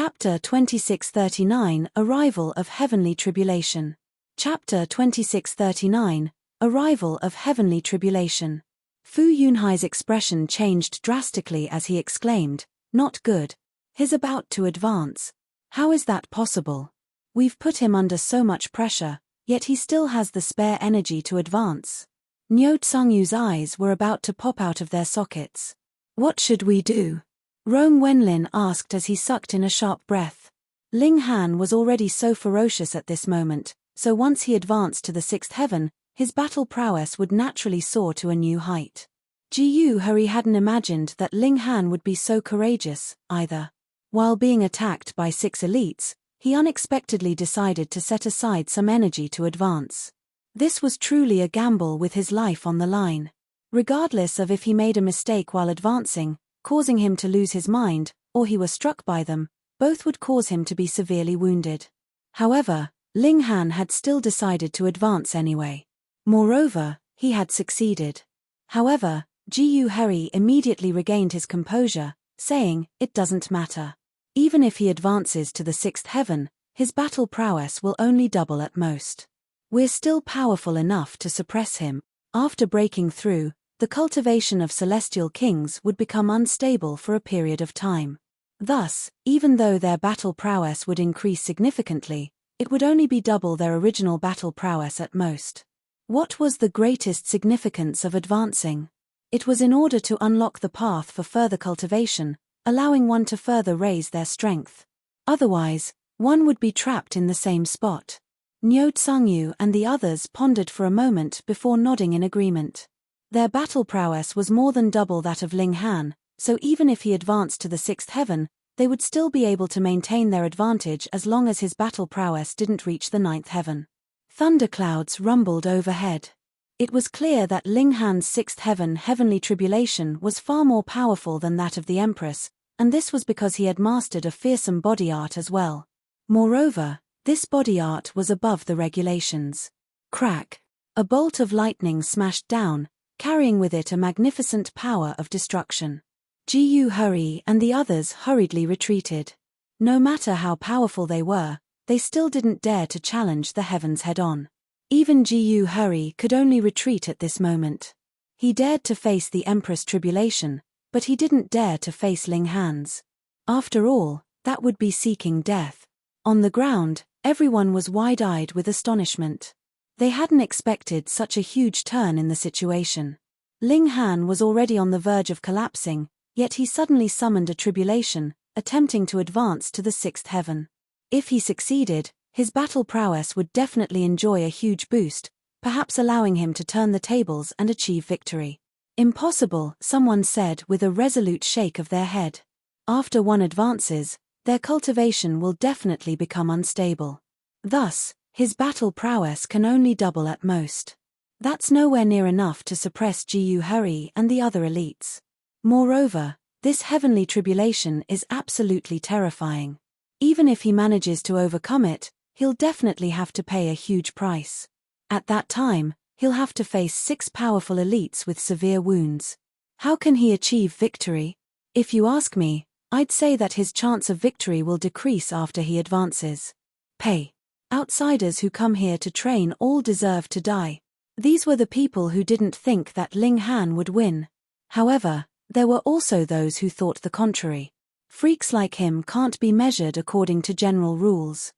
Chapter 2639 Arrival of Heavenly Tribulation. Chapter 2639 Arrival of Heavenly Tribulation. Fu Yunhai's expression changed drastically as he exclaimed, "Not good. He's about to advance. How is that possible? We've put him under so much pressure, yet he still has the spare energy to advance." Niu Tsungyu's eyes were about to pop out of their sockets. "What should we do?" Rong Wenlin asked as he sucked in a sharp breath. Ling Han was already so ferocious at this moment, so once he advanced to the sixth heaven, his battle prowess would naturally soar to a new height. Jiyu Hurry hadn't imagined that Ling Han would be so courageous, either. While being attacked by 6 elites, he unexpectedly decided to set aside some energy to advance. This was truly a gamble with his life on the line. Regardless of if he made a mistake while advancing, causing him to lose his mind, or he were struck by them, both would cause him to be severely wounded. However, Ling Han had still decided to advance anyway. Moreover, he had succeeded. However, Jiyu Hurry immediately regained his composure, saying, "It doesn't matter. Even if he advances to the sixth heaven, his battle prowess will only double at most. We're still powerful enough to suppress him. After breaking through, the cultivation of celestial kings would become unstable for a period of time. Thus, even though their battle prowess would increase significantly, it would only be double their original battle prowess at most." What was the greatest significance of advancing? It was in order to unlock the path for further cultivation, allowing one to further raise their strength. Otherwise, one would be trapped in the same spot. Niu Tsungyu and the others pondered for a moment before nodding in agreement. Their battle prowess was more than double that of Ling Han, so even if he advanced to the sixth heaven, they would still be able to maintain their advantage as long as his battle prowess didn't reach the ninth heaven. Thunderclouds rumbled overhead. It was clear that Ling Han's sixth heaven heavenly tribulation was far more powerful than that of the Empress, and this was because he had mastered a fearsome body art as well. Moreover, this body art was above the regulations. Crack! A bolt of lightning smashed down, carrying with it a magnificent power of destruction. Jiyu Hurry and the others hurriedly retreated. No matter how powerful they were, they still didn't dare to challenge the heavens head-on. Even Jiyu Hurry could only retreat at this moment. He dared to face the Empress tribulation, but he didn't dare to face Ling Han's. After all, that would be seeking death. On the ground, everyone was wide-eyed with astonishment. They hadn't expected such a huge turn in the situation. Ling Han was already on the verge of collapsing, yet he suddenly summoned a tribulation, attempting to advance to the sixth heaven. If he succeeded, his battle prowess would definitely enjoy a huge boost, perhaps allowing him to turn the tables and achieve victory. "Impossible," someone said with a resolute shake of their head. After one advances, their cultivation will definitely become unstable. Thus, his battle prowess can only double at most. That's nowhere near enough to suppress Jiyu Hurry and the other elites. Moreover, this heavenly tribulation is absolutely terrifying. Even if he manages to overcome it, he'll definitely have to pay a huge price. At that time, he'll have to face 6 powerful elites with severe wounds. How can he achieve victory? If you ask me, I'd say that his chance of victory will decrease after he advances. Pay. Outsiders who come here to train all deserve to die. These were the people who didn't think that Ling Han would win. However, there were also those who thought the contrary. Freaks like him can't be measured according to general rules.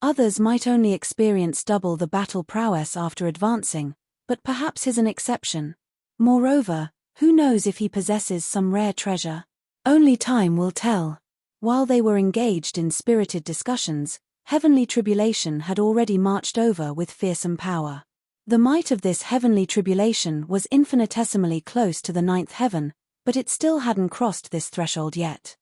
Others might only experience double the battle prowess after advancing, but perhaps he's an exception. Moreover, who knows if he possesses some rare treasure? Only time will tell. While they were engaged in spirited discussions, heavenly tribulation had already marched over with fearsome power. The might of this heavenly tribulation was infinitesimally close to the ninth heaven, but it still hadn't crossed this threshold yet.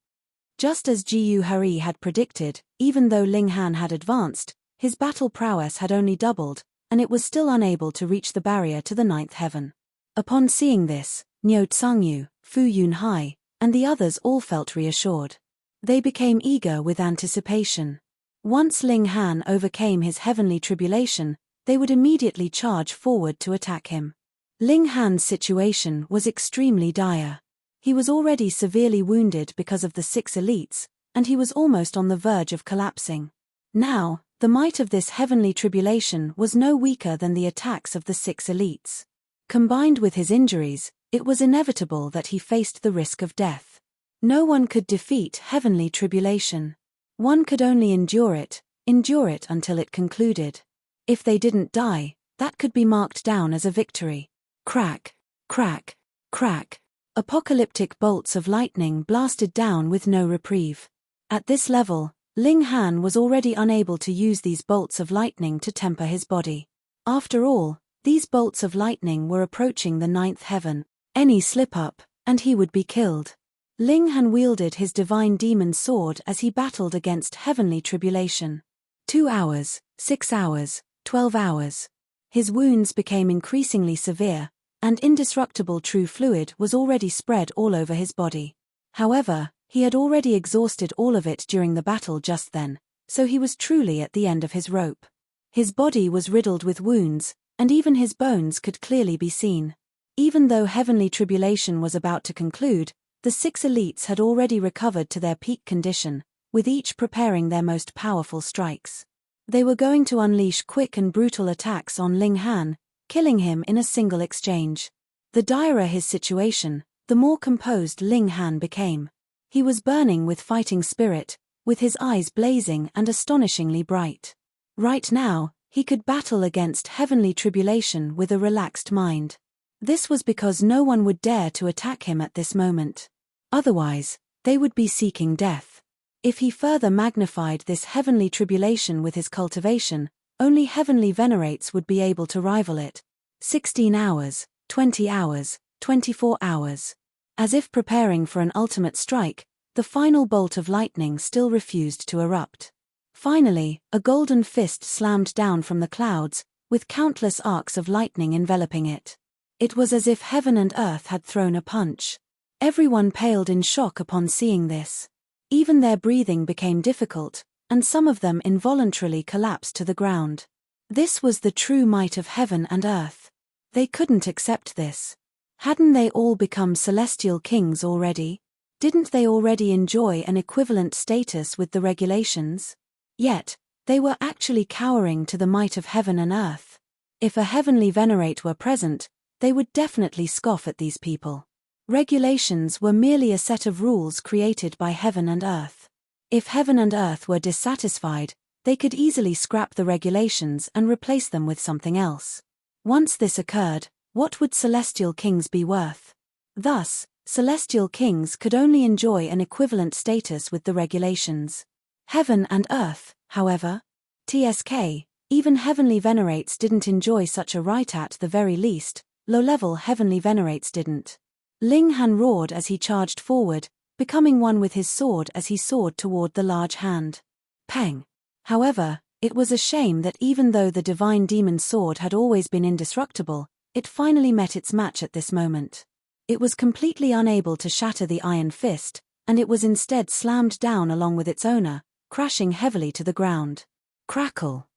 Just as Jiyu Hurry had predicted, even though Ling Han had advanced, his battle prowess had only doubled, and it was still unable to reach the barrier to the ninth heaven. Upon seeing this, Niu Tsungyu, Fu Yunhai, and the others all felt reassured. They became eager with anticipation. Once Ling Han overcame his heavenly tribulation, they would immediately charge forward to attack him. Ling Han's situation was extremely dire. He was already severely wounded because of the 6 elites, and he was almost on the verge of collapsing. Now, the might of this heavenly tribulation was no weaker than the attacks of the 6 elites. Combined with his injuries, it was inevitable that he faced the risk of death. No one could defeat heavenly tribulation. One could only endure it until it concluded. If they didn't die, that could be marked down as a victory. Crack, crack, crack. Apocalyptic bolts of lightning blasted down with no reprieve. At this level, Ling Han was already unable to use these bolts of lightning to temper his body. After all, these bolts of lightning were approaching the 9th heaven. Any slip-up, and he would be killed. Ling Han wielded his divine demon sword as he battled against heavenly tribulation. 2 hours, 6 hours, 12 hours. His wounds became increasingly severe, and indestructible true fluid was already spread all over his body. However, he had already exhausted all of it during the battle just then, so he was truly at the end of his rope. His body was riddled with wounds, and even his bones could clearly be seen. Even though heavenly tribulation was about to conclude, the 6 elites had already recovered to their peak condition, with each preparing their most powerful strikes. They were going to unleash quick and brutal attacks on Ling Han, killing him in a single exchange. The direr his situation, the more composed Ling Han became. He was burning with fighting spirit, with his eyes blazing and astonishingly bright. Right now, he could battle against heavenly tribulation with a relaxed mind. This was because no one would dare to attack him at this moment. Otherwise, they would be seeking death. If he further magnified this heavenly tribulation with his cultivation, only heavenly venerates would be able to rival it. 16 hours, 20 hours, 24 hours. As if preparing for an ultimate strike, the final bolt of lightning still refused to erupt. Finally, a golden fist slammed down from the clouds, with countless arcs of lightning enveloping it. It was as if heaven and earth had thrown a punch. Everyone paled in shock upon seeing this. Even their breathing became difficult, and some of them involuntarily collapsed to the ground. This was the true might of heaven and earth. They couldn't accept this. Hadn't they all become celestial kings already? Didn't they already enjoy an equivalent status with the regulations? Yet, they were actually cowering to the might of heaven and earth. If a heavenly venerate were present, they would definitely scoff at these people. Regulations were merely a set of rules created by heaven and earth. If heaven and earth were dissatisfied, they could easily scrap the regulations and replace them with something else. Once this occurred, what would celestial kings be worth? Thus, celestial kings could only enjoy an equivalent status with the regulations. Heaven and earth, however, TSK, even heavenly venerates didn't enjoy such a right. At the very least, low-level heavenly venerates didn't. Ling Han roared as he charged forward, becoming one with his sword as he soared toward the large hand. Pang! However, it was a shame that even though the divine demon sword had always been indestructible, it finally met its match at this moment. It was completely unable to shatter the iron fist, and it was instead slammed down along with its owner, crashing heavily to the ground. Crackle!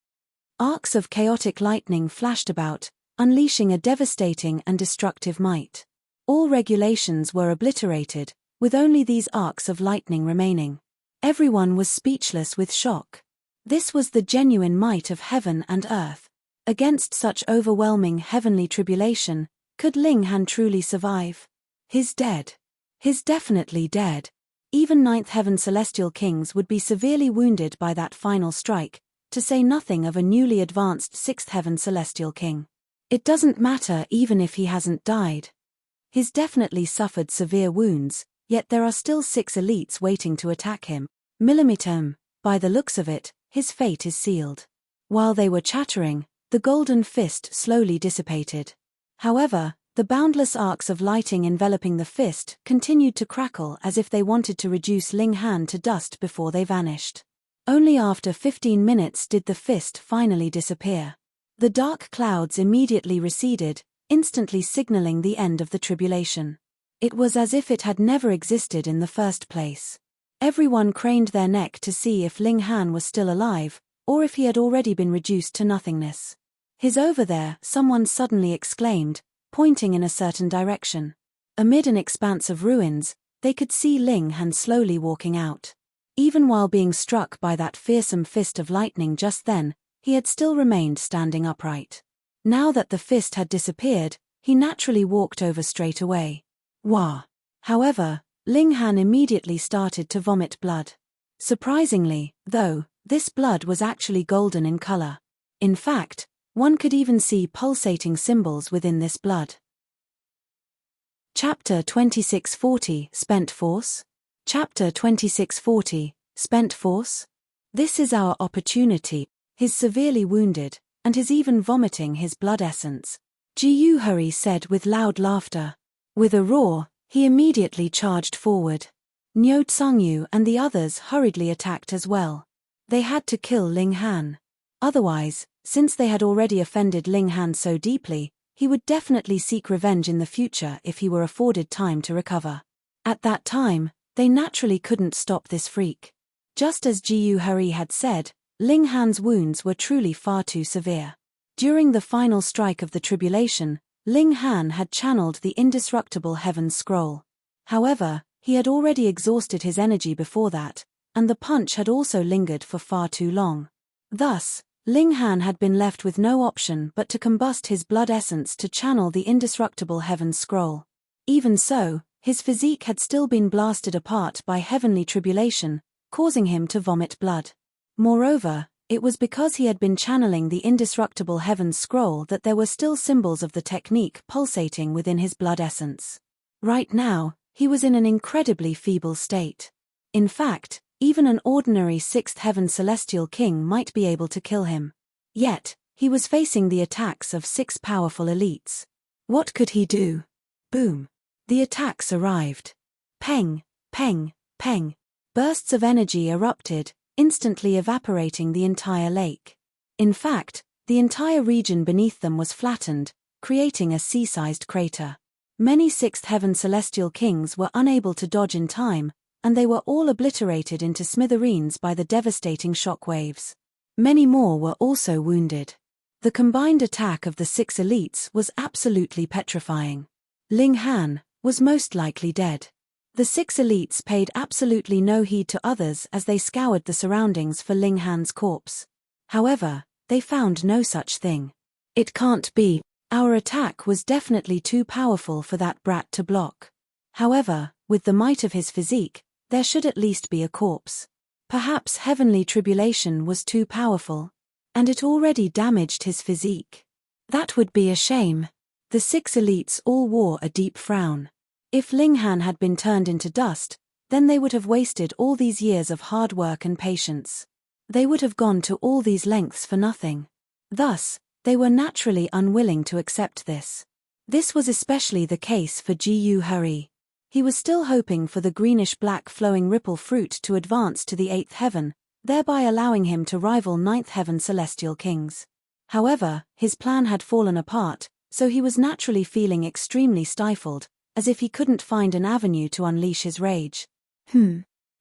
Arcs of chaotic lightning flashed about, unleashing a devastating and destructive might. All regulations were obliterated, with only these arcs of lightning remaining. Everyone was speechless with shock. This was the genuine might of heaven and earth. Against such overwhelming heavenly tribulation, could Ling Han truly survive? He's dead. He's definitely dead. Even 9th heaven celestial kings would be severely wounded by that final strike, to say nothing of a newly advanced 6th heaven celestial king. It doesn't matter even if he hasn't died. He's definitely suffered severe wounds, yet there are still 6 elites waiting to attack him. Millimeter, by the looks of it, his fate is sealed. While they were chattering, the golden fist slowly dissipated. However, the boundless arcs of lighting enveloping the fist continued to crackle as if they wanted to reduce Ling Han to dust before they vanished. Only after 15 minutes did the fist finally disappear. The dark clouds immediately receded, instantly signaling the end of the tribulation. It was as if it had never existed in the first place. Everyone craned their neck to see if Ling Han was still alive, or if he had already been reduced to nothingness. "He's over there," someone suddenly exclaimed, pointing in a certain direction. Amid an expanse of ruins, they could see Ling Han slowly walking out. Even while being struck by that fearsome fist of lightning just then, he had still remained standing upright. Now that the fist had disappeared, he naturally walked over straight away. Wah! However, Ling Han immediately started to vomit blood. Surprisingly, though, this blood was actually golden in color. In fact, one could even see pulsating symbols within this blood. Chapter 2640, Spent Force? Chapter 2640, Spent Force? This is our opportunity. He's severely wounded, and is even vomiting his blood essence. Ji Hurry said with loud laughter. With a roar, he immediately charged forward. Niu Tsangyu and the others hurriedly attacked as well. They had to kill Ling Han. Otherwise, since they had already offended Ling Han so deeply, he would definitely seek revenge in the future if he were afforded time to recover. At that time, they naturally couldn't stop this freak. Just as Ji Hurry had said, Ling Han's wounds were truly far too severe. During the final strike of the tribulation, Ling Han had channeled the indestructible Heaven's Scroll. However, he had already exhausted his energy before that, and the punch had also lingered for far too long. Thus, Ling Han had been left with no option but to combust his blood essence to channel the indestructible Heaven's Scroll. Even so, his physique had still been blasted apart by heavenly tribulation, causing him to vomit blood. Moreover, it was because he had been channeling the indestructible Heaven's Scroll that there were still symbols of the technique pulsating within his blood essence. Right now, he was in an incredibly feeble state. In fact, even an ordinary sixth heaven celestial king might be able to kill him. Yet, he was facing the attacks of 6 powerful elites. What could he do? Boom! The attacks arrived. Peng, peng, peng. Bursts of energy erupted, instantly evaporating the entire lake. In fact, the entire region beneath them was flattened, creating a sea-sized crater. Many sixth heaven celestial kings were unable to dodge in time, and they were all obliterated into smithereens by the devastating shockwaves. Many more were also wounded. The combined attack of the 6 elites was absolutely petrifying. Ling Han was most likely dead. The 6 elites paid absolutely no heed to others as they scoured the surroundings for Ling Han's corpse. However, they found no such thing. It can't be. Our attack was definitely too powerful for that brat to block. However, with the might of his physique, there should at least be a corpse. Perhaps heavenly tribulation was too powerful, and it already damaged his physique. That would be a shame. The 6 elites all wore a deep frown. If Ling Han had been turned into dust, then they would have wasted all these years of hard work and patience. They would have gone to all these lengths for nothing. Thus, they were naturally unwilling to accept this. This was especially the case for Ji Hurry. He was still hoping for the greenish-black flowing ripple fruit to advance to the 8th heaven, thereby allowing him to rival 9th heaven celestial kings. However, his plan had fallen apart, so he was naturally feeling extremely stifled, as if he couldn't find an avenue to unleash his rage.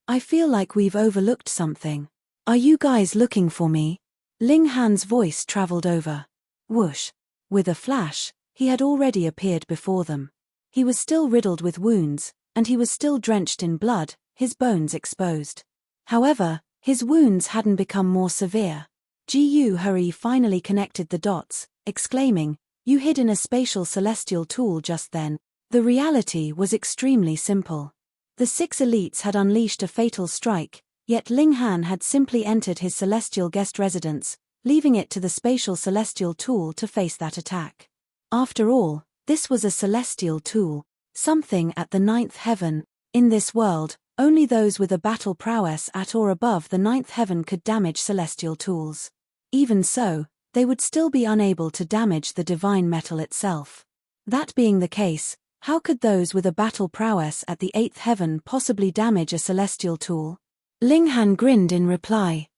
I feel like we've overlooked something. Are you guys looking for me? Ling Han's voice traveled over. Whoosh! With a flash, he had already appeared before them. He was still riddled with wounds, and he was still drenched in blood, his bones exposed. However, his wounds hadn't become more severe. Ji Hurry finally connected the dots, exclaiming, "You hid in a spatial celestial tool just then." The reality was extremely simple. The 6 elites had unleashed a fatal strike, yet Ling Han had simply entered his celestial guest residence, leaving it to the spatial celestial tool to face that attack. After all, this was a celestial tool, something at the 9th heaven. In this world, only those with a battle prowess at or above the 9th heaven could damage celestial tools. Even so, they would still be unable to damage the divine metal itself. That being the case, how could those with a battle prowess at the 8th heaven possibly damage a celestial tool? Ling Han grinned in reply.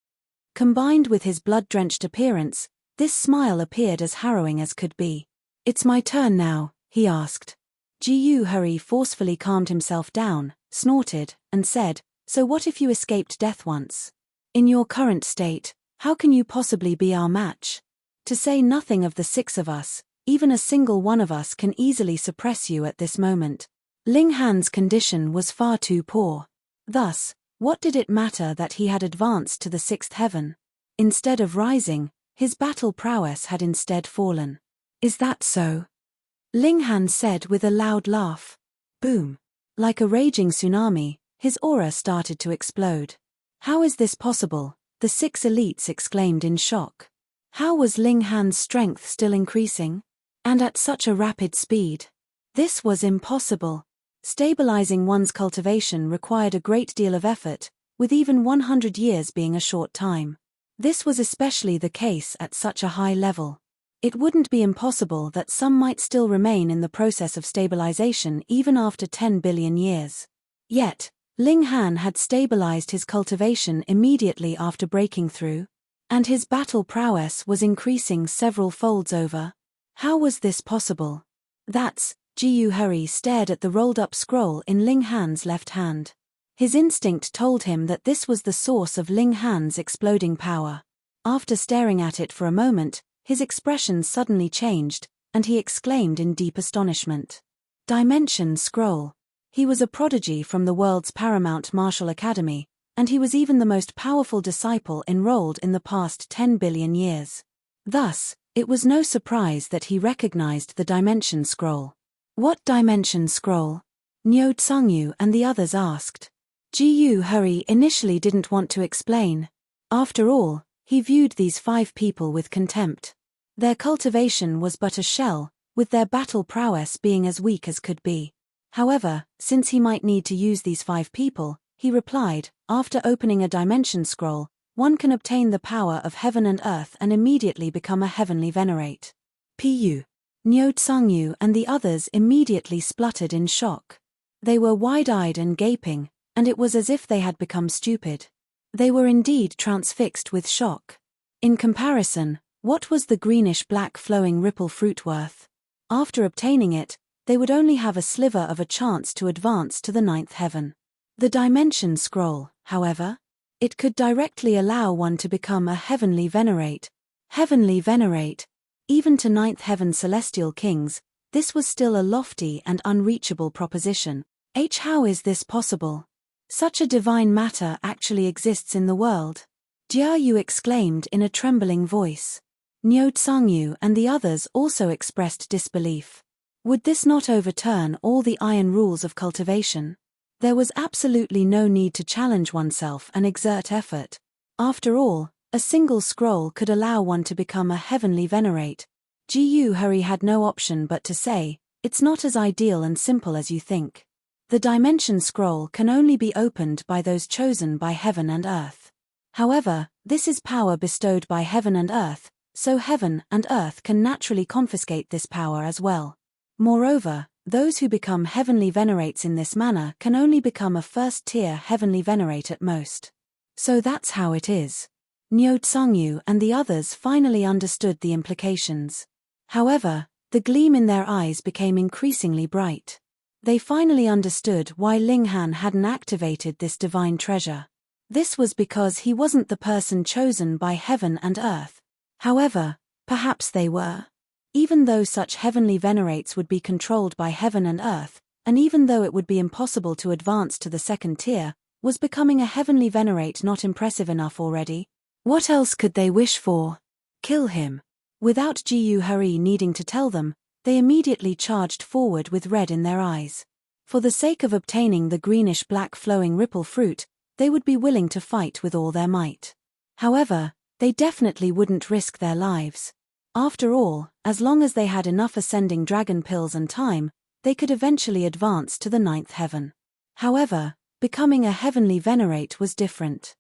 Combined with his blood-drenched appearance, this smile appeared as harrowing as could be. "It's my turn now," he asked. Ji Hurry forcefully calmed himself down, snorted, and said, "So what if you escaped death once? In your current state, how can you possibly be our match? To say nothing of the 6 of us, even a single one of us can easily suppress you at this moment." Ling Han's condition was far too poor. Thus, What did it matter that he had advanced to the sixth heaven? Instead of rising, his battle prowess had instead fallen. Is that so? Ling Han said with a loud laugh. Boom. Like a raging tsunami, his aura started to explode. How is this possible? The 6 elites exclaimed in shock. How was Ling Han's strength still increasing? And at such a rapid speed? This was impossible. Stabilizing one's cultivation required a great deal of effort, with even 100 years being a short time. This was especially the case at such a high level. It wouldn't be impossible that some might still remain in the process of stabilization even after 10 billion years. Yet, Ling Han had stabilized his cultivation immediately after breaking through, and his battle prowess was increasing several folds over. How was this possible? Jiyu Hurry stared at the rolled-up scroll in Ling Han's left hand. His instinct told him that this was the source of Ling Han's exploding power. After staring at it for a moment, his expression suddenly changed, and he exclaimed in deep astonishment. Dimension Scroll. He was a prodigy from the world's paramount martial academy, and he was even the most powerful disciple enrolled in the past 10 billion years. Thus, it was no surprise that he recognized the Dimension Scroll. What Dimension Scroll? Niu Tsangyu and the others asked. Jiyu Hurry initially didn't want to explain. After all, he viewed these 5 people with contempt. Their cultivation was but a shell, with their battle prowess being as weak as could be. However, since he might need to use these 5 people, he replied, after opening a dimension scroll, one can obtain the power of heaven and earth and immediately become a heavenly venerate. Pu. Niu Tsangyu and the others immediately spluttered in shock. They were wide-eyed and gaping, and it was as if they had become stupid. They were indeed transfixed with shock. In comparison, what was the greenish-black flowing ripple fruit worth? After obtaining it, they would only have a sliver of a chance to advance to the 9th heaven. The Dimension Scroll, however, it could directly allow one to become a heavenly venerate. Heavenly venerate. Even to 9th heaven celestial kings, this was still a lofty and unreachable proposition. How is this possible? Such a divine matter actually exists in the world. Jiayu exclaimed in a trembling voice. Niu Tsangyu and the others also expressed disbelief. Would this not overturn all the iron rules of cultivation? There was absolutely no need to challenge oneself and exert effort. After all, a single scroll could allow one to become a heavenly venerate. Jiyu Hurry had no option but to say, it's not as ideal and simple as you think. The Dimension Scroll can only be opened by those chosen by heaven and earth. However, this is power bestowed by heaven and earth, so heaven and earth can naturally confiscate this power as well. Moreover, those who become heavenly venerates in this manner can only become a first-tier heavenly venerate at most. So that's how it is. Niu Tsangyu and the others finally understood the implications. However, the gleam in their eyes became increasingly bright. They finally understood why Ling Han hadn't activated this divine treasure. This was because he wasn't the person chosen by heaven and earth. However, perhaps they were. Even though such heavenly venerates would be controlled by heaven and earth, and even though it would be impossible to advance to the 2nd tier, was becoming a heavenly venerate not impressive enough already? What else could they wish for? Kill him. Without Jiyu Hurry needing to tell them, they immediately charged forward with red in their eyes. For the sake of obtaining the greenish-black flowing ripple fruit, they would be willing to fight with all their might. However, they definitely wouldn't risk their lives. After all, as long as they had enough ascending dragon pills and time, they could eventually advance to the 9th heaven. However, becoming a heavenly venerate was different.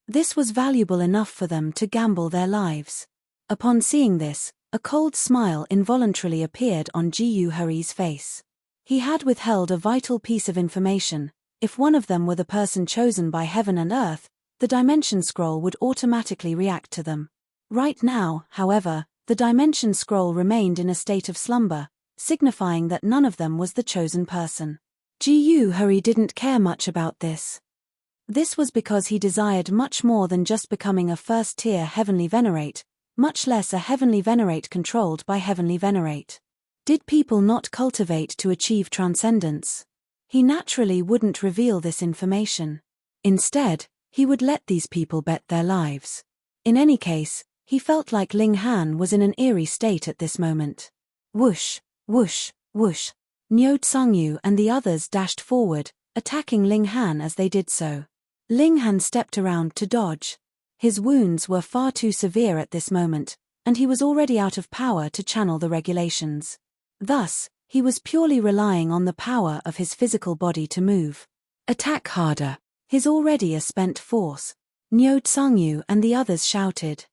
This was valuable enough for them to gamble their lives. Upon seeing this, a cold smile involuntarily appeared on Jiyu Hurry's face. He had withheld a vital piece of information. If one of them were the person chosen by heaven and earth, the Dimension Scroll would automatically react to them. Right now, however, the Dimension Scroll remained in a state of slumber, signifying that none of them was the chosen person. Jiyu Hurry didn't care much about this. This was because he desired much more than just becoming a first-tier heavenly venerate, much less a heavenly venerate controlled by heavenly venerate. Did people not cultivate to achieve transcendence? He naturally wouldn't reveal this information. Instead, he would let these people bet their lives. In any case, he felt like Ling Han was in an eerie state at this moment. Whoosh, whoosh, whoosh. Niu Tsangyu and the others dashed forward, attacking Ling Han as they did so. Ling Han stepped around to dodge. His wounds were far too severe at this moment, and he was already out of power to channel the regulations. Thus, he was purely relying on the power of his physical body to move. Attack harder. His already a spent force. Niu Tsangyu and the others shouted.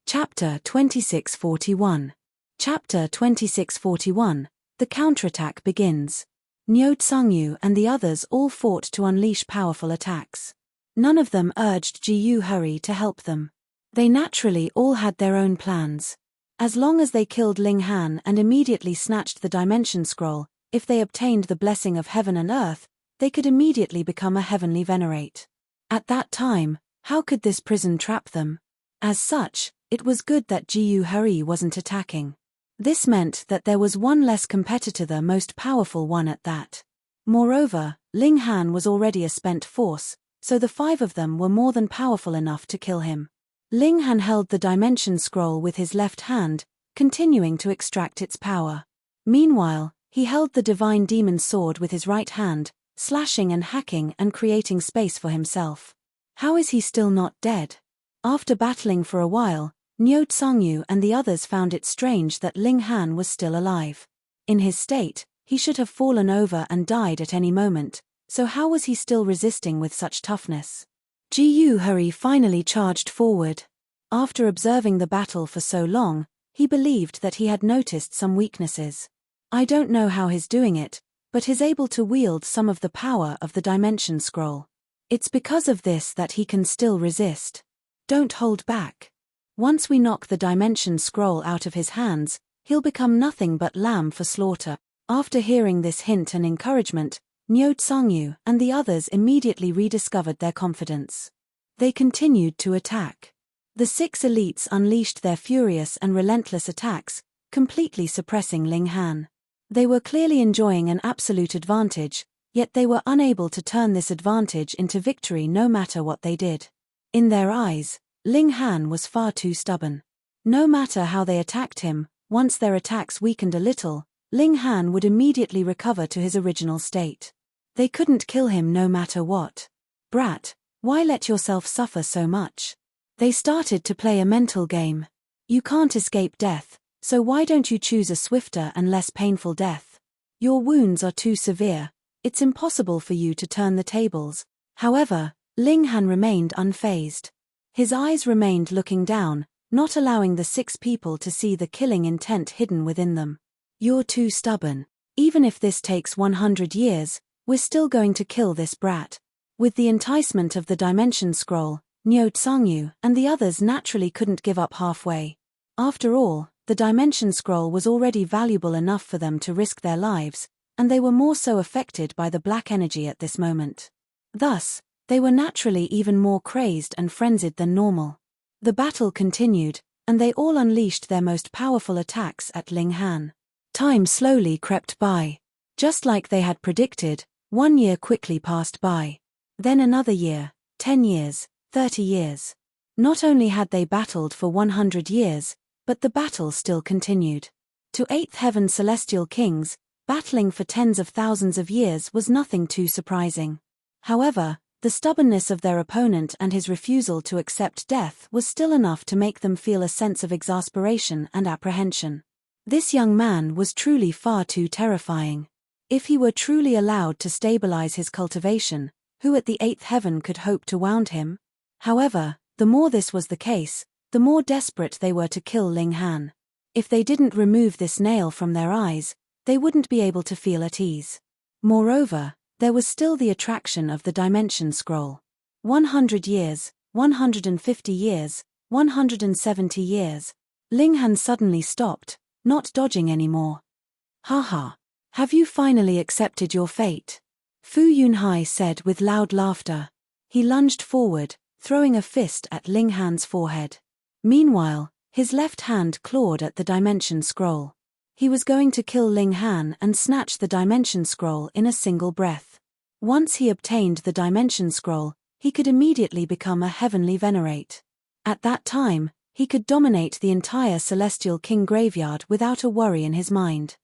Chapter 2641. Chapter 2641. The counterattack begins. Niu Tsangyu and the others all fought to unleash powerful attacks. None of them urged Ji Hurry to help them. They naturally all had their own plans. As long as they killed Ling Han and immediately snatched the Dimension Scroll, if they obtained the blessing of heaven and earth, they could immediately become a heavenly venerate. At that time, how could this prison trap them? As such, it was good that Ji Hurry wasn't attacking. This meant that there was one less competitor, the most powerful one at that. Moreover, Ling Han was already a spent force, so the 5 of them were more than powerful enough to kill him. Ling Han held the Dimension Scroll with his left hand, continuing to extract its power. Meanwhile, he held the Divine Demon Sword with his right hand, slashing and hacking and creating space for himself. How is he still not dead? After battling for a while, Niu Tsangyu and the others found it strange that Ling Han was still alive. In his state, he should have fallen over and died at any moment, so how was he still resisting with such toughness? Ji Hurry finally charged forward. After observing the battle for so long, he believed that he had noticed some weaknesses. I don't know how he's doing it, but he's able to wield some of the power of the Dimension Scroll. It's because of this that he can still resist. Don't hold back. Once we knock the Dimension Scroll out of his hands, he'll become nothing but lamb for slaughter. After hearing this hint and encouragement, Niu Tsangyu and the others immediately rediscovered their confidence. They continued to attack. The 6 elites unleashed their furious and relentless attacks, completely suppressing Ling Han. They were clearly enjoying an absolute advantage, yet they were unable to turn this advantage into victory no matter what they did. In their eyes, Ling Han was far too stubborn. No matter how they attacked him, once their attacks weakened a little, Ling Han would immediately recover to his original state. They couldn't kill him no matter what. Brat, why let yourself suffer so much? They started to play a mental game. You can't escape death, so why don't you choose a swifter and less painful death? Your wounds are too severe, it's impossible for you to turn the tables. However, Ling Han remained unfazed. His eyes remained looking down, not allowing the 6 people to see the killing intent hidden within them. You're too stubborn. Even if this takes 100 years, we're still going to kill this brat. With the enticement of the Dimension Scroll, Niu Tsangyu and the others naturally couldn't give up halfway. After all, the Dimension Scroll was already valuable enough for them to risk their lives, and they were more so affected by the black energy at this moment. Thus, they were naturally even more crazed and frenzied than normal. The battle continued, and they all unleashed their most powerful attacks at Ling Han. Time slowly crept by. Just like they had predicted, 1 year quickly passed by. Then another year, 10 years, 30 years. Not only had they battled for 100 years, but the battle still continued. To 8th Heaven celestial kings, battling for tens of thousands of years was nothing too surprising. However, the stubbornness of their opponent and his refusal to accept death was still enough to make them feel a sense of exasperation and apprehension. This young man was truly far too terrifying. If he were truly allowed to stabilize his cultivation, who at the 8th heaven could hope to wound him? However, the more this was the case, the more desperate they were to kill Ling Han. If they didn't remove this nail from their eyes, they wouldn't be able to feel at ease. Moreover, there was still the attraction of the Dimension Scroll. 100 years, 150 years, 170 years. Ling Han suddenly stopped, not dodging anymore. Haha. Have you finally accepted your fate? Fu Yunhai said with loud laughter. He lunged forward, throwing a fist at Ling Han's forehead. Meanwhile, his left hand clawed at the Dimension Scroll. He was going to kill Ling Han and snatch the Dimension Scroll in a single breath. Once he obtained the Dimension Scroll, he could immediately become a heavenly venerate. At that time, he could dominate the entire Celestial King graveyard without a worry in his mind.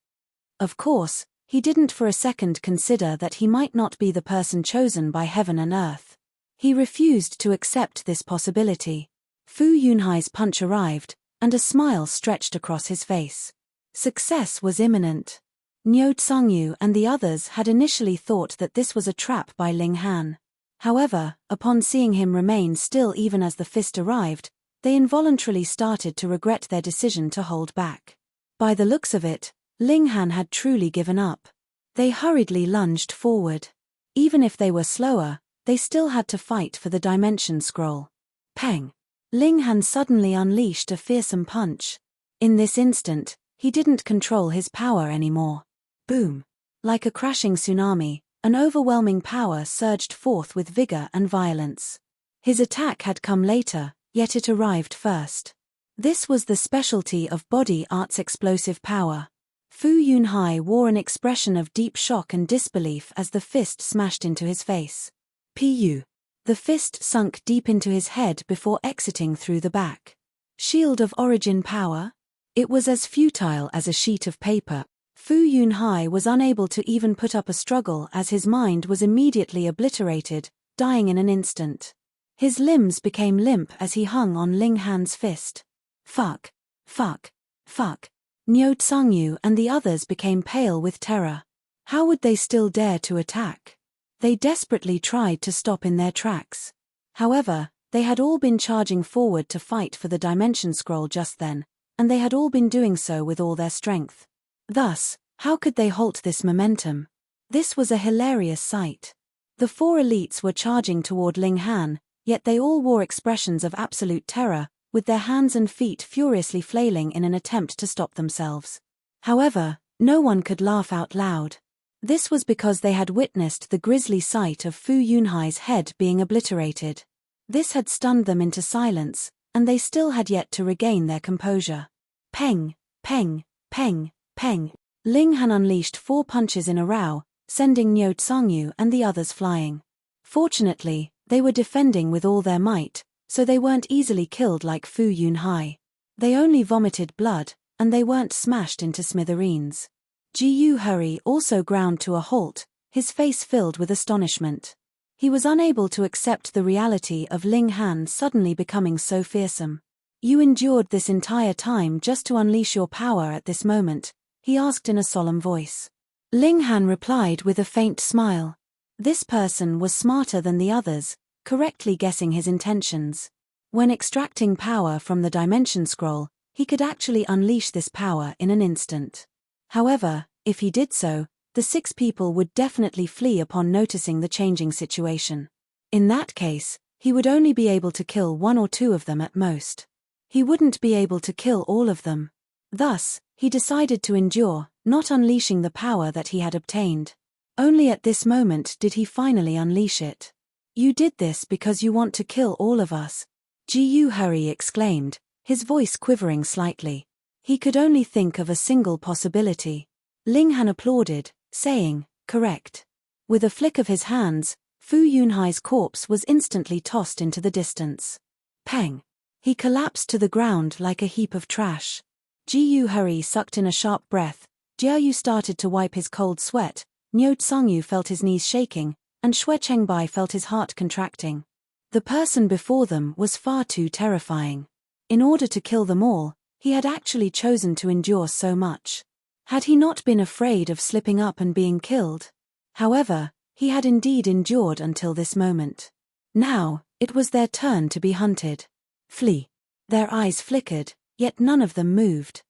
Of course, he didn't for a second consider that he might not be the person chosen by heaven and earth. He refused to accept this possibility. Fu Yunhai's punch arrived, and a smile stretched across his face. Success was imminent. Niu Tsangyu and the others had initially thought that this was a trap by Ling Han. However, upon seeing him remain still even as the fist arrived, they involuntarily started to regret their decision to hold back. By the looks of it, Ling Han had truly given up. They hurriedly lunged forward. Even if they were slower, they still had to fight for the Dimension Scroll. Peng! Ling Han suddenly unleashed a fearsome punch. In this instant, he didn't control his power anymore. Boom! Like a crashing tsunami, an overwhelming power surged forth with vigor and violence. His attack had come later, yet it arrived first. This was the specialty of body art's explosive power. Fu Yunhai wore an expression of deep shock and disbelief as the fist smashed into his face. Pu. The fist sunk deep into his head before exiting through the back. Shield of origin power? It was as futile as a sheet of paper. Fu Yunhai was unable to even put up a struggle as his mind was immediately obliterated, dying in an instant. His limbs became limp as he hung on Ling Han's fist. Fuck. Fuck. Fuck. Niu Tsangyu and the others became pale with terror. How would they still dare to attack? They desperately tried to stop in their tracks. However, they had all been charging forward to fight for the Dimension Scroll just then, and they had all been doing so with all their strength. Thus, how could they halt this momentum? This was a hilarious sight. The four elites were charging toward Ling Han, yet they all wore expressions of absolute terror, with their hands and feet furiously flailing in an attempt to stop themselves. However, no one could laugh out loud. This was because they had witnessed the grisly sight of Fu Yunhai's head being obliterated. This had stunned them into silence, and they still had yet to regain their composure. Peng, peng, peng, peng. Ling Han unleashed 4 punches in a row, sending Niu Tsangyu and the others flying. Fortunately, they were defending with all their might, so they weren't easily killed like Fu Yunhai. They only vomited blood, and they weren't smashed into smithereens. Jiyu Hurry also ground to a halt, his face filled with astonishment. He was unable to accept the reality of Ling Han suddenly becoming so fearsome. You endured this entire time just to unleash your power at this moment, he asked in a solemn voice. Ling Han replied with a faint smile. This person was smarter than the others, correctly guessing his intentions. When extracting power from the Dimension Scroll, he could actually unleash this power in an instant. However, if he did so, the 6 people would definitely flee upon noticing the changing situation. In that case, he would only be able to kill 1 or 2 of them at most. He wouldn't be able to kill all of them. Thus, he decided to endure, not unleashing the power that he had obtained. Only at this moment did he finally unleash it. You did this because you want to kill all of us, Jiyu Hurry exclaimed, his voice quivering slightly. He could only think of a single possibility. Ling Han applauded, saying, correct. With a flick of his hands, Fu Yunhai's corpse was instantly tossed into the distance. Peng! He collapsed to the ground like a heap of trash. Jiyu Hurry sucked in a sharp breath, Jiayu started to wipe his cold sweat, Niu Tsangyu felt his knees shaking, and Xue Chengbai felt his heart contracting. The person before them was far too terrifying. In order to kill them all, he had actually chosen to endure so much. Had he not been afraid of slipping up and being killed? However, he had indeed endured until this moment. Now, it was their turn to be hunted. Flee. Their eyes flickered, yet none of them moved.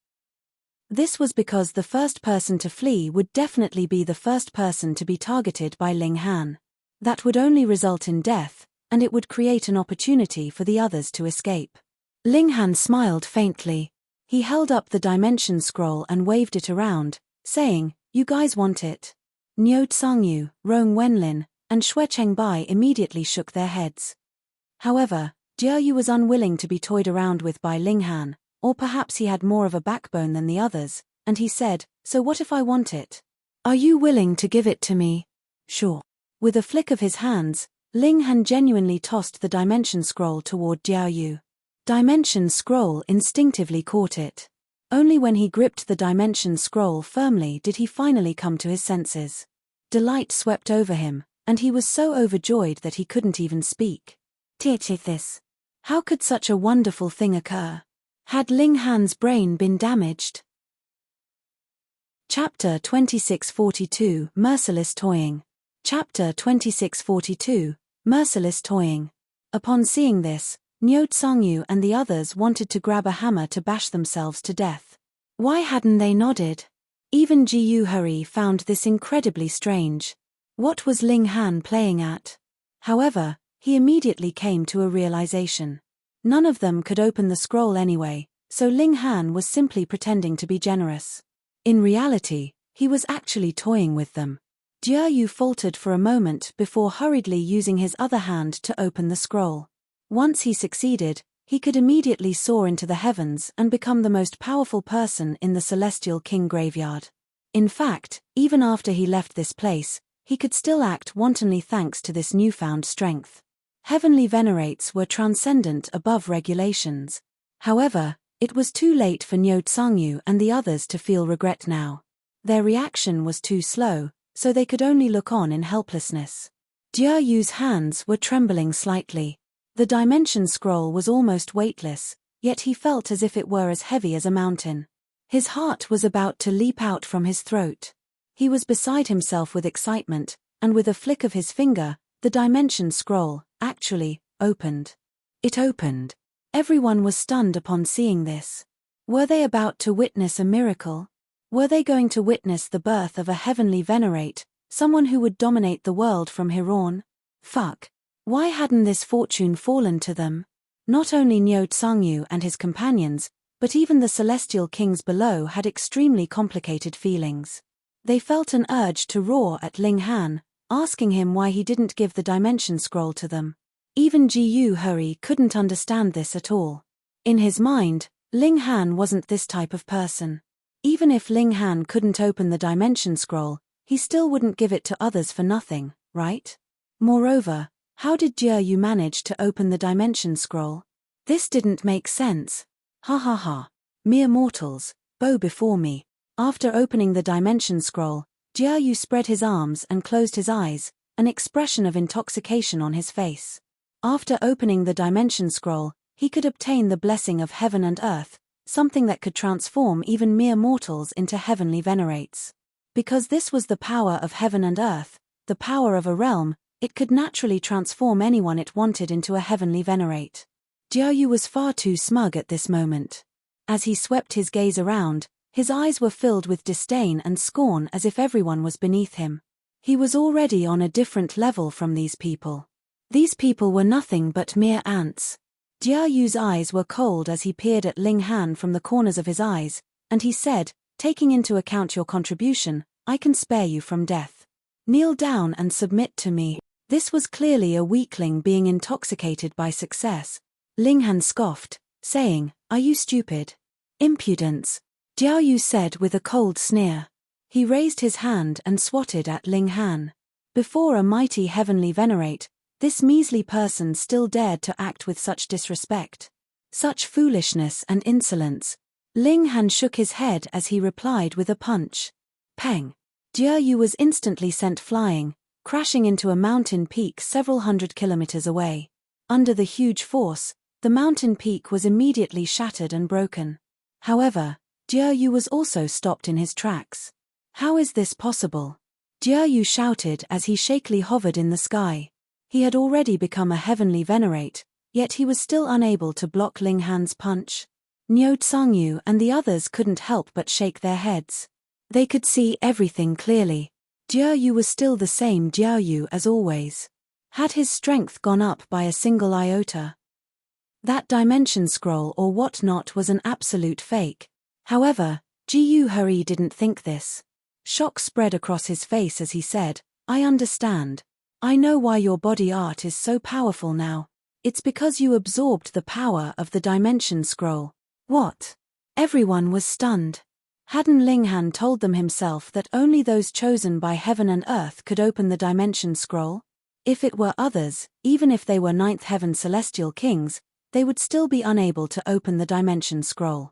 This was because the first person to flee would definitely be the first person to be targeted by Ling Han. That would only result in death, and it would create an opportunity for the others to escape. Ling Han smiled faintly. He held up the Dimension Scroll and waved it around, saying, "You guys want it?" Niu Tsangyu, Rong Wenlin, and Xue Chengbai immediately shook their heads. However, Jiayu was unwilling to be toyed around with by Ling Han, or perhaps he had more of a backbone than the others, and he said, "So what if I want it? Are you willing to give it to me?" "Sure." With a flick of his hands, Ling Han genuinely tossed the dimension scroll toward Jiaoyu. Dimension scroll instinctively caught it. Only when he gripped the dimension scroll firmly did he finally come to his senses. Delight swept over him, and he was so overjoyed that he couldn't even speak. This. How could such a wonderful thing occur? Had Ling Han's brain been damaged? Chapter 2642, Merciless Toying. Chapter 2642, Merciless Toying. Upon seeing this, Niu Tsangyu and the others wanted to grab a hammer to bash themselves to death. Why hadn't they nodded? Even Jiyu Hurry found this incredibly strange. What was Ling Han playing at? However, he immediately came to a realization. None of them could open the scroll anyway, so Ling Han was simply pretending to be generous. In reality, he was actually toying with them. Jiaoyu faltered for a moment before hurriedly using his other hand to open the scroll. Once he succeeded, he could immediately soar into the heavens and become the most powerful person in the Celestial King graveyard. In fact, even after he left this place, he could still act wantonly thanks to this newfound strength. Heavenly venerates were transcendent above regulations. However, it was too late for Niu Tsangyu and the others to feel regret now. Their reaction was too slow, so they could only look on in helplessness. Jiaoyu's hands were trembling slightly. The dimension scroll was almost weightless, yet he felt as if it were as heavy as a mountain. His heart was about to leap out from his throat. He was beside himself with excitement, and with a flick of his finger, the dimension scroll, actually, opened. It opened. Everyone was stunned upon seeing this. Were they about to witness a miracle? Were they going to witness the birth of a heavenly venerate, someone who would dominate the world from here on? Fuck. Why hadn't this fortune fallen to them? Not only Niu Tsangyu and his companions, but even the celestial kings below had extremely complicated feelings. They felt an urge to roar at Ling Han, asking him why he didn't give the dimension scroll to them. Even Jiyu Hurry couldn't understand this at all. In his mind, Ling Han wasn't this type of person. Even if Ling Han couldn't open the dimension scroll, he still wouldn't give it to others for nothing, right? Moreover, how did Jiaoyu manage to open the dimension scroll? This didn't make sense. Ha ha ha. Mere mortals, bow before me. After opening the dimension scroll, Jiaoyu spread his arms and closed his eyes, an expression of intoxication on his face. After opening the dimension scroll, he could obtain the blessing of heaven and earth, something that could transform even mere mortals into heavenly venerates. Because this was the power of heaven and earth, the power of a realm, it could naturally transform anyone it wanted into a heavenly venerate. Jiaoyu was far too smug at this moment. As he swept his gaze around, his eyes were filled with disdain and scorn as if everyone was beneath him. He was already on a different level from these people. These people were nothing but mere ants. Jiaoyu's eyes were cold as he peered at Ling Han from the corners of his eyes, and he said, taking into account your contribution, I can spare you from death. Kneel down and submit to me. This was clearly a weakling being intoxicated by success. Ling Han scoffed, saying, Are you stupid? Impudence, Jiaoyu said with a cold sneer. He raised his hand and swatted at Ling Han. Before a mighty heavenly venerate, this measly person still dared to act with such disrespect. Such foolishness and insolence. Ling Han shook his head as he replied with a punch. Peng. Jiaoyu was instantly sent flying, crashing into a mountain peak several hundred kilometers away. Under the huge force, the mountain peak was immediately shattered and broken. However, Jiaoyu was also stopped in his tracks. How is this possible? Jiaoyu shouted as he shakily hovered in the sky. He had already become a heavenly venerate, yet he was still unable to block Ling Han's punch. Niu Tsangyu and the others couldn't help but shake their heads. They could see everything clearly. Jiaoyu was still the same Jiaoyu as always. Had his strength gone up by a single iota? That dimension scroll or whatnot was an absolute fake. However, Jiyu Hurry didn't think this. Shock spread across his face as he said, I understand. I know why your body art is so powerful now. It's because you absorbed the power of the dimension scroll. What? Everyone was stunned. Hadn't Ling Han told them himself that only those chosen by heaven and earth could open the dimension scroll? If it were others, even if they were ninth heaven celestial kings, they would still be unable to open the dimension scroll.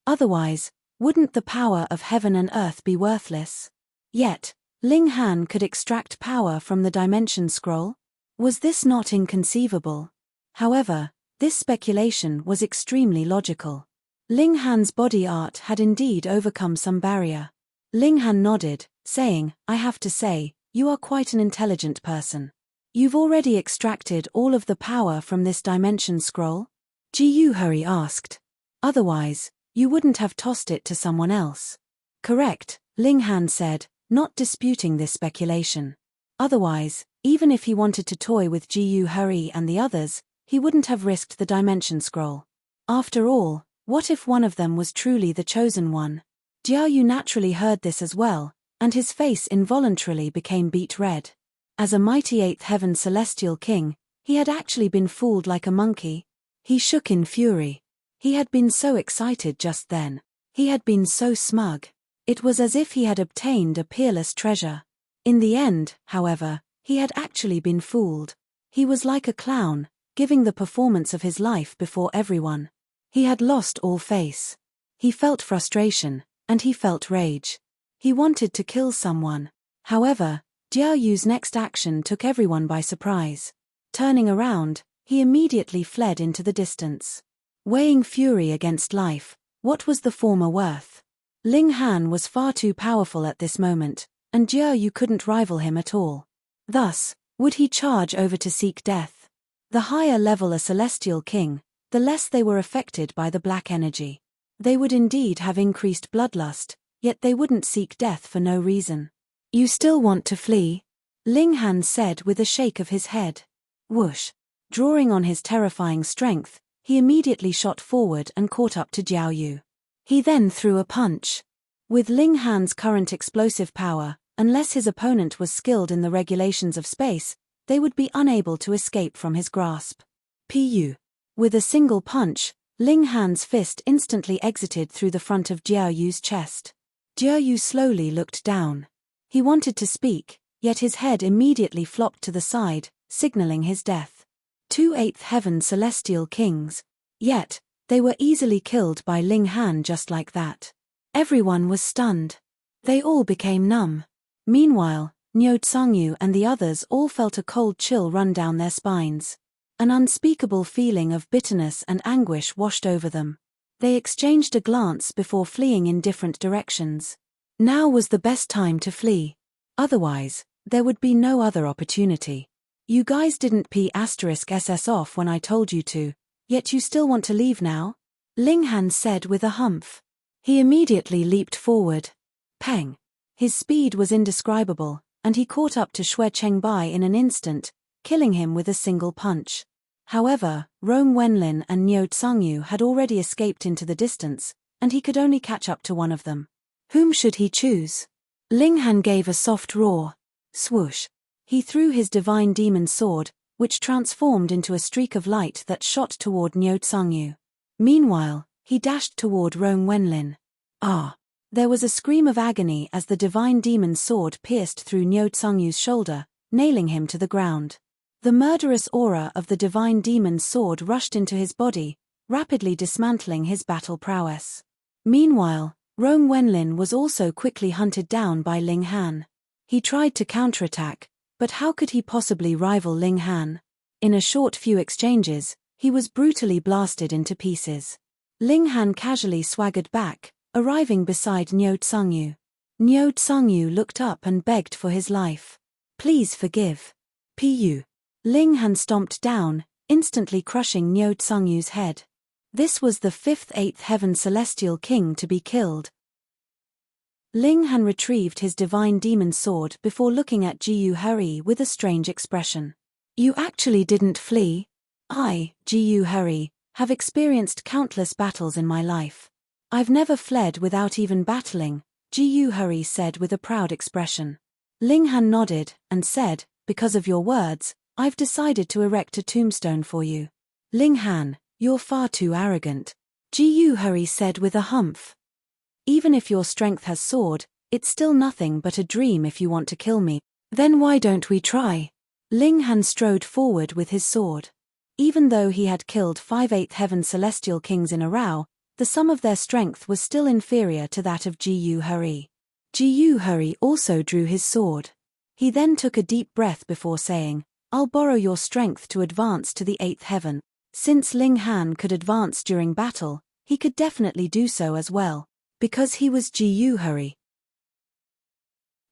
Otherwise, wouldn't the power of heaven and earth be worthless? Yet, Ling Han could extract power from the dimension scroll? Was this not inconceivable? However, this speculation was extremely logical. Ling Han's body art had indeed overcome some barrier. Ling Han nodded, saying, "I have to say, you are quite an intelligent person. You've already extracted all of the power from this dimension scroll?" Ji Hurry asked. "Otherwise, you wouldn't have tossed it to someone else." "Correct," Ling Han said, not disputing this speculation. Otherwise, even if he wanted to toy with Ji Hurry and the others, he wouldn't have risked the dimension scroll. After all, what if one of them was truly the chosen one? Jiao Yu naturally heard this as well, and his face involuntarily became beet red. As a mighty eighth heaven celestial king, he had actually been fooled like a monkey. He shook in fury. He had been so excited just then. He had been so smug. It was as if he had obtained a peerless treasure. In the end, however, he had actually been fooled. He was like a clown, giving the performance of his life before everyone. He had lost all face. He felt frustration, and he felt rage. He wanted to kill someone. However, Jiao Yu's next action took everyone by surprise. Turning around, he immediately fled into the distance. Weighing fury against life, what was the former worth? Ling Han was far too powerful at this moment, and Jiao Yu couldn't rival him at all. Thus, would he charge over to seek death? The higher level a celestial king, the less they were affected by the black energy. They would indeed have increased bloodlust, yet they wouldn't seek death for no reason. "You still want to flee?" Ling Han said with a shake of his head. Whoosh! Drawing on his terrifying strength, he immediately shot forward and caught up to Jiao Yu. He then threw a punch. With Ling Han's current explosive power, unless his opponent was skilled in the regulations of space, they would be unable to escape from his grasp. Pu. With a single punch, Ling Han's fist instantly exited through the front of Jiao Yu's chest. Jiao Yu slowly looked down. He wanted to speak, yet his head immediately flopped to the side, signaling his death. 2 eighth heaven celestial kings. Yet, they were easily killed by Ling Han just like that. Everyone was stunned. They all became numb. Meanwhile, Niu Tsangyu and the others all felt a cold chill run down their spines. An unspeakable feeling of bitterness and anguish washed over them. They exchanged a glance before fleeing in different directions. Now was the best time to flee. Otherwise, there would be no other opportunity. "You guys didn't *SS off when I told you to, yet you still want to leave now?" Ling Han said with a humph. He immediately leaped forward. Peng! His speed was indescribable, and he caught up to Xue Chengbai in an instant, killing him with a single punch. However, Rong Wenlin and Niu Tsangyu had already escaped into the distance, and he could only catch up to one of them. Whom should he choose? Ling Han gave a soft roar. Swoosh! He threw his divine demon sword, which transformed into a streak of light that shot toward Niu Tsangyu. Meanwhile, he dashed toward Rong Wenlin. Ah! There was a scream of agony as the divine demon sword pierced through Niu Tsangyu's shoulder, nailing him to the ground. The murderous aura of the divine demon's sword rushed into his body, rapidly dismantling his battle prowess. Meanwhile, Rong Wenlin was also quickly hunted down by Ling Han. He tried to counterattack, but how could he possibly rival Ling Han? In a short few exchanges, he was brutally blasted into pieces. Ling Han casually swaggered back, arriving beside Niu Tsangyu. Niu Tsangyu looked up and begged for his life. "Please forgive. Pu." Ling Han stomped down, instantly crushing Niu Tsangyu's head. This was the 5th eighth heaven celestial king to be killed. Ling Han retrieved his divine demon sword before looking at Ji Hurry with a strange expression. "You actually didn't flee?" "I, Ji Hurry, have experienced countless battles in my life. I've never fled without even battling," Ji Hurry said with a proud expression. Ling Han nodded and said, "Because of your words, I've decided to erect a tombstone for you." "Ling Han, you're far too arrogant," Ji Hurry said with a humph. Even if your strength has soared, it's still nothing but a dream if you want to kill me. Then why don't we try? Ling Han strode forward with his sword. Even though he had killed 5/8 Heaven Celestial Kings in a row, the sum of their strength was still inferior to that of Jiyu Hurry. Jiyu Hurry also drew his sword. He then took a deep breath before saying, "I'll borrow your strength to advance to the 8th heaven." Since Ling Han could advance during battle, he could definitely do so as well, because he was Jiyu Hurry.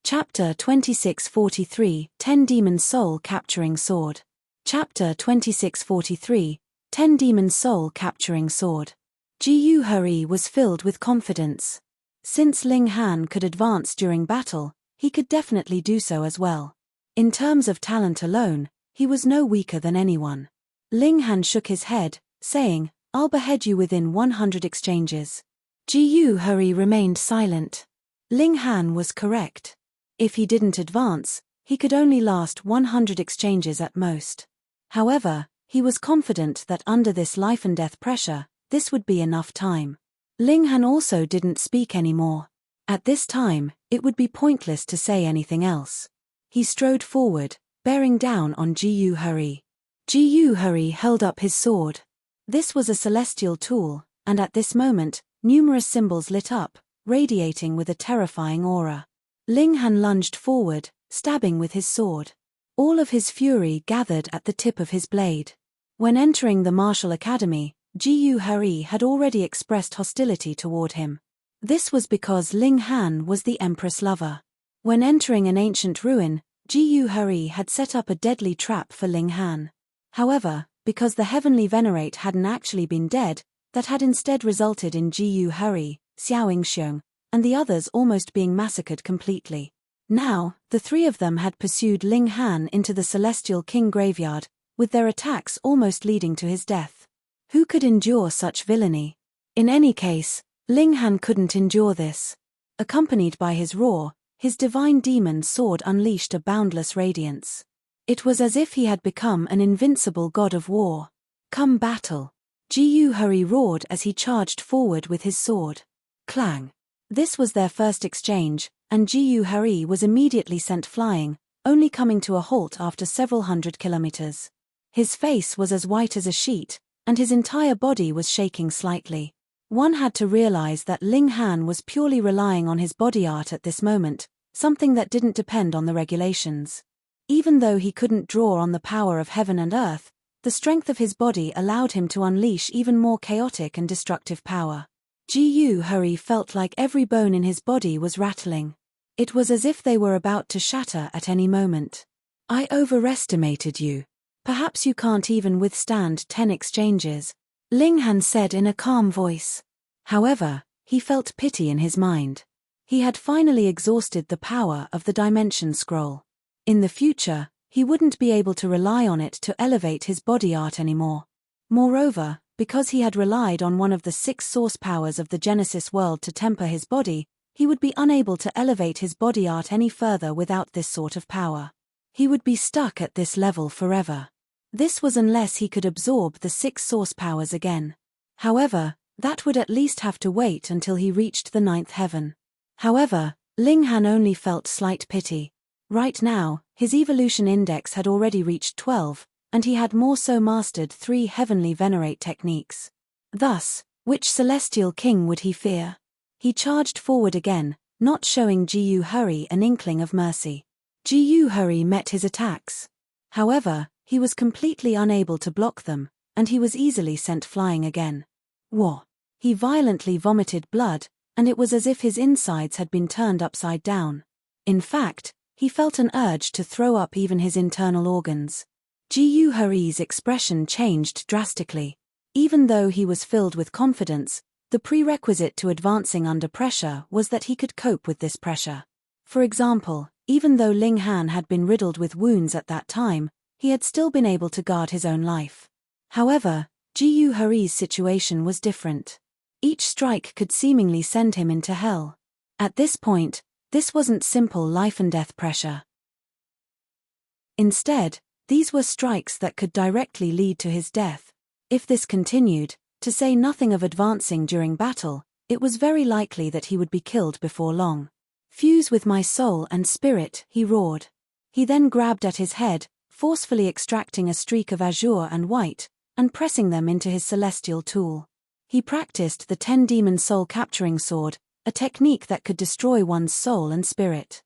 Chapter 2643, 10 Demon Soul Capturing Sword. Chapter 2643, 10 Demon Soul Capturing Sword. Jiyu Hurry was filled with confidence. Since Ling Han could advance during battle, he could definitely do so as well. In terms of talent alone, he was no weaker than anyone. Ling Han shook his head, saying, "I'll behead you within 100 exchanges." Jiyu Hurry remained silent. Ling Han was correct. If he didn't advance, he could only last 100 exchanges at most. However, he was confident that under this life-and-death pressure, this would be enough time. Ling Han also didn't speak anymore. At this time, it would be pointless to say anything else. He strode forward, bearing down on Jiyu Hurry. Jiyu Hurry held up his sword. This was a celestial tool, and at this moment, numerous symbols lit up, radiating with a terrifying aura. Ling Han lunged forward, stabbing with his sword. All of his fury gathered at the tip of his blade. When entering the martial academy, Jiyu Hurry had already expressed hostility toward him. This was because Ling Han was the Empress lover. When entering an ancient ruin, Jiyu Hurry had set up a deadly trap for Ling Han. However, because the heavenly venerate hadn't actually been dead, that had instead resulted in Jiyu Hurry, Xiaoingxiong, and the others almost being massacred completely. Now, the three of them had pursued Ling Han into the Celestial King graveyard, with their attacks almost leading to his death. Who could endure such villainy? In any case, Ling Han couldn't endure this. Accompanied by his roar, his divine demon sword unleashed a boundless radiance. It was as if he had become an invincible god of war. "Come battle!" Jiyu Hurry roared as he charged forward with his sword. Clang! This was their first exchange, and Jiyu Hurry was immediately sent flying, only coming to a halt after several hundred kilometers. His face was as white as a sheet, and his entire body was shaking slightly. One had to realize that Ling Han was purely relying on his body art at this moment, something that didn't depend on the regulations. Even though he couldn't draw on the power of heaven and earth, the strength of his body allowed him to unleash even more chaotic and destructive power. Jiyu Hurry felt like every bone in his body was rattling. It was as if they were about to shatter at any moment. "I overestimated you. Perhaps you can't even withstand 10 exchanges," Ling Han said in a calm voice. However, he felt pity in his mind. He had finally exhausted the power of the Dimension Scroll. In the future, he wouldn't be able to rely on it to elevate his body art anymore. Moreover, because he had relied on one of the 6 source powers of the Genesis world to temper his body, he would be unable to elevate his body art any further without this sort of power. He would be stuck at this level forever. This was unless he could absorb the 6 source powers again. However, that would at least have to wait until he reached the 9th heaven. However, Ling Han only felt slight pity. Right now, his evolution index had already reached 12, and he had more so mastered 3 heavenly venerate techniques. Thus, which celestial king would he fear? He charged forward again, not showing Jiyu Hurry an inkling of mercy. Jiyu Hurry met his attacks. However, he was completely unable to block them, and he was easily sent flying again. Wah! He violently vomited blood, and it was as if his insides had been turned upside down. In fact, he felt an urge to throw up even his internal organs. Jiyu Hurry's expression changed drastically. Even though he was filled with confidence, the prerequisite to advancing under pressure was that he could cope with this pressure. For example, even though Ling Han had been riddled with wounds at that time, he had still been able to guard his own life. However, Jiyu Hurry's situation was different. Each strike could seemingly send him into hell. At this point, this wasn't simple life-and-death pressure. Instead, these were strikes that could directly lead to his death. If this continued, to say nothing of advancing during battle, It was very likely that he would be killed before long. "Fuse with my soul and spirit," he roared. He then grabbed at his head, forcefully extracting a streak of azure and white, and pressing them into his celestial tool. He practiced the 10-demon soul-capturing sword, a technique that could destroy one's soul and spirit.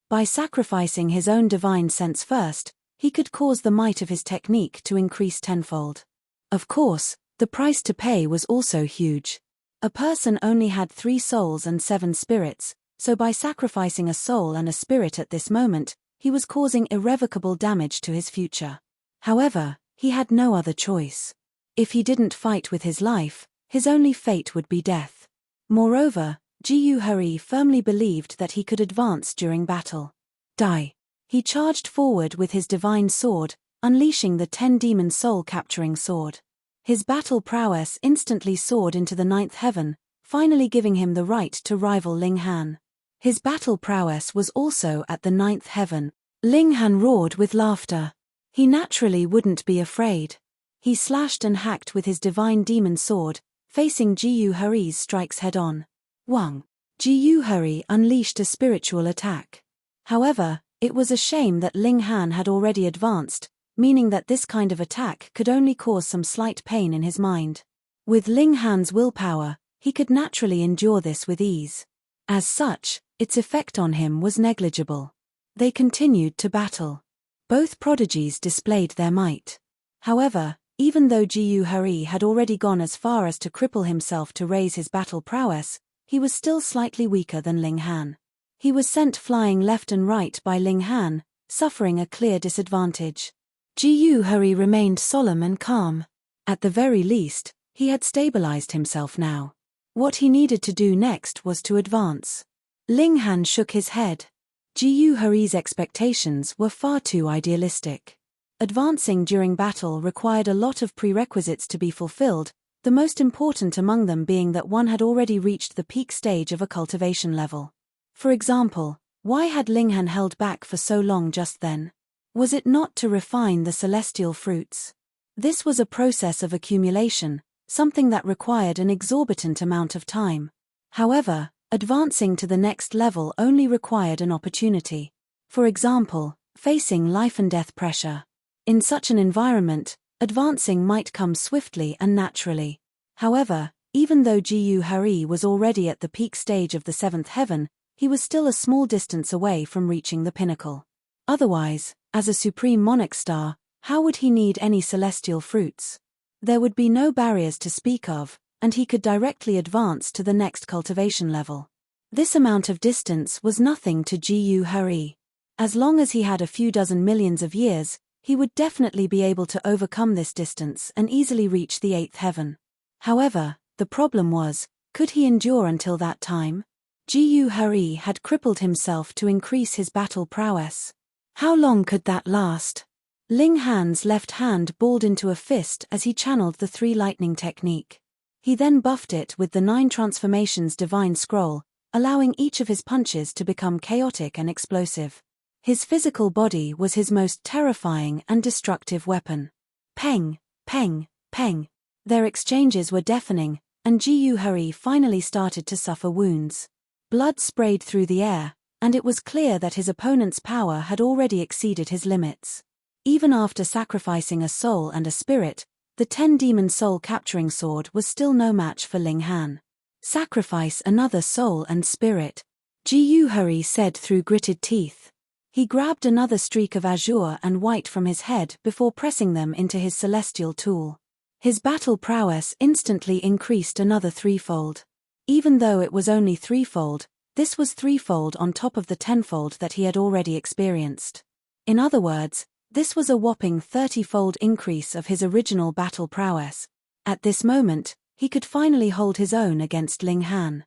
By sacrificing his own divine sense first, he could cause the might of his technique to increase tenfold. Of course, the price to pay was also huge. A person only had 3 souls and 7 spirits, so by sacrificing a soul and a spirit at this moment, he was causing irrevocable damage to his future. However, he had no other choice. If he didn't fight with his life, his only fate would be death. Moreover, Jiyu Hari firmly believed that he could advance during battle. Die. He charged forward with his divine sword, unleashing the 10-demon soul-capturing sword. His battle prowess instantly soared into the 9th heaven, finally giving him the right to rival Ling Han. His battle prowess was also at the 9th heaven. Ling Han roared with laughter. He naturally wouldn't be afraid. He slashed and hacked with his divine demon sword, facing Jiyu Hari's strikes head-on. Wang. Jiyu Hari unleashed a spiritual attack. However, it was a shame that Ling Han had already advanced, meaning that this kind of attack could only cause some slight pain in his mind. With Ling Han's willpower, he could naturally endure this with ease. As such, its effect on him was negligible. They continued to battle. Both prodigies displayed their might. However, even though Jiyu Hari had already gone as far as to cripple himself to raise his battle prowess, he was still slightly weaker than Ling Han. He was sent flying left and right by Ling Han, suffering a clear disadvantage. Jiyu Hari remained solemn and calm. At the very least, he had stabilized himself now. What he needed to do next was to advance. Ling Han shook his head. Jiyu Hari's expectations were far too idealistic. Advancing during battle required a lot of prerequisites to be fulfilled, the most important among them being that one had already reached the peak stage of a cultivation level. For example, why had Ling Han held back for so long just then? Was it not to refine the celestial fruits? This was a process of accumulation, something that required an exorbitant amount of time. However, advancing to the next level only required an opportunity. For example, facing life and death pressure. In such an environment, advancing might come swiftly and naturally. However, even though Jiyu Hari was already at the peak stage of the 7th heaven, he was still a small distance away from reaching the pinnacle. Otherwise, as a supreme monarch star, how would he need any celestial fruits? There would be no barriers to speak of, and he could directly advance to the next cultivation level. This amount of distance was nothing to Jiyu Hari. As long as he had a few dozen millions of years, he would definitely be able to overcome this distance and easily reach the 8th heaven. However, the problem was, could he endure until that time? Jiyu Hari had crippled himself to increase his battle prowess. How long could that last? Ling Han's left hand balled into a fist as he channeled the 3 lightning technique. He then buffed it with the 9 transformations divine scroll, allowing each of his punches to become chaotic and explosive. His physical body was his most terrifying and destructive weapon. Peng, peng, peng. Their exchanges were deafening, and Jiyu Hari finally started to suffer wounds. Blood sprayed through the air, and it was clear that his opponent's power had already exceeded his limits. Even after sacrificing a soul and a spirit, the 10-demon soul-capturing sword was still no match for Ling Han. Sacrifice another soul and spirit, Jiyu Hari said through gritted teeth. He grabbed another streak of azure and white from his head before pressing them into his celestial tool. His battle prowess instantly increased another 3-fold. Even though it was only 3-fold, this was 3-fold on top of the 10-fold that he had already experienced. In other words, this was a whopping 30-fold increase of his original battle prowess. At this moment, he could finally hold his own against Ling Han.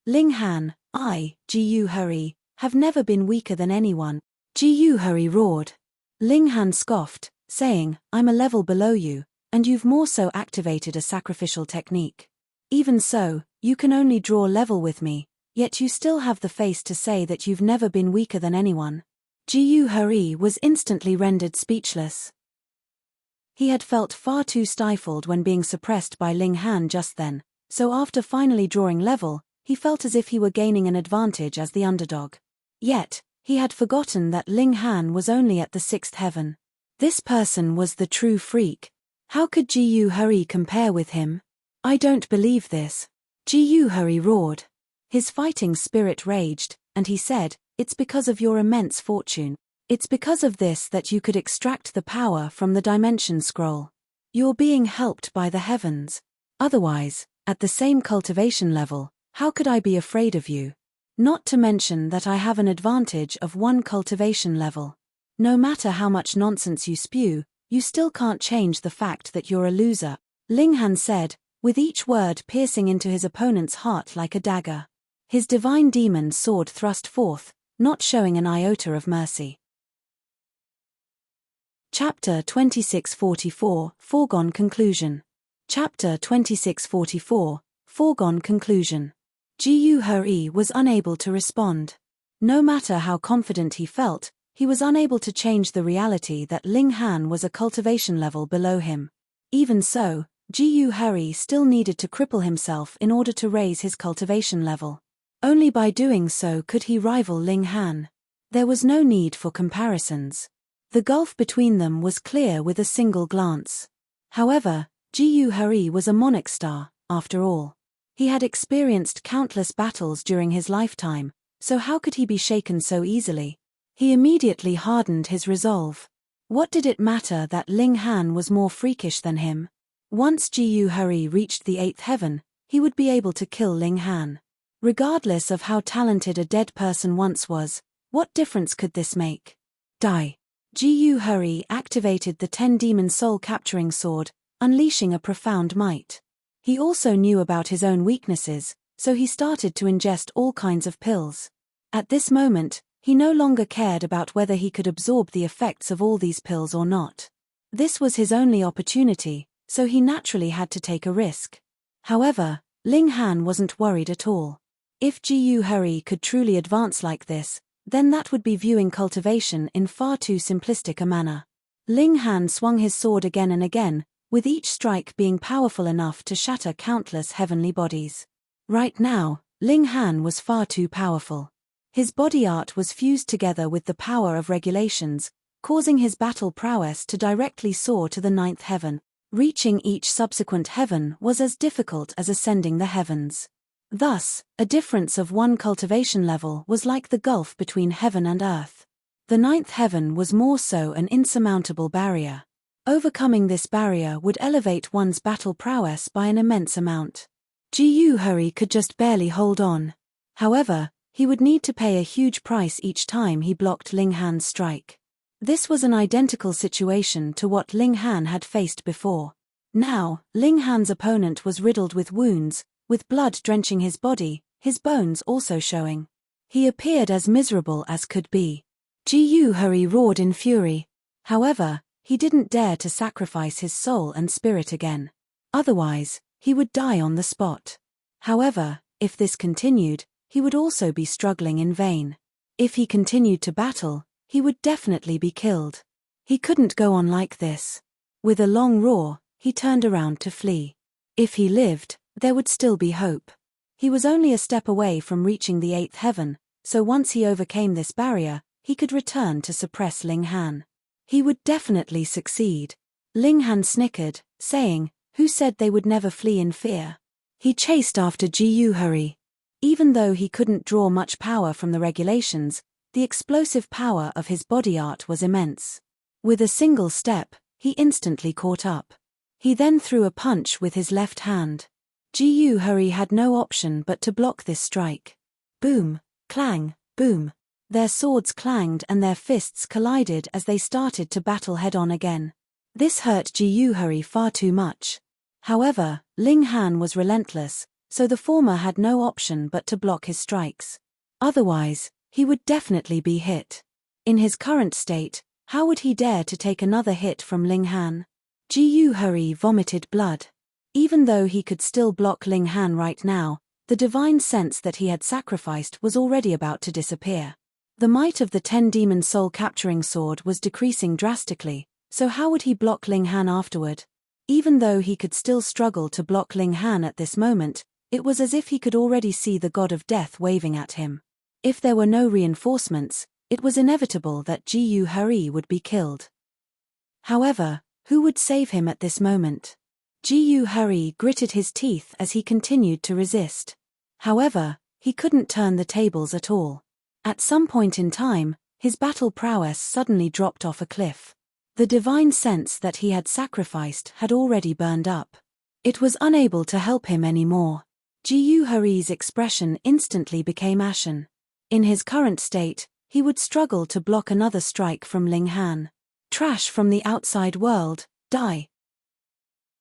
Ling Han, Jiyu Hari, have never been weaker than anyone, Jiyu Hari roared. Ling Han scoffed, saying, I'm a level below you, and you've more so activated a sacrificial technique. Even so, you can only draw level with me, yet you still have the face to say that you've never been weaker than anyone. Jiyu Hari was instantly rendered speechless. He had felt far too stifled when being suppressed by Ling Han just then, so after finally drawing level, he felt as if he were gaining an advantage as the underdog. Yet, he had forgotten that Ling Han was only at the 6th heaven. This person was the true freak. How could Jiyu Hurry compare with him? I don't believe this. Jiyu Hurry roared. His fighting spirit raged, and he said, "It's because of your immense fortune. It's because of this that you could extract the power from the dimension scroll. You're being helped by the heavens. Otherwise, at the same cultivation level, how could I be afraid of you? Not to mention that I have an advantage of 1 cultivation level. No matter how much nonsense you spew, you still can't change the fact that you're a loser," Ling Han said, with each word piercing into his opponent's heart like a dagger. His divine demon sword thrust forth, not showing an iota of mercy. Chapter 2644, Foregone Conclusion. Chapter 2644, Foregone Conclusion. Jiyu Hurry was unable to respond. No matter how confident he felt, he was unable to change the reality that Ling Han was a cultivation level below him. Even so, Jiyu Hurry still needed to cripple himself in order to raise his cultivation level. Only by doing so could he rival Ling Han. There was no need for comparisons. The gulf between them was clear with a single glance. However, Jiyu Hurry was a monarch star, after all. He had experienced countless battles during his lifetime, so how could he be shaken so easily? He immediately hardened his resolve. What did it matter that Ling Han was more freakish than him? Once Jiyu Hurry reached the 8th heaven, he would be able to kill Ling Han. Regardless of how talented a dead person once was, what difference could this make? Die. Jiyu Hurry activated the 10-demon soul-capturing sword, unleashing a profound might. He also knew about his own weaknesses, so he started to ingest all kinds of pills. At this moment, he no longer cared about whether he could absorb the effects of all these pills or not. This was his only opportunity, so he naturally had to take a risk. However, Ling Han wasn't worried at all. If Jiyu Hurry could truly advance like this, then that would be viewing cultivation in far too simplistic a manner. Ling Han swung his sword again and again, with each strike being powerful enough to shatter countless heavenly bodies. Right now, Ling Han was far too powerful. His body art was fused together with the power of regulations, causing his battle prowess to directly soar to the 9th heaven. Reaching each subsequent heaven was as difficult as ascending the heavens. Thus, a difference of 1 cultivation level was like the gulf between heaven and earth. The 9th heaven was more so an insurmountable barrier. Overcoming this barrier would elevate one's battle prowess by an immense amount. Jiyu Hurry could just barely hold on. However, he would need to pay a huge price each time he blocked Ling Han's strike. This was an identical situation to what Ling Han had faced before. Now, Ling Han's opponent was riddled with wounds, with blood drenching his body, his bones also showing. He appeared as miserable as could be. Jiyu Hurry roared in fury. However, he didn't dare to sacrifice his soul and spirit again. Otherwise, he would die on the spot. However, if this continued, he would also be struggling in vain. If he continued to battle, he would definitely be killed. He couldn't go on like this. With a long roar, he turned around to flee. If he lived, there would still be hope. He was only a step away from reaching the 8th heaven, so once he overcame this barrier, he could return to suppress Ling Han. He would definitely succeed. Ling Han snickered, saying, "Who said they would never flee in fear?" He chased after Jiyu Hurry. Even though he couldn't draw much power from the regulations, the explosive power of his body art was immense. With a single step, he instantly caught up. He then threw a punch with his left hand. Jiyu Hurry had no option but to block this strike. Boom, clang, boom. Their swords clanged and their fists collided as they started to battle head-on again. This hurt Jiyu Hurry far too much. However, Ling Han was relentless, so the former had no option but to block his strikes. Otherwise, he would definitely be hit. In his current state, how would he dare to take another hit from Ling Han? Jiyu Hurry vomited blood. Even though he could still block Ling Han right now, the divine sense that he had sacrificed was already about to disappear. The might of the 10-demon soul-capturing sword was decreasing drastically, so how would he block Ling Han afterward? Even though he could still struggle to block Ling Han at this moment, it was as if he could already see the god of death waving at him. If there were no reinforcements, it was inevitable that Jiyu Hari would be killed. However, who would save him at this moment? Jiyu Hari gritted his teeth as he continued to resist. However, he couldn't turn the tables at all. At some point in time, his battle prowess suddenly dropped off a cliff. The divine sense that he had sacrificed had already burned up. It was unable to help him anymore. Jiyu Hari's expression instantly became ashen. In his current state, he would struggle to block another strike from Ling Han. Trash from the outside world, die.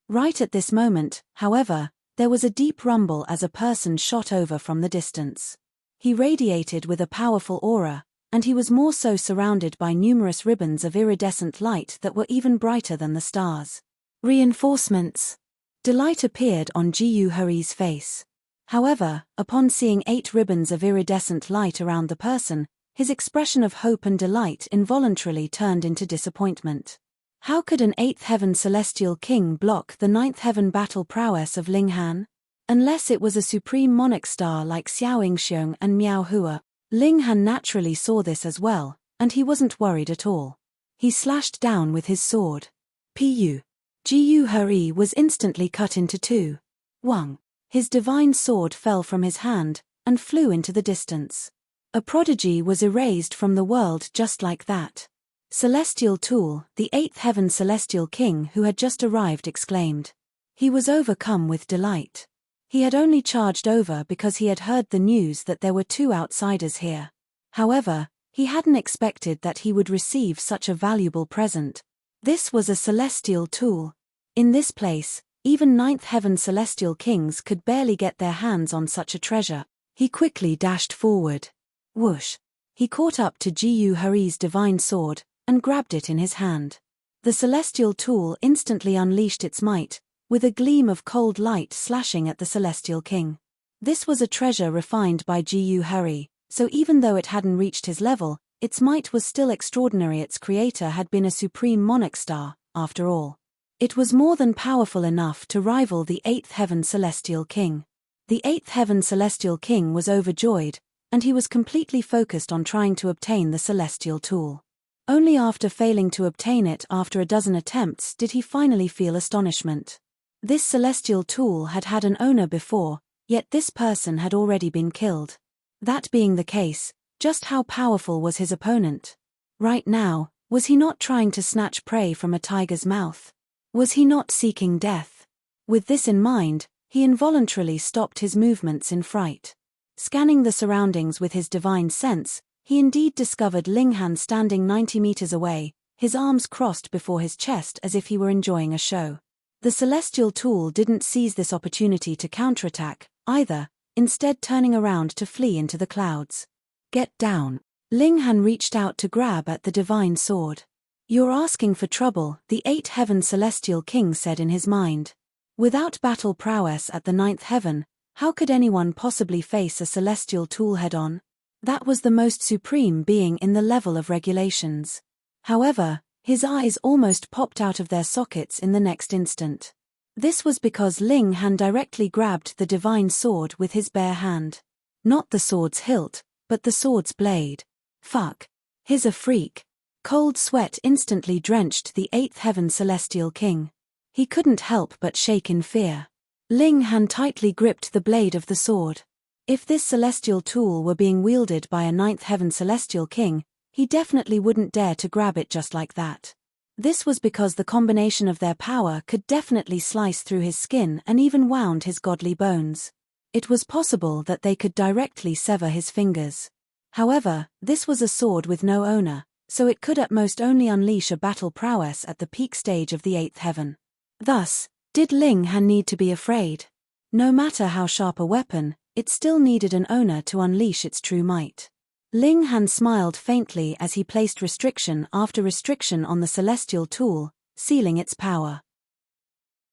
Right at this moment, however, there was a deep rumble as a person shot over from the distance. He radiated with a powerful aura, and he was more so surrounded by numerous ribbons of iridescent light that were even brighter than the stars. Reinforcements. Delight appeared on Jiyu Hari's face. However, upon seeing 8 ribbons of iridescent light around the person, his expression of hope and delight involuntarily turned into disappointment. How could an 8th heaven celestial king block the 9th heaven battle prowess of Ling Han? Unless it was a supreme monarch star like Xiaoyingxiong and Miao Hua. Ling Han naturally saw this as well, and he wasn't worried at all. He slashed down with his sword. Pu. Jiyu Hari was instantly cut into 2. Wang. His divine sword fell from his hand, and flew into the distance. A prodigy was erased from the world just like that. Celestial Tool, the 8th heaven celestial king who had just arrived, exclaimed. He was overcome with delight. He had only charged over because he had heard the news that there were 2 outsiders here. However, he hadn't expected that he would receive such a valuable present. This was a celestial tool. In this place, even 9th heaven celestial kings could barely get their hands on such a treasure. He quickly dashed forward. Whoosh! He caught up to Jiyu Hari's divine sword, and grabbed it in his hand. The celestial tool instantly unleashed its might, with a gleam of cold light slashing at the celestial king. This was a treasure refined by Jiyu Hari, so even though it hadn't reached his level, its might was still extraordinary. Its creator had been a supreme monarch star, after all. It was more than powerful enough to rival the 8th heaven celestial king. The 8th heaven celestial king was overjoyed, and he was completely focused on trying to obtain the celestial tool. Only after failing to obtain it after a dozen attempts did he finally feel astonishment. This celestial tool had had an owner before, yet this person had already been killed. That being the case, just how powerful was his opponent? Right now, was he not trying to snatch prey from a tiger's mouth? Was he not seeking death? With this in mind, he involuntarily stopped his movements in fright. Scanning the surroundings with his divine sense, he indeed discovered Ling Han standing 90 meters away, his arms crossed before his chest as if he were enjoying a show. The celestial tool didn't seize this opportunity to counterattack, either, instead turning around to flee into the clouds. Get down. Ling Han reached out to grab at the divine sword. You're asking for trouble, the 8th heaven celestial king said in his mind. Without battle prowess at the 9th heaven, how could anyone possibly face a celestial tool head-on? That was the most supreme being in the level of regulations. However, his eyes almost popped out of their sockets in the next instant. This was because Ling Han directly grabbed the divine sword with his bare hand. Not the sword's hilt, but the sword's blade. Fuck. He's a freak. Cold sweat instantly drenched the 8th heaven celestial king. He couldn't help but shake in fear. Ling Han tightly gripped the blade of the sword. If this celestial tool were being wielded by a 9th heaven celestial king, he definitely wouldn't dare to grab it just like that. This was because the combination of their power could definitely slice through his skin and even wound his godly bones. It was possible that they could directly sever his fingers. However, this was a sword with no owner, so it could at most only unleash a battle prowess at the peak stage of the 8th heaven. Thus, did Ling Han need to be afraid? No matter how sharp a weapon, it still needed an owner to unleash its true might. Ling Han smiled faintly as he placed restriction after restriction on the celestial tool, sealing its power.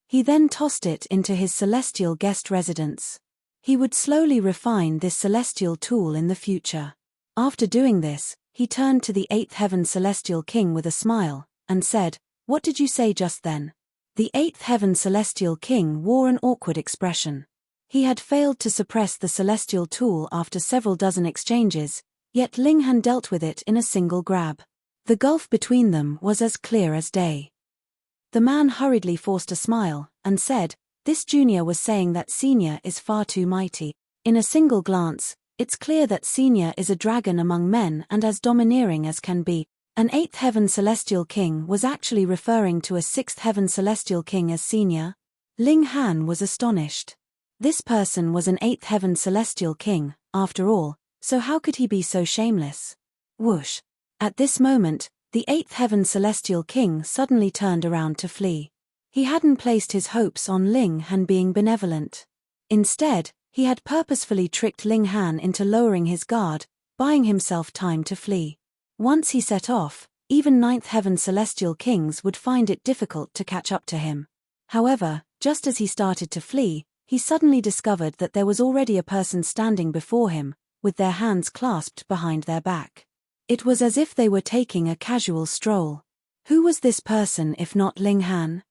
He then tossed it into his celestial guest residence. He would slowly refine this celestial tool in the future. After doing this, he turned to the 8th heaven celestial king with a smile, and said, "What did you say just then?" The eighth heaven celestial king wore an awkward expression. He had failed to suppress the celestial tool after several dozen exchanges, yet Ling Han dealt with it in a single grab. The gulf between them was as clear as day. The man hurriedly forced a smile, and said, "This junior was saying that senior is far too mighty." In a single glance, it's clear that senior is a dragon among men and as domineering as can be. An eighth heaven celestial king was actually referring to a sixth heaven celestial king as senior. Ling Han was astonished. This person was an eighth heaven celestial king, after all, so how could he be so shameless? Whoosh! At this moment, the eighth heaven celestial king suddenly turned around to flee. He hadn't placed his hopes on Ling Han being benevolent. Instead, he had purposefully tricked Ling Han into lowering his guard, buying himself time to flee. Once he set off, even ninth heaven celestial kings would find it difficult to catch up to him. However, just as he started to flee, he suddenly discovered that there was already a person standing before him, with their hands clasped behind their back. It was as if they were taking a casual stroll. Who was this person if not Ling Han?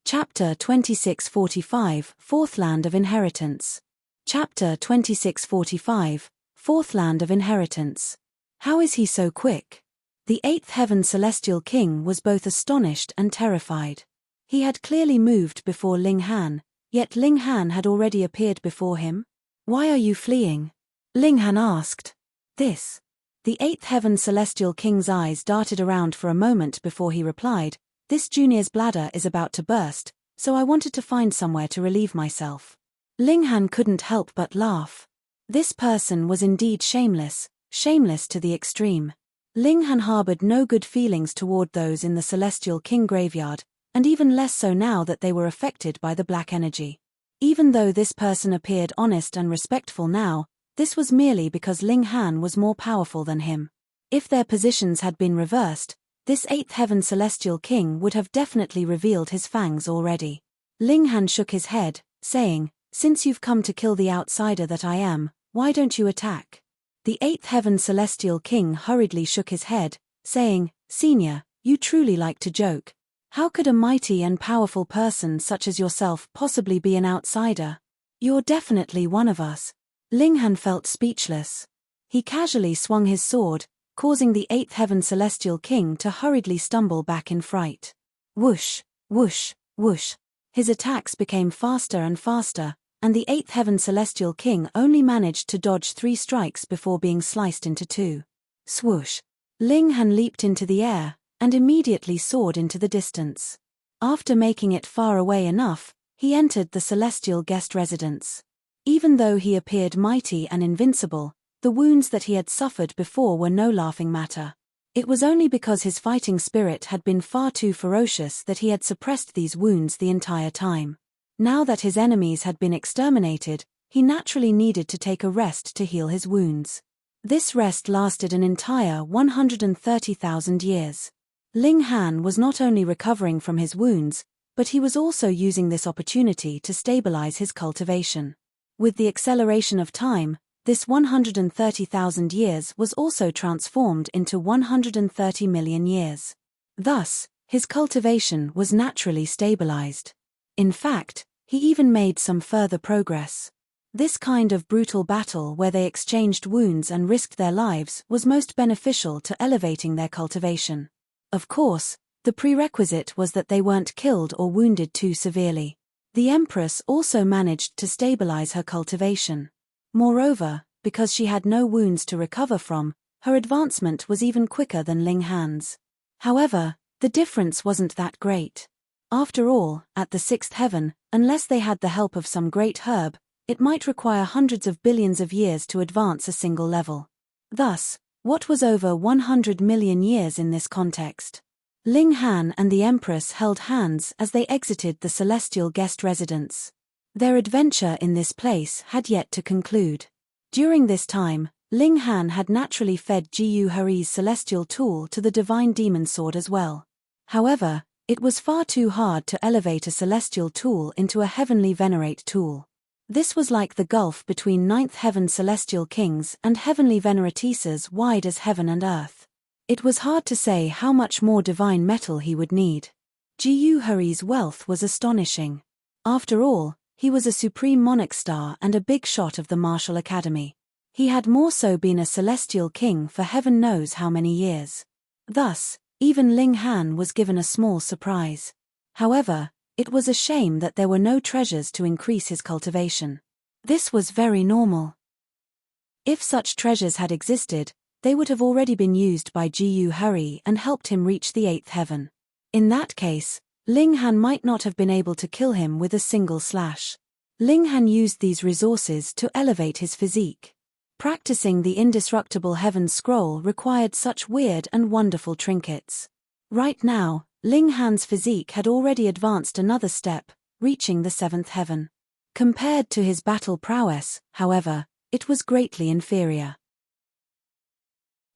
Chapter 2645, Fourth Land of Inheritance. Chapter 2645, Fourth Land of Inheritance. How is he so quick? The eighth heaven celestial king was both astonished and terrified. He had clearly moved before Ling Han, yet Ling Han had already appeared before him. "Why are you fleeing?" Ling Han asked. "This." The eighth heaven celestial king's eyes darted around for a moment before he replied, "This junior's bladder is about to burst, so I wanted to find somewhere to relieve myself." Ling Han couldn't help but laugh. This person was indeed shameless to the extreme. Ling Han harbored no good feelings toward those in the celestial king graveyard, and even less so now that they were affected by the black energy. Even though this person appeared honest and respectful now, this was merely because Ling Han was more powerful than him. If their positions had been reversed, this eighth heaven celestial king would have definitely revealed his fangs already. Ling Han shook his head, saying, "Since you've come to kill the outsider that I am, why don't you attack?" The eighth heaven celestial king hurriedly shook his head, saying, "Senior, you truly like to joke. How could a mighty and powerful person such as yourself possibly be an outsider? You're definitely one of us." Ling Han felt speechless. He casually swung his sword, causing the eighth heaven celestial king to hurriedly stumble back in fright. Whoosh, whoosh, whoosh. His attacks became faster and faster, and the eighth heaven celestial king only managed to dodge 3 strikes before being sliced into 2. Swoosh. Ling Han leaped into the air, and immediately soared into the distance. After making it far away enough, he entered the celestial guest residence. Even though he appeared mighty and invincible, the wounds that he had suffered before were no laughing matter. It was only because his fighting spirit had been far too ferocious that he had suppressed these wounds the entire time. Now that his enemies had been exterminated, he naturally needed to take a rest to heal his wounds. This rest lasted an entire 130,000 years. Ling Han was not only recovering from his wounds, but he was also using this opportunity to stabilize his cultivation. With the acceleration of time, this 130,000 years was also transformed into 130 million years. Thus, his cultivation was naturally stabilized. In fact, he even made some further progress. This kind of brutal battle where they exchanged wounds and risked their lives was most beneficial to elevating their cultivation. Of course, the prerequisite was that they weren't killed or wounded too severely. The Empress also managed to stabilize her cultivation. Moreover, because she had no wounds to recover from, her advancement was even quicker than Ling Han's. However, the difference wasn't that great. After all, at the sixth heaven, unless they had the help of some great herb, it might require hundreds of billions of years to advance a single level. Thus, what was over 100 million years in this context? Ling Han and the Empress held hands as they exited the celestial guest residence. Their adventure in this place had yet to conclude. During this time, Ling Han had naturally fed Jiyu Hari's celestial tool to the divine demon sword as well. However, it was far too hard to elevate a celestial tool into a heavenly venerate tool. This was like the gulf between ninth heaven celestial kings and heavenly venerateses wide as heaven and earth. It was hard to say how much more divine metal he would need. Gu Hari's wealth was astonishing. After all, he was a supreme monarch star and a big shot of the martial academy. He had more so been a celestial king for heaven knows how many years. Thus, even Ling Han was given a small surprise. However, it was a shame that there were no treasures to increase his cultivation. This was very normal. If such treasures had existed, they would have already been used by Gu Hari and helped him reach the 8th heaven. In that case, Ling Han might not have been able to kill him with a single slash. Ling Han used these resources to elevate his physique. Practicing the indestructible heaven scroll required such weird and wonderful trinkets. Right now, Ling Han's physique had already advanced another step, reaching the 7th heaven. Compared to his battle prowess, however, it was greatly inferior.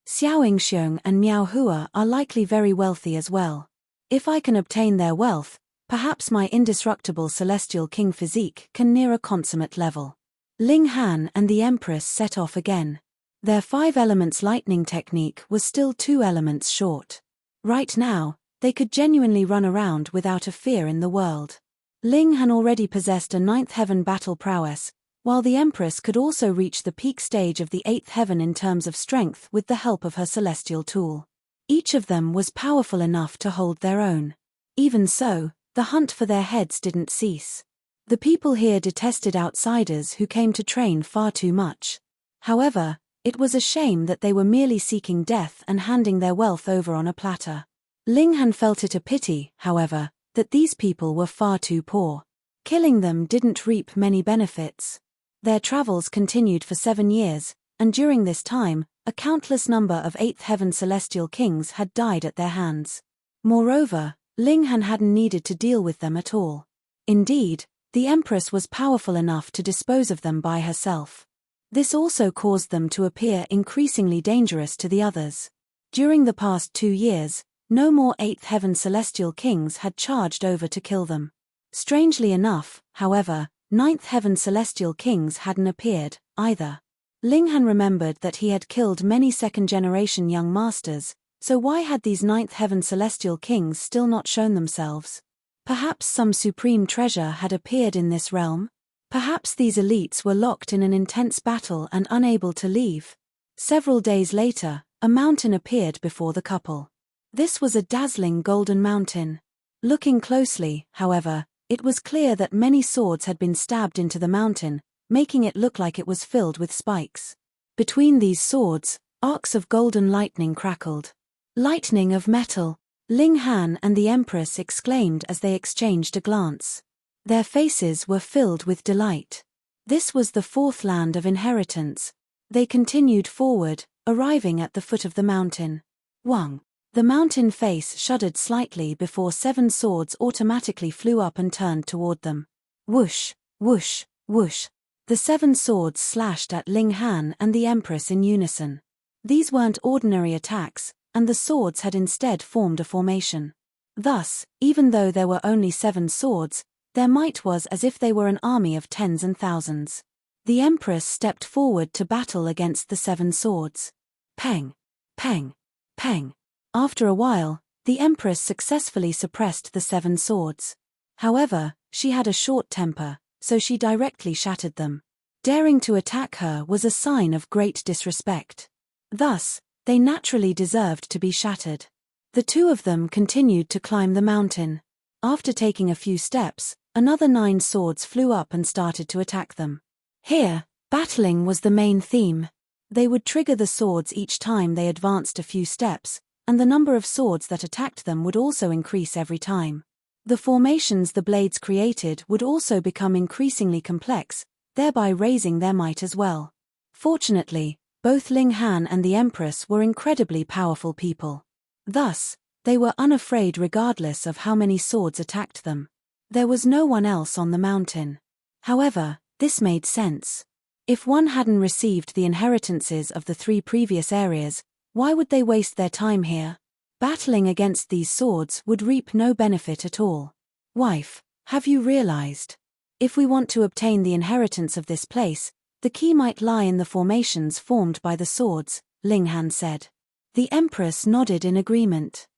Xiao Yingxiong and Miao Hua are likely very wealthy as well. If I can obtain their wealth, perhaps my indestructible celestial king physique can near a consummate level. Ling Han and the Empress set off again. Their 5 elements lightning technique was still 2 elements short. Right now, they could genuinely run around without a fear in the world. Ling Han already possessed a 9th heaven battle prowess, while the Empress could also reach the peak stage of the 8th heaven in terms of strength with the help of her celestial tool. Each of them was powerful enough to hold their own. Even so, the hunt for their heads didn't cease. The people here detested outsiders who came to train far too much. However, it was a shame that they were merely seeking death and handing their wealth over on a platter. Ling Han felt it a pity, however, that these people were far too poor. Killing them didn't reap many benefits. Their travels continued for 7 years, and during this time, a countless number of 8th heaven celestial kings had died at their hands. Moreover, Ling Han hadn't needed to deal with them at all. Indeed, the Empress was powerful enough to dispose of them by herself. This also caused them to appear increasingly dangerous to the others. During the past 2 years, no more 8th heaven celestial kings had charged over to kill them. Strangely enough, however, 9th heaven celestial kings hadn't appeared, either. Ling Han remembered that he had killed many second-generation young masters, so why had these 9th heaven celestial kings still not shown themselves? Perhaps some supreme treasure had appeared in this realm? Perhaps these elites were locked in an intense battle and unable to leave. Several days later, a mountain appeared before the couple. This was a dazzling golden mountain. Looking closely, however, it was clear that many swords had been stabbed into the mountain, making it look like it was filled with spikes. Between these swords, arcs of golden lightning crackled. Lightning of metal! Ling Han and the Empress exclaimed as they exchanged a glance. Their faces were filled with delight. This was the 4th land of inheritance. They continued forward, arriving at the foot of the mountain. Wang! The mountain face shuddered slightly before 7 swords automatically flew up and turned toward them. Whoosh, whoosh, whoosh. The 7 swords slashed at Ling Han and the Empress in unison. These weren't ordinary attacks, and the swords had instead formed a formation. Thus, even though there were only 7 swords, their might was as if they were an army of tens and thousands. The Empress stepped forward to battle against the 7 swords. Peng! Peng! Peng! After a while, the Empress successfully suppressed the 7 swords. However, she had a short temper, so she directly shattered them. Daring to attack her was a sign of great disrespect. Thus, they naturally deserved to be shattered. The 2 of them continued to climb the mountain. After taking a few steps, another 9 swords flew up and started to attack them. Here, battling was the main theme. They would trigger the swords each time they advanced a few steps, and the number of swords that attacked them would also increase every time. The formations the blades created would also become increasingly complex, thereby raising their might as well. Fortunately, both Ling Han and the Empress were incredibly powerful people. Thus, they were unafraid regardless of how many swords attacked them. There was no one else on the mountain. However, this made sense. If one hadn't received the inheritances of the 3 previous areas, why would they waste their time here? Battling against these swords would reap no benefit at all. Wife, have you realized? If we want to obtain the inheritance of this place, the key might lie in the formations formed by the swords, Ling Han said. The Empress nodded in agreement.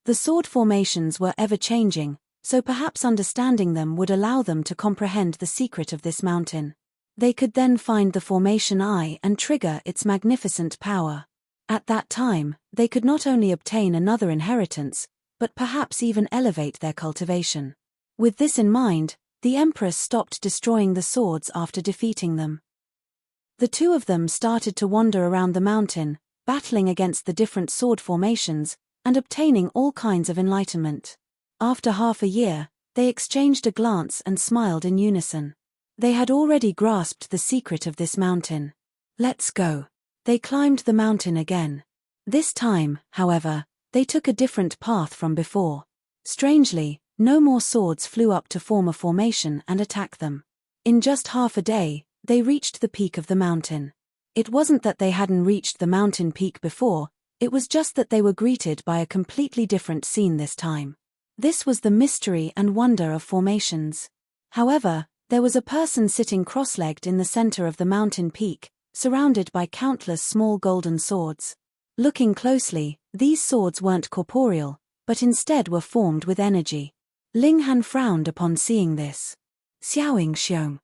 The sword formations were ever-changing, so perhaps understanding them would allow them to comprehend the secret of this mountain. They could then find the formation eye and trigger its magnificent power. At that time, they could not only obtain another inheritance, but perhaps even elevate their cultivation. With this in mind, the Empress stopped destroying the swords after defeating them. The two of them started to wander around the mountain, battling against the different sword formations, and obtaining all kinds of enlightenment. After half a year, they exchanged a glance and smiled in unison. They had already grasped the secret of this mountain. Let's go. They climbed the mountain again. This time, however, they took a different path from before. Strangely, no more swords flew up to form a formation and attack them. In just half a day, they reached the peak of the mountain. It wasn't that they hadn't reached the mountain peak before, it was just that they were greeted by a completely different scene this time. This was the mystery and wonder of formations. However, there was a person sitting cross-legged in the center of the mountain peak, surrounded by countless small golden swords. Looking closely, these swords weren't corporeal, but instead were formed with energy. Ling Han frowned upon seeing this. Xiaoing Xiong.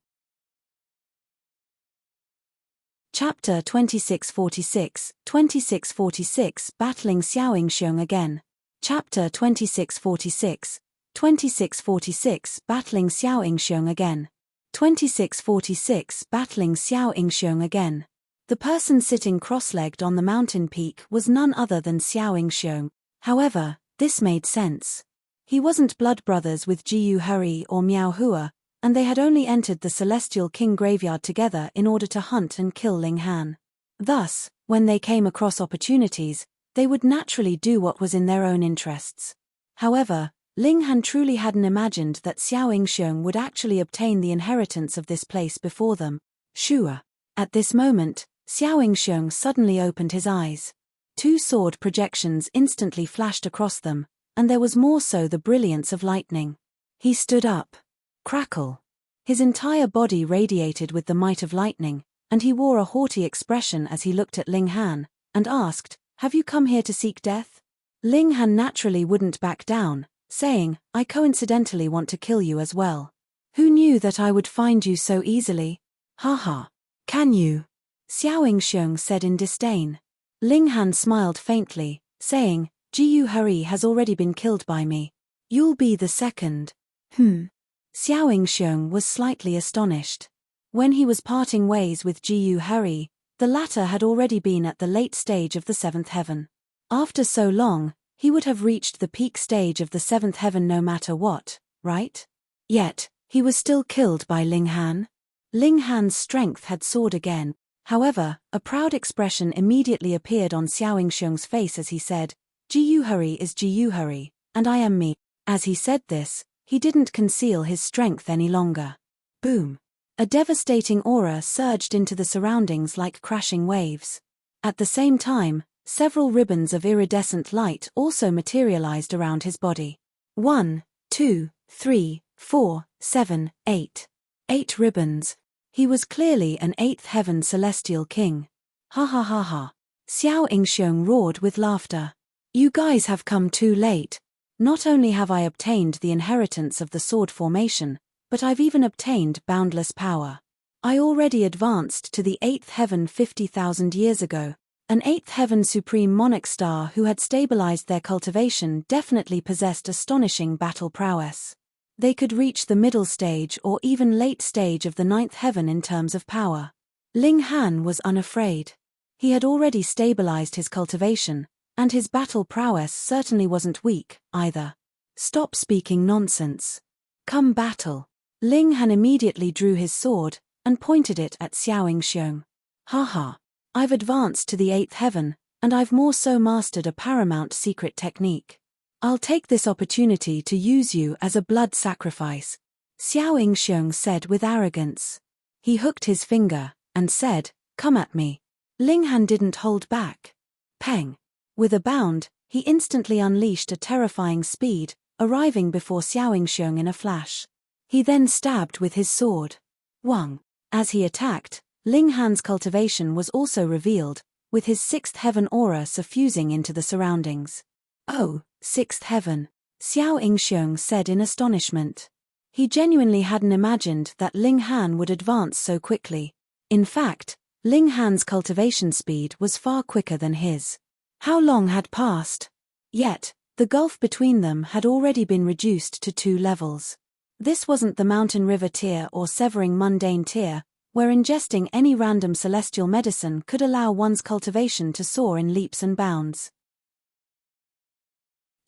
Chapter 2646, 2646 Battling Xiaoing Xiong again. Chapter 2646, 2646 Battling Xiaoing Xiong again. 2646 Battling Xiaoing Xiong again. The person sitting cross-legged on the mountain peak was none other than Xiaoing Xiong. However, this made sense. He wasn't blood brothers with Jiyu Hurry or Miao Hua, and they had only entered the Celestial King graveyard together in order to hunt and kill Ling Han. Thus, when they came across opportunities, they would naturally do what was in their own interests. However, Ling Han truly hadn't imagined that Xiaoing Xiong would actually obtain the inheritance of this place before them. Shua. At this moment, Xiaoing Xiong suddenly opened his eyes. Two sword projections instantly flashed across them, and there was more so the brilliance of lightning. He stood up. Crackle. His entire body radiated with the might of lightning, and he wore a haughty expression as he looked at Ling Han, and asked, "Have you come here to seek death?" Ling Han naturally wouldn't back down, saying, "I coincidentally want to kill you as well. Who knew that I would find you so easily? Haha. Can you?" Xiaoing Xiong said in disdain. Ling Han smiled faintly, saying, "Jiyu Hurry has already been killed by me. You'll be the second." Xiaoing Xiong was slightly astonished. When he was parting ways with Jiyu Hurry, the latter had already been at the late stage of the seventh heaven. After so long, he would have reached the peak stage of the seventh heaven no matter what, right? Yet, he was still killed by Ling Han. Ling Han's strength had soared again. However, a proud expression immediately appeared on Xiaoing Xiong's face as he said, "Jiyu Hurry is Jiyu Hurry, and I am me." As he said this, he didn't conceal his strength any longer. Boom. A devastating aura surged into the surroundings like crashing waves. At the same time, several ribbons of iridescent light also materialized around his body. 1, 2, 3, 4, 7, 8. 8 ribbons. He was clearly an eighth heaven celestial king. Ha ha ha ha. Xiaoing Xiong roared with laughter. "You guys have come too late. Not only have I obtained the inheritance of the sword formation, but I've even obtained boundless power. I already advanced to the 8th heaven 50,000 years ago. An 8th heaven supreme monarch star who had stabilized their cultivation definitely possessed astonishing battle prowess. They could reach the middle stage or even late stage of the 9th heaven in terms of power." Ling Han was unafraid. He had already stabilized his cultivation, and his battle prowess certainly wasn't weak, either. "Stop speaking nonsense. Come battle." Ling Han immediately drew his sword, and pointed it at Xiaoing Xiong. "Haha. I've advanced to the 8th heaven, and I've more so mastered a paramount secret technique. I'll take this opportunity to use you as a blood sacrifice," Xiaoing Xiong said with arrogance. He hooked his finger, and said, "Come at me." Ling Han didn't hold back. Peng. With a bound, he instantly unleashed a terrifying speed, arriving before Xiaoing Xiong in a flash. He then stabbed with his sword. Wang. As he attacked, Ling Han's cultivation was also revealed, with his sixth heaven aura suffusing into the surroundings. "Oh, sixth heaven," Xiao Yingxiong said in astonishment. He genuinely hadn't imagined that Ling Han would advance so quickly. In fact, Ling Han's cultivation speed was far quicker than his. How long had passed? Yet, the gulf between them had already been reduced to 2 levels. This wasn't the mountain river tier or severing mundane tier, where ingesting any random celestial medicine could allow one's cultivation to soar in leaps and bounds.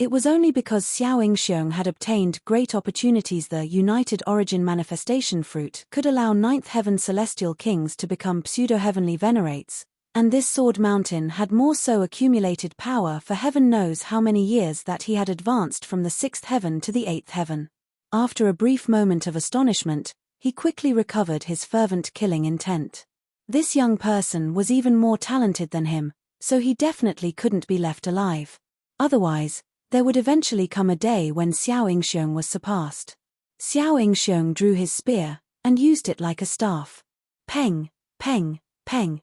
It was only because Xiao Yingxiong had obtained great opportunities the United Origin Manifestation Fruit could allow ninth heaven celestial kings to become pseudo-heavenly venerates, and this sword mountain had more so accumulated power for heaven knows how many years that he had advanced from the 6th heaven to the 8th heaven. After a brief moment of astonishment, he quickly recovered his fervent killing intent. This young person was even more talented than him, so he definitely couldn't be left alive. Otherwise, there would eventually come a day when Xiao Yingxiong was surpassed. Xiao Yingxiong drew his spear, and used it like a staff. Peng, peng, peng.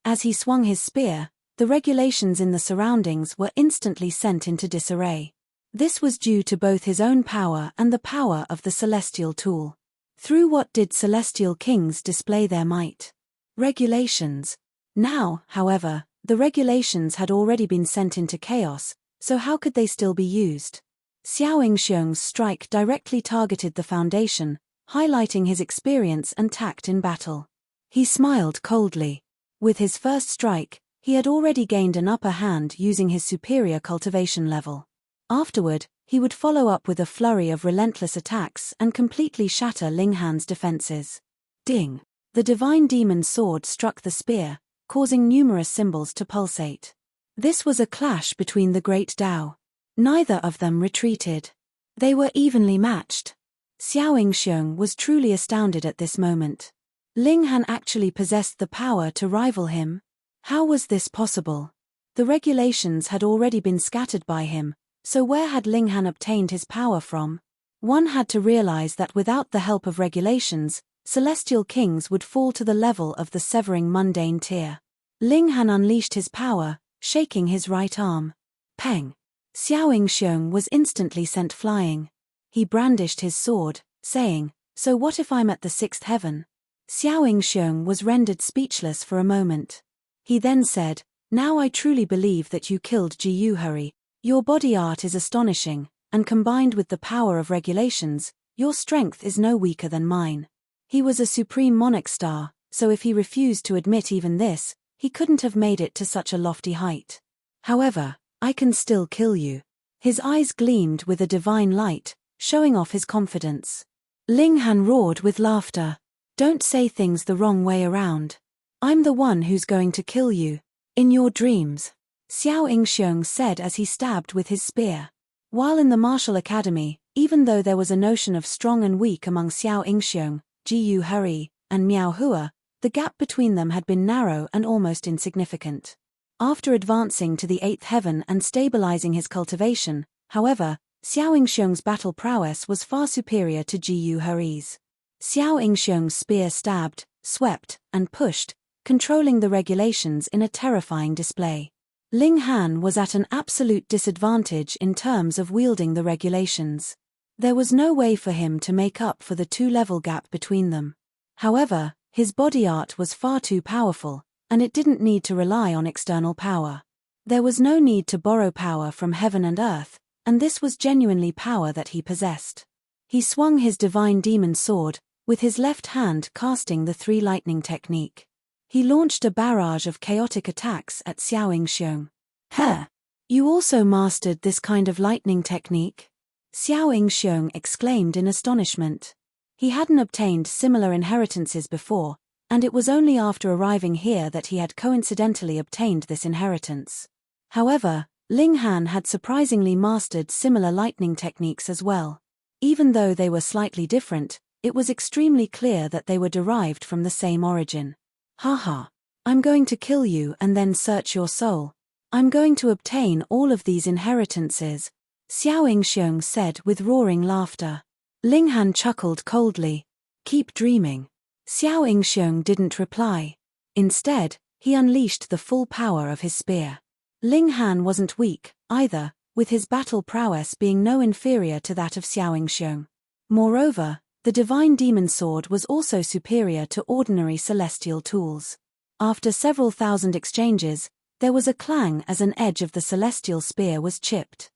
As he swung his spear, the regulations in the surroundings were instantly sent into disarray. This was due to both his own power and the power of the celestial tool. Through what did celestial kings display their might? Regulations. Now, however, the regulations had already been sent into chaos, so how could they still be used? Xiao Yingxiong's strike directly targeted the foundation, highlighting his experience and tact in battle. He smiled coldly. With his first strike, he had already gained an upper hand using his superior cultivation level. Afterward, he would follow up with a flurry of relentless attacks and completely shatter Ling Han's defenses. Ding! The divine demon sword struck the spear, causing numerous symbols to pulsate. This was a clash between the great Tao. Neither of them retreated. They were evenly matched. Xiao Yingxiong was truly astounded at this moment. Ling Han actually possessed the power to rival him. How was this possible? The regulations had already been scattered by him, so where had Ling Han obtained his power from? One had to realize that without the help of regulations, celestial kings would fall to the level of the severing mundane tier. Ling Han unleashed his power, shaking his right arm. Peng! Xiao Yingxiong was instantly sent flying. He brandished his sword, saying, "So what if I'm at the 6th heaven?" Xiao Yingxiong was rendered speechless for a moment. He then said, "Now I truly believe that you killed Ji Yuhuri. Your body art is astonishing, and combined with the power of regulations, your strength is no weaker than mine." He was a supreme monarch star, so if he refused to admit even this, he couldn't have made it to such a lofty height. "However, I can still kill you." His eyes gleamed with a divine light, showing off his confidence. Ling Han roared with laughter. "Don't say things the wrong way around. I'm the one who's going to kill you. In your dreams," Xiao Yingxiong said as he stabbed with his spear. While in the martial academy, even though there was a notion of strong and weak among Xiao Yingxiong, Ji Yuhuri, and Miao Hua, the gap between them had been narrow and almost insignificant. After advancing to the 8th heaven and stabilizing his cultivation, however, Xiao Yingxiong's battle prowess was far superior to Ji Yuhuri's. Xiao Yingxiong's spear stabbed, swept, and pushed, controlling the regulations in a terrifying display. Ling Han was at an absolute disadvantage in terms of wielding the regulations. There was no way for him to make up for the 2-level gap between them. However, his body art was far too powerful, and it didn't need to rely on external power. There was no need to borrow power from heaven and earth, and this was genuinely power that he possessed. He swung his divine demon sword, with his left hand casting the 3 lightning technique. He launched a barrage of chaotic attacks at Xiao Yingxiong. "Huh! You also mastered this kind of lightning technique?" Xiao Yingxiong exclaimed in astonishment. He hadn't obtained similar inheritances before, and it was only after arriving here that he had coincidentally obtained this inheritance. However, Ling Han had surprisingly mastered similar lightning techniques as well. Even though they were slightly different, it was extremely clear that they were derived from the same origin. "Haha! I'm going to kill you and then search your soul. I'm going to obtain all of these inheritances," Xiao Yingxiong said with roaring laughter. Ling Han chuckled coldly. "Keep dreaming." Xiao Yingxiong didn't reply. Instead, he unleashed the full power of his spear. Ling Han wasn't weak, either, with his battle prowess being no inferior to that of Xiaoxiong. Moreover, the divine demon sword was also superior to ordinary celestial tools. After several thousand exchanges, there was a clang as an edge of the celestial spear was chipped.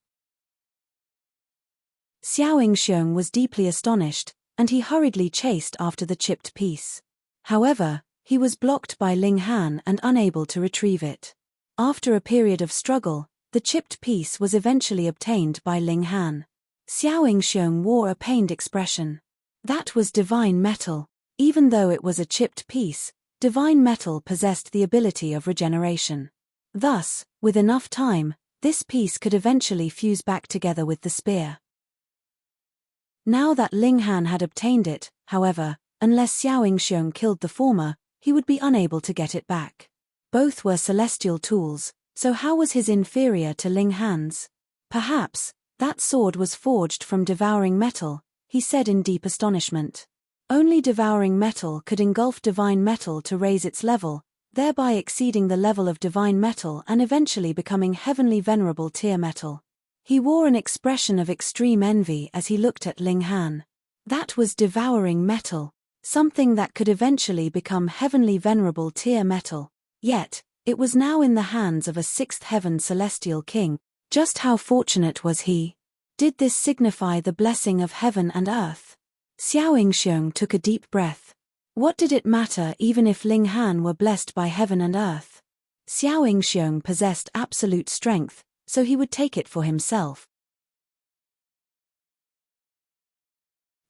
Xiaoxiong was deeply astonished, and he hurriedly chased after the chipped piece. However, he was blocked by Ling Han and unable to retrieve it. After a period of struggle, the chipped piece was eventually obtained by Ling Han. Xiaoxiong wore a pained expression. That was divine metal. Even though it was a chipped piece, divine metal possessed the ability of regeneration. Thus, with enough time, this piece could eventually fuse back together with the spear. Now that Ling Han had obtained it, however, unless Xiaoxiong killed the former, he would be unable to get it back. Both were celestial tools, so how was his inferior to Ling Han's? Perhaps, that sword was forged from devouring metal, he said in deep astonishment. Only devouring metal could engulf divine metal to raise its level, thereby exceeding the level of divine metal and eventually becoming heavenly venerable tier metal. He wore an expression of extreme envy as he looked at Ling Han. That was devouring metal, something that could eventually become heavenly venerable tier metal. Yet, it was now in the hands of a sixth heaven celestial king. Just how fortunate was he? Did this signify the blessing of heaven and earth? Xiaoxiong took a deep breath. What did it matter even if Ling Han were blessed by heaven and earth? Xiaoxiong possessed absolute strength, so he would take it for himself.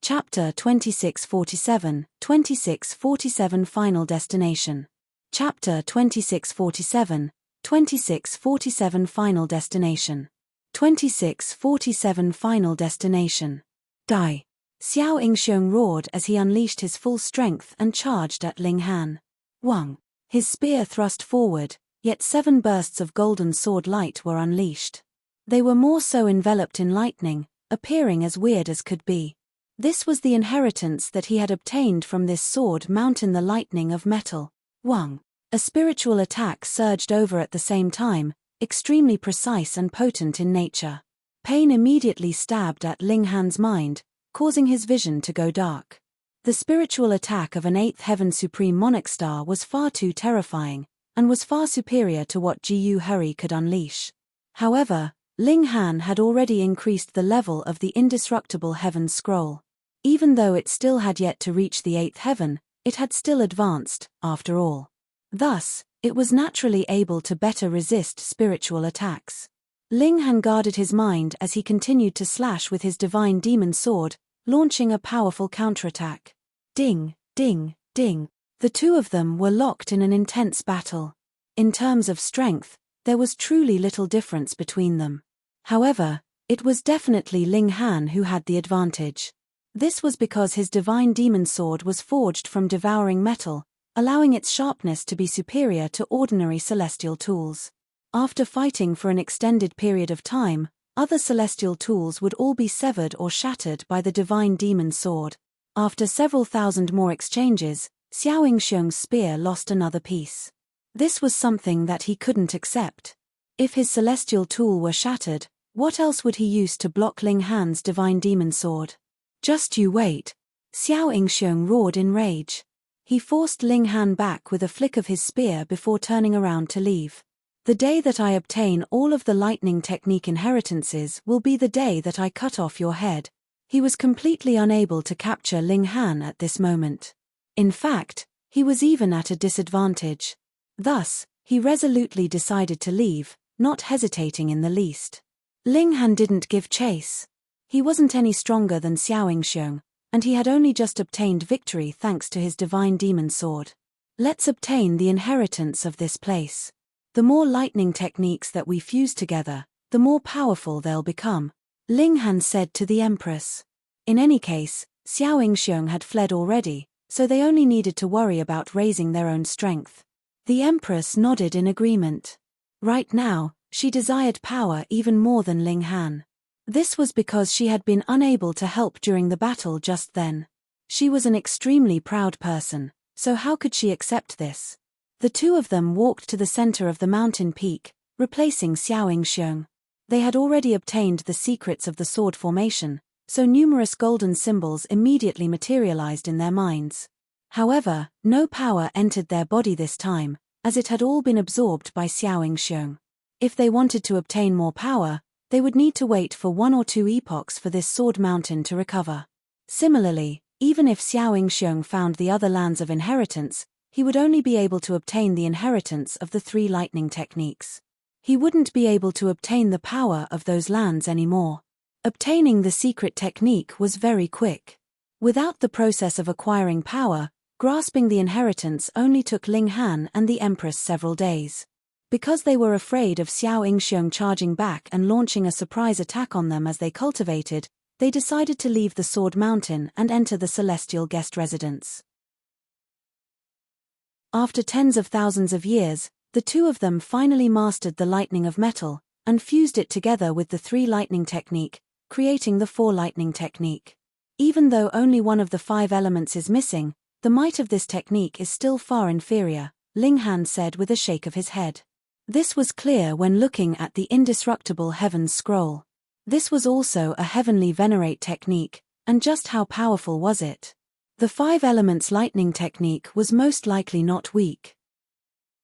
Chapter 2647, 2647 Final Destination. Chapter 2647, 2647 Final Destination. 2647 Final Destination. Die! Xiaoxiong roared as he unleashed his full strength and charged at Ling Han. Wang! His spear thrust forward, yet 7 bursts of golden sword light were unleashed. They were more so enveloped in lightning, appearing as weird as could be. This was the inheritance that he had obtained from this sword mountain, the lightning of metal. Wang! A spiritual attack surged over at the same time, extremely precise and potent in nature. Pain immediately stabbed at Ling Han's mind, causing his vision to go dark. The spiritual attack of an 8th Heaven Supreme Monarch Star was far too terrifying, and was far superior to what Jiyu Hurry could unleash. However, Ling Han had already increased the level of the indestructible Heaven Scroll. Even though it still had yet to reach the 8th heaven, it had still advanced, after all. Thus, it was naturally able to better resist spiritual attacks. Ling Han guarded his mind as he continued to slash with his divine demon sword, launching a powerful counterattack. Ding, ding, ding. The two of them were locked in an intense battle. In terms of strength, there was truly little difference between them. However, it was definitely Ling Han who had the advantage. This was because his divine demon sword was forged from devouring metal, allowing its sharpness to be superior to ordinary celestial tools. After fighting for an extended period of time, other celestial tools would all be severed or shattered by the divine demon sword. After several thousand more exchanges, Xiaoxiong's spear lost another piece. This was something that he couldn't accept. If his celestial tool were shattered, what else would he use to block Ling Han's divine demon sword? Just you wait! Xiaoxiong roared in rage. He forced Ling Han back with a flick of his spear before turning around to leave. The day that I obtain all of the lightning technique inheritances will be the day that I cut off your head. He was completely unable to capture Ling Han at this moment. In fact, he was even at a disadvantage. Thus, he resolutely decided to leave, not hesitating in the least. Ling Han didn't give chase. He wasn't any stronger than Xiaoxiong, and he had only just obtained victory thanks to his divine demon sword. Let's obtain the inheritance of this place. The more lightning techniques that we fuse together, the more powerful they'll become, Ling Han said to the Empress. In any case, Xiaoxiong had fled already, so they only needed to worry about raising their own strength. The Empress nodded in agreement. Right now, she desired power even more than Ling Han. This was because she had been unable to help during the battle just then. She was an extremely proud person, so how could she accept this? The two of them walked to the center of the mountain peak, replacing Xiaoxiong. They had already obtained the secrets of the sword formation, so numerous golden symbols immediately materialized in their minds. However, no power entered their body this time, as it had all been absorbed by Xiaoxiong. If they wanted to obtain more power, they would need to wait for 1 or 2 epochs for this sword mountain to recover. Similarly, even if Xiaoxiong found the other lands of inheritance, he would only be able to obtain the inheritance of the 3 lightning techniques. He wouldn't be able to obtain the power of those lands anymore. Obtaining the secret technique was very quick. Without the process of acquiring power, grasping the inheritance only took Ling Han and the Empress several days. Because they were afraid of Xiaoxiong charging back and launching a surprise attack on them as they cultivated, they decided to leave the Sword Mountain and enter the celestial guest residence. After tens of thousands of years, the two of them finally mastered the lightning of metal, and fused it together with the 3 lightning technique, creating the 4 lightning technique. Even though only one of the 5 elements is missing, the might of this technique is still far inferior, Ling Han said with a shake of his head. This was clear when looking at the indestructible Heaven's Scroll. This was also a heavenly venerate technique, and just how powerful was it? The 5 elements lightning technique was most likely not weak.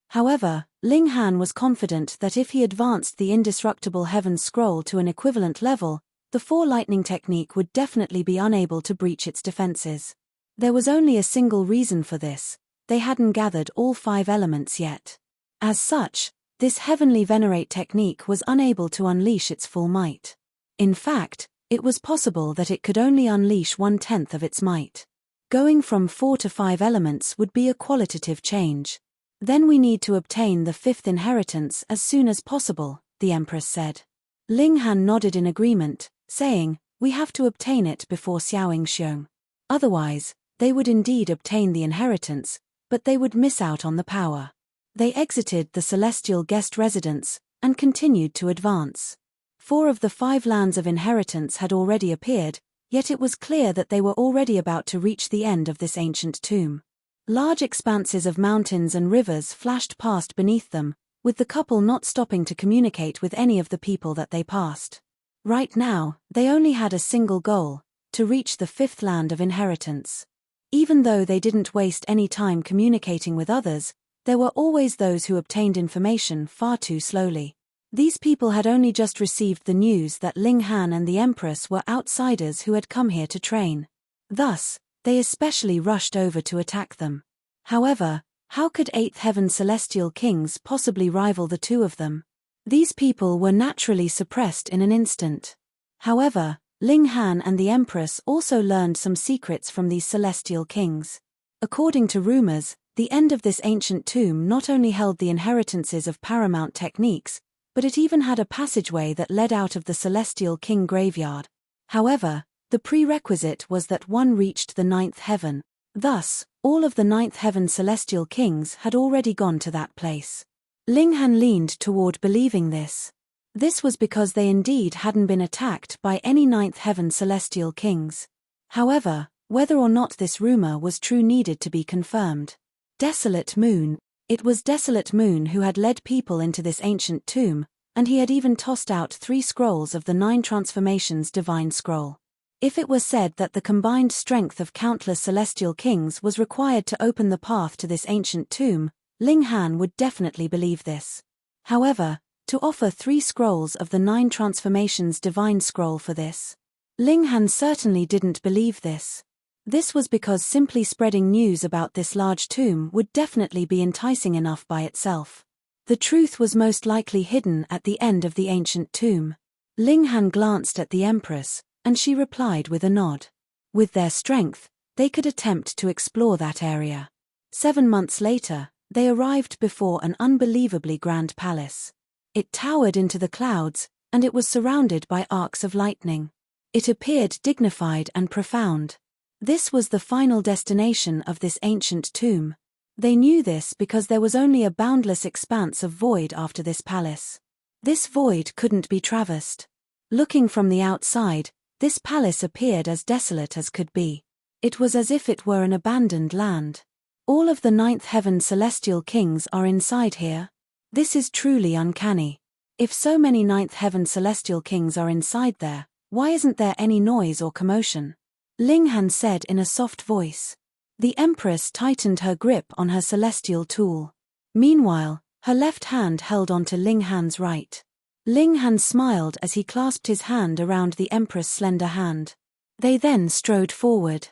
However, Ling Han was confident that if he advanced the indestructible Heaven's Scroll to an equivalent level, the 4 lightning technique would definitely be unable to breach its defenses. There was only a single reason for this: they hadn't gathered all 5 elements yet. As such, this heavenly venerate technique was unable to unleash its full might. In fact, it was possible that it could only unleash 1/10 of its might. Going from 4 to 5 elements would be a qualitative change. Then we need to obtain the 5th inheritance as soon as possible, the Empress said. Ling Han nodded in agreement, saying, "We have to obtain it before Xiaoxiong. Otherwise, they would indeed obtain the inheritance, but they would miss out on the power." They exited the celestial guest residence, and continued to advance. 4 of the 5 lands of inheritance had already appeared, yet it was clear that they were already about to reach the end of this ancient tomb. Large expanses of mountains and rivers flashed past beneath them, with the couple not stopping to communicate with any of the people that they passed. Right now, they only had a single goal: to reach the 5th land of inheritance. Even though they didn't waste any time communicating with others, there were always those who obtained information far too slowly. These people had only just received the news that Ling Han and the Empress were outsiders who had come here to train. Thus, they especially rushed over to attack them. However, how could 8th Heaven celestial kings possibly rival the 2 of them? These people were naturally suppressed in an instant. However, Ling Han and the Empress also learned some secrets from these celestial kings. According to rumors, the end of this ancient tomb not only held the inheritances of paramount techniques, but it even had a passageway that led out of the celestial king graveyard. However, the prerequisite was that one reached the 9th heaven. Thus, all of the 9th heaven celestial kings had already gone to that place. Ling Han leaned toward believing this. This was because they indeed hadn't been attacked by any 9th heaven celestial kings. However, whether or not this rumor was true needed to be confirmed. Desolate Moon. It was Desolate Moon who had led people into this ancient tomb, and he had even tossed out 3 scrolls of the 9 transformations divine scroll. If it were said that the combined strength of countless celestial kings was required to open the path to this ancient tomb, Ling Han would definitely believe this. However, to offer 3 scrolls of the 9 transformations divine scroll for this, Ling Han certainly didn't believe this. This was because simply spreading news about this large tomb would definitely be enticing enough by itself. The truth was most likely hidden at the end of the ancient tomb. Ling Han glanced at the Empress, and she replied with a nod. With their strength, they could attempt to explore that area. 7 months later, they arrived before an unbelievably grand palace. It towered into the clouds, and it was surrounded by arcs of lightning. It appeared dignified and profound. This was the final destination of this ancient tomb. They knew this because there was only a boundless expanse of void after this palace. This void couldn't be traversed. Looking from the outside, this palace appeared as desolate as could be. It was as if it were an abandoned land. All of the ninth heaven celestial kings are inside here. This is truly uncanny. If so many ninth heaven celestial kings are inside there, why isn't there any noise or commotion? Ling Han said in a soft voice. The Empress tightened her grip on her celestial tool. Meanwhile, her left hand held onto Ling Han's right. Ling Han smiled as he clasped his hand around the Empress' slender hand. They then strode forward.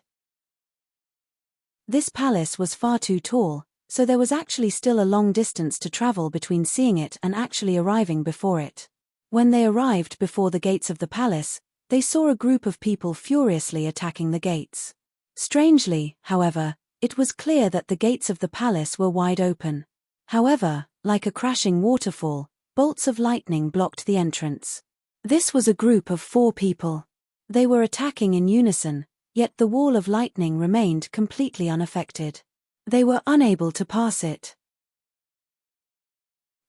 This palace was far too tall, so there was actually still a long distance to travel between seeing it and actually arriving before it. When they arrived before the gates of the palace, they saw a group of people furiously attacking the gates. Strangely, however, it was clear that the gates of the palace were wide open. However, like a crashing waterfall, bolts of lightning blocked the entrance. This was a group of 4 people. They were attacking in unison, yet the wall of lightning remained completely unaffected. They were unable to pass it.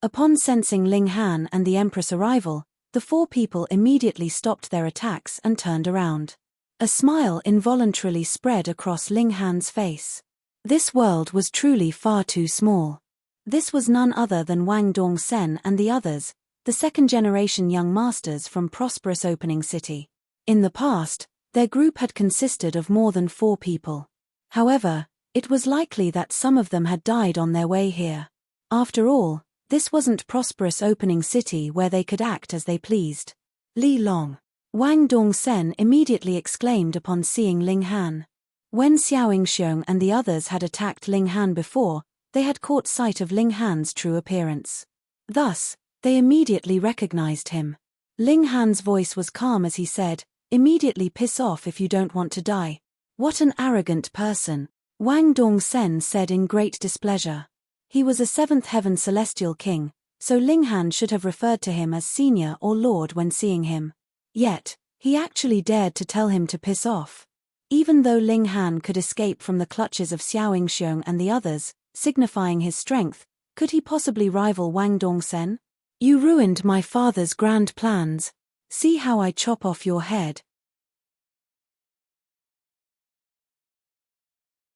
Upon sensing Ling Han and the Empress' arrival, the 4 people immediately stopped their attacks and turned around. A smile involuntarily spread across Ling Han's face. This world was truly far too small. This was none other than Wang Dongsen and the others, the second-generation young masters from prosperous opening city. In the past, their group had consisted of more than 4 people. However, it was likely that some of them had died on their way here. After all, this wasn't prosperous opening city where they could act as they pleased. Li Long. Wang Dongsen immediately exclaimed upon seeing Ling Han. When Xiao Xiong and the others had attacked Ling Han before, they had caught sight of Ling Han's true appearance. Thus, they immediately recognized him. Ling Han's voice was calm as he said, "Immediately piss off if you don't want to die." What an arrogant person, Wang Dongsen said in great displeasure. He was a 7th heaven celestial king, so Ling Han should have referred to him as senior or lord when seeing him. Yet, he actually dared to tell him to piss off. Even though Ling Han could escape from the clutches of Xiao Xiong and the others, signifying his strength, could he possibly rival Wang Dongsen? You ruined my father's grand plans. See how I chop off your head.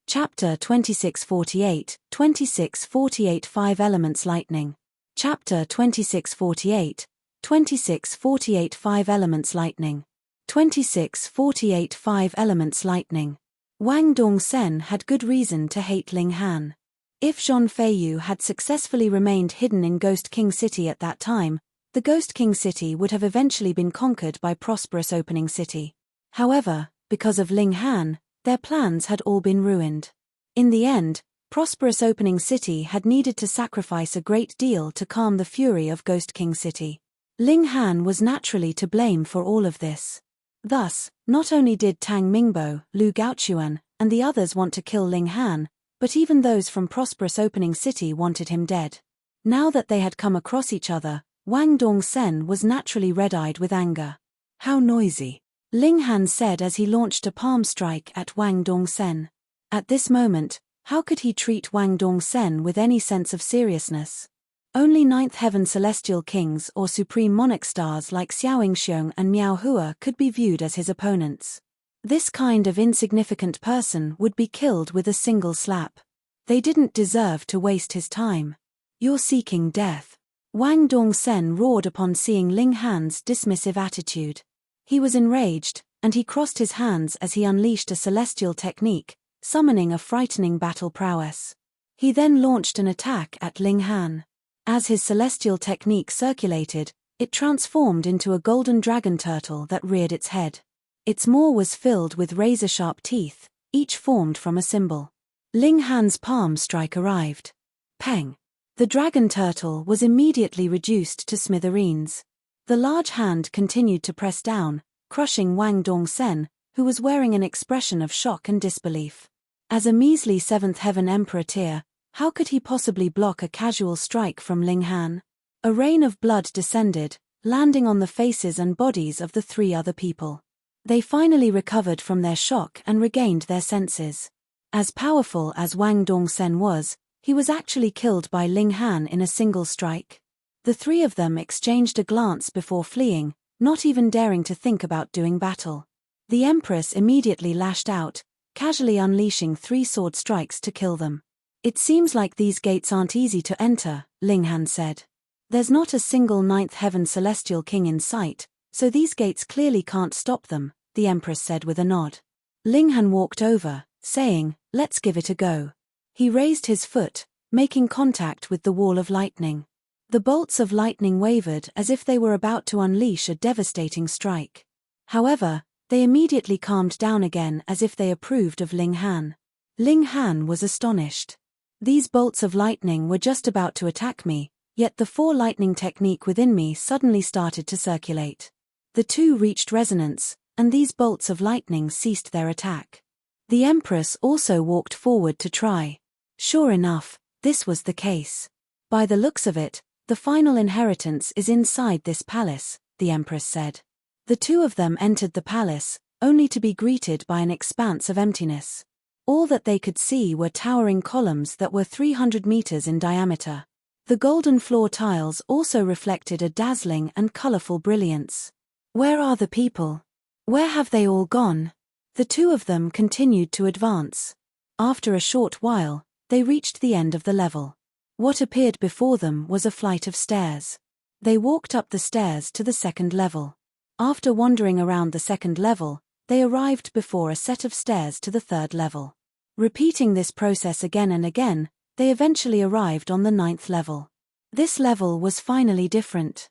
Chapter 2648, 2648 5 Elements Lightning. Chapter 2648, 2648 5 Elements Lightning. 2648 5 Elements Lightning. Wang Dongsen had good reason to hate Ling Han. If Zhong Feiyu had successfully remained hidden in Ghost King City at that time, the Ghost King City would have eventually been conquered by prosperous opening city. However, because of Ling Han, their plans had all been ruined. In the end, prosperous opening city had needed to sacrifice a great deal to calm the fury of Ghost King City. Ling Han was naturally to blame for all of this. Thus, not only did Tang Mingbo, Lu Gaochuan, and the others want to kill Ling Han, but even those from prosperous opening city wanted him dead. Now that they had come across each other, Wang Dongsen was naturally red-eyed with anger. How noisy, Ling Han said as he launched a palm strike at Wang Dongsen. At this moment, how could he treat Wang Dongsen with any sense of seriousness? Only ninth heaven celestial kings or supreme monarch stars like Xiao Xiong and Miao Hua could be viewed as his opponents. This kind of insignificant person would be killed with a single slap. They didn't deserve to waste his time. You're seeking death. Wang Dongsen roared upon seeing Ling Han's dismissive attitude. He was enraged, and he crossed his hands as he unleashed a celestial technique, summoning a frightening battle prowess. He then launched an attack at Ling Han. As his celestial technique circulated, it transformed into a golden dragon turtle that reared its head. Its maw was filled with razor-sharp teeth, each formed from a symbol. Ling Han's palm strike arrived. Peng! The dragon turtle was immediately reduced to smithereens. The large hand continued to press down, crushing Wang Dongsen, who was wearing an expression of shock and disbelief. As a measly 7th heaven emperor tier, how could he possibly block a casual strike from Ling Han? A rain of blood descended, landing on the faces and bodies of the 3 other people. They finally recovered from their shock and regained their senses. As powerful as Wang Dongsen was, he was actually killed by Ling Han in a single strike. The 3 of them exchanged a glance before fleeing, not even daring to think about doing battle. The Empress immediately lashed out, casually unleashing 3 sword strikes to kill them. It seems like these gates aren't easy to enter, Linghan said. There's not a single ninth heaven celestial king in sight, so these gates clearly can't stop them, the Empress said with a nod. Linghan walked over, saying, let's give it a go. He raised his foot, making contact with the wall of lightning. The bolts of lightning wavered as if they were about to unleash a devastating strike. However, they immediately calmed down again as if they approved of Linghan. Linghan was astonished. These bolts of lightning were just about to attack me, yet the four lightning technique within me suddenly started to circulate. The two reached resonance, and these bolts of lightning ceased their attack. The Empress also walked forward to try. Sure enough, this was the case. By the looks of it, the final inheritance is inside this palace, the Empress said. The two of them entered the palace, only to be greeted by an expanse of emptiness. All that they could see were towering columns that were 300 meters in diameter. The golden floor tiles also reflected a dazzling and colorful brilliance. Where are the people? Where have they all gone? The two of them continued to advance. After a short while, they reached the end of the level. What appeared before them was a flight of stairs. They walked up the stairs to the second level. After wandering around the second level, they arrived before a set of stairs to the third level. Repeating this process again and again, they eventually arrived on the 9th level. This level was finally different.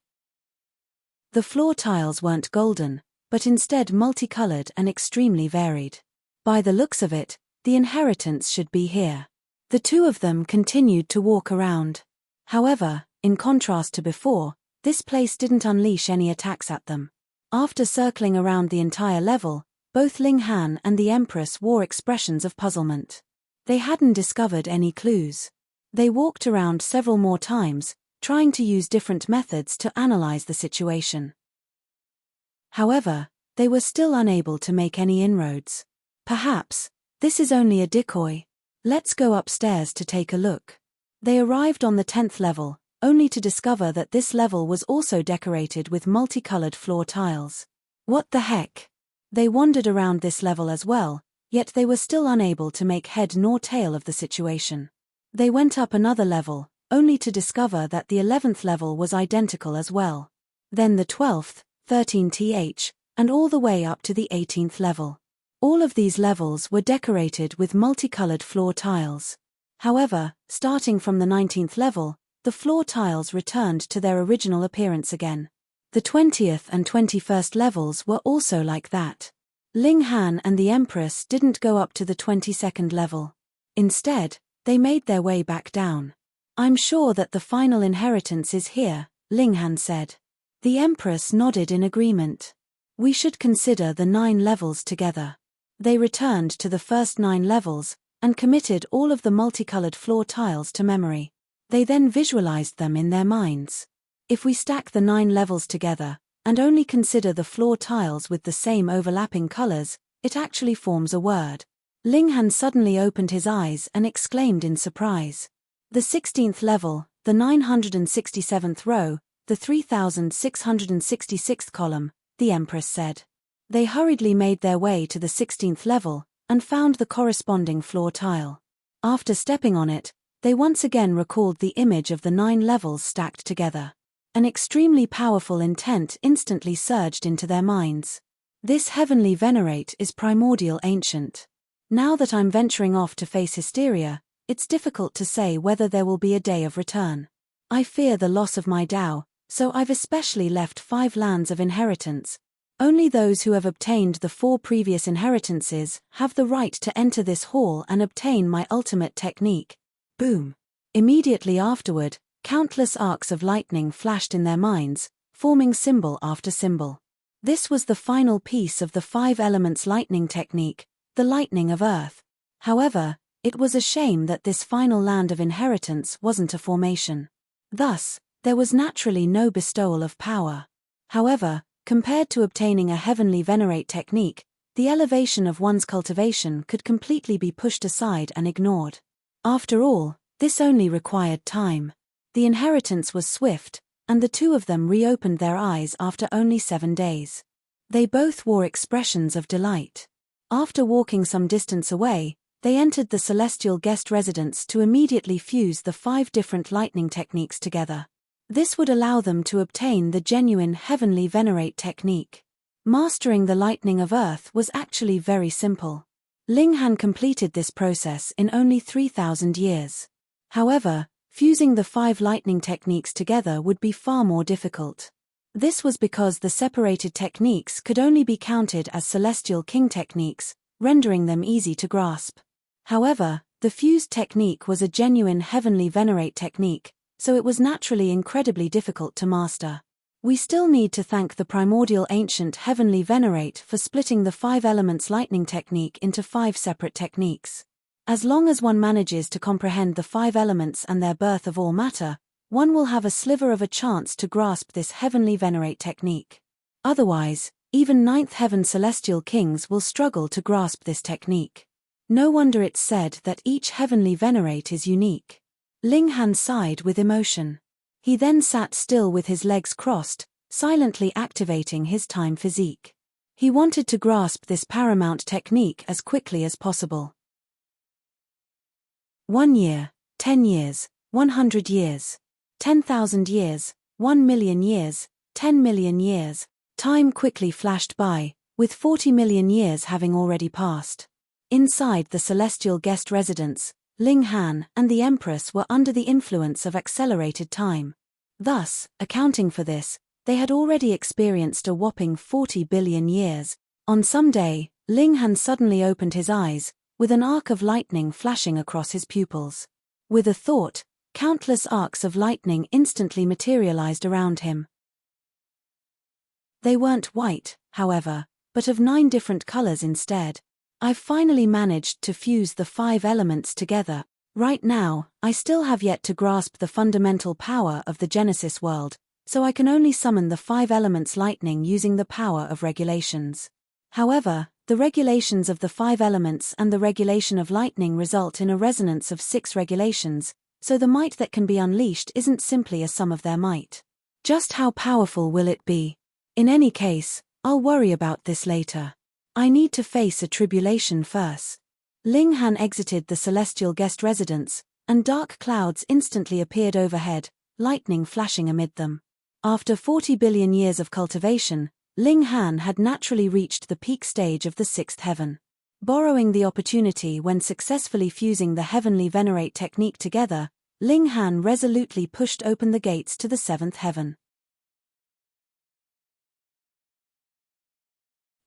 The floor tiles weren't golden, but instead multicolored and extremely varied. By the looks of it, the inheritance should be here. The two of them continued to walk around. However, in contrast to before, this place didn't unleash any attacks at them. After circling around the entire level, both Linghan and the Empress wore expressions of puzzlement. They hadn't discovered any clues. They walked around several more times, trying to use different methods to analyze the situation. However, they were still unable to make any inroads. Perhaps, this is only a decoy. Let's go upstairs to take a look. They arrived on the 10th level, only to discover that this level was also decorated with multicolored floor tiles. What the heck? They wandered around this level as well, yet they were still unable to make head nor tail of the situation. They went up another level, only to discover that the 11th level was identical as well. Then the 12th, 13th, and all the way up to the 18th level. All of these levels were decorated with multicolored floor tiles. However, starting from the 19th level, the floor tiles returned to their original appearance again. The 20th and 21st levels were also like that. Linghan and the Empress didn't go up to the 22nd level. Instead, they made their way back down. I'm sure that the final inheritance is here, Linghan said. The Empress nodded in agreement. We should consider the 9 levels together. They returned to the first 9 levels, and committed all of the multicolored floor tiles to memory. They then visualized them in their minds. If we stack the 9 levels together, and only consider the floor tiles with the same overlapping colors, it actually forms a word. Linghan suddenly opened his eyes and exclaimed in surprise. The 16th level, the 967th row, the 3666th column, the Empress said. They hurriedly made their way to the 16th level, and found the corresponding floor tile. After stepping on it, they once again recalled the image of the 9 levels stacked together. An extremely powerful intent instantly surged into their minds. This heavenly venerate is primordial ancient. Now that I'm venturing off to face hysteria, it's difficult to say whether there will be a day of return. I fear the loss of my Tao, so I've especially left 5 lands of inheritance. Only those who have obtained the 4 previous inheritances have the right to enter this hall and obtain my ultimate technique. Boom. Immediately afterward, countless arcs of lightning flashed in their minds, forming symbol after symbol. This was the final piece of the 5 elements lightning technique, the lightning of Earth. However, it was a shame that this final land of inheritance wasn't a formation. Thus, there was naturally no bestowal of power. However, compared to obtaining a heavenly venerate technique, the elevation of one's cultivation could completely be pushed aside and ignored. After all, this only required time. The inheritance was swift, and the two of them reopened their eyes after only 7 days. They both wore expressions of delight. After walking some distance away, They entered the celestial guest residence to immediately fuse the 5 different lightning techniques together. This would allow them to obtain the genuine heavenly venerate technique. Mastering the lightning of Earth was actually very simple. Ling Han completed this process in only 3,000 years. However, fusing the 5 lightning techniques together would be far more difficult. This was because the separated techniques could only be counted as celestial king techniques, rendering them easy to grasp. However, the fused technique was a genuine heavenly venerate technique, so it was naturally incredibly difficult to master. We still need to thank the primordial ancient heavenly venerate for splitting the 5 elements lightning technique into 5 separate techniques. As long as one manages to comprehend the 5 elements and their birth of all matter, one will have a sliver of a chance to grasp this heavenly venerate technique. Otherwise, even 9th heaven celestial kings will struggle to grasp this technique. No wonder it's said that each heavenly venerate is unique. Ling Han sighed with emotion. He then sat still with his legs crossed, silently activating his time physique. He wanted to grasp this paramount technique as quickly as possible. 1 year, 10 years, 100 years, 10,000 years, 1 million years, 10 million years. Time quickly flashed by, with 40 million years having already passed. Inside the celestial guest residence, Ling Han and the Empress were under the influence of accelerated time. Thus, accounting for this, they had already experienced a whopping 40 billion years. On some day, Ling Han suddenly opened his eyes, with an arc of lightning flashing across his pupils. With a thought, countless arcs of lightning instantly materialized around him. They weren't white, however, but of 9 different colors instead. I've finally managed to fuse the 5 elements together. Right now, I still have yet to grasp the fundamental power of the Genesis world, so I can only summon the 5 elements lightning using the power of regulations. However, the regulations of the 5 elements and the regulation of lightning result in a resonance of 6 regulations, so the might that can be unleashed isn't simply a sum of their might. Just how powerful will it be? In any case, I'll worry about this later. I need to face a tribulation first. Ling Han exited the celestial guest residence, and dark clouds instantly appeared overhead, lightning flashing amid them. After 40 billion years of cultivation, Ling Han had naturally reached the peak stage of the 6th heaven. Borrowing the opportunity when successfully fusing the heavenly venerate technique together, Ling Han resolutely pushed open the gates to the 7th heaven.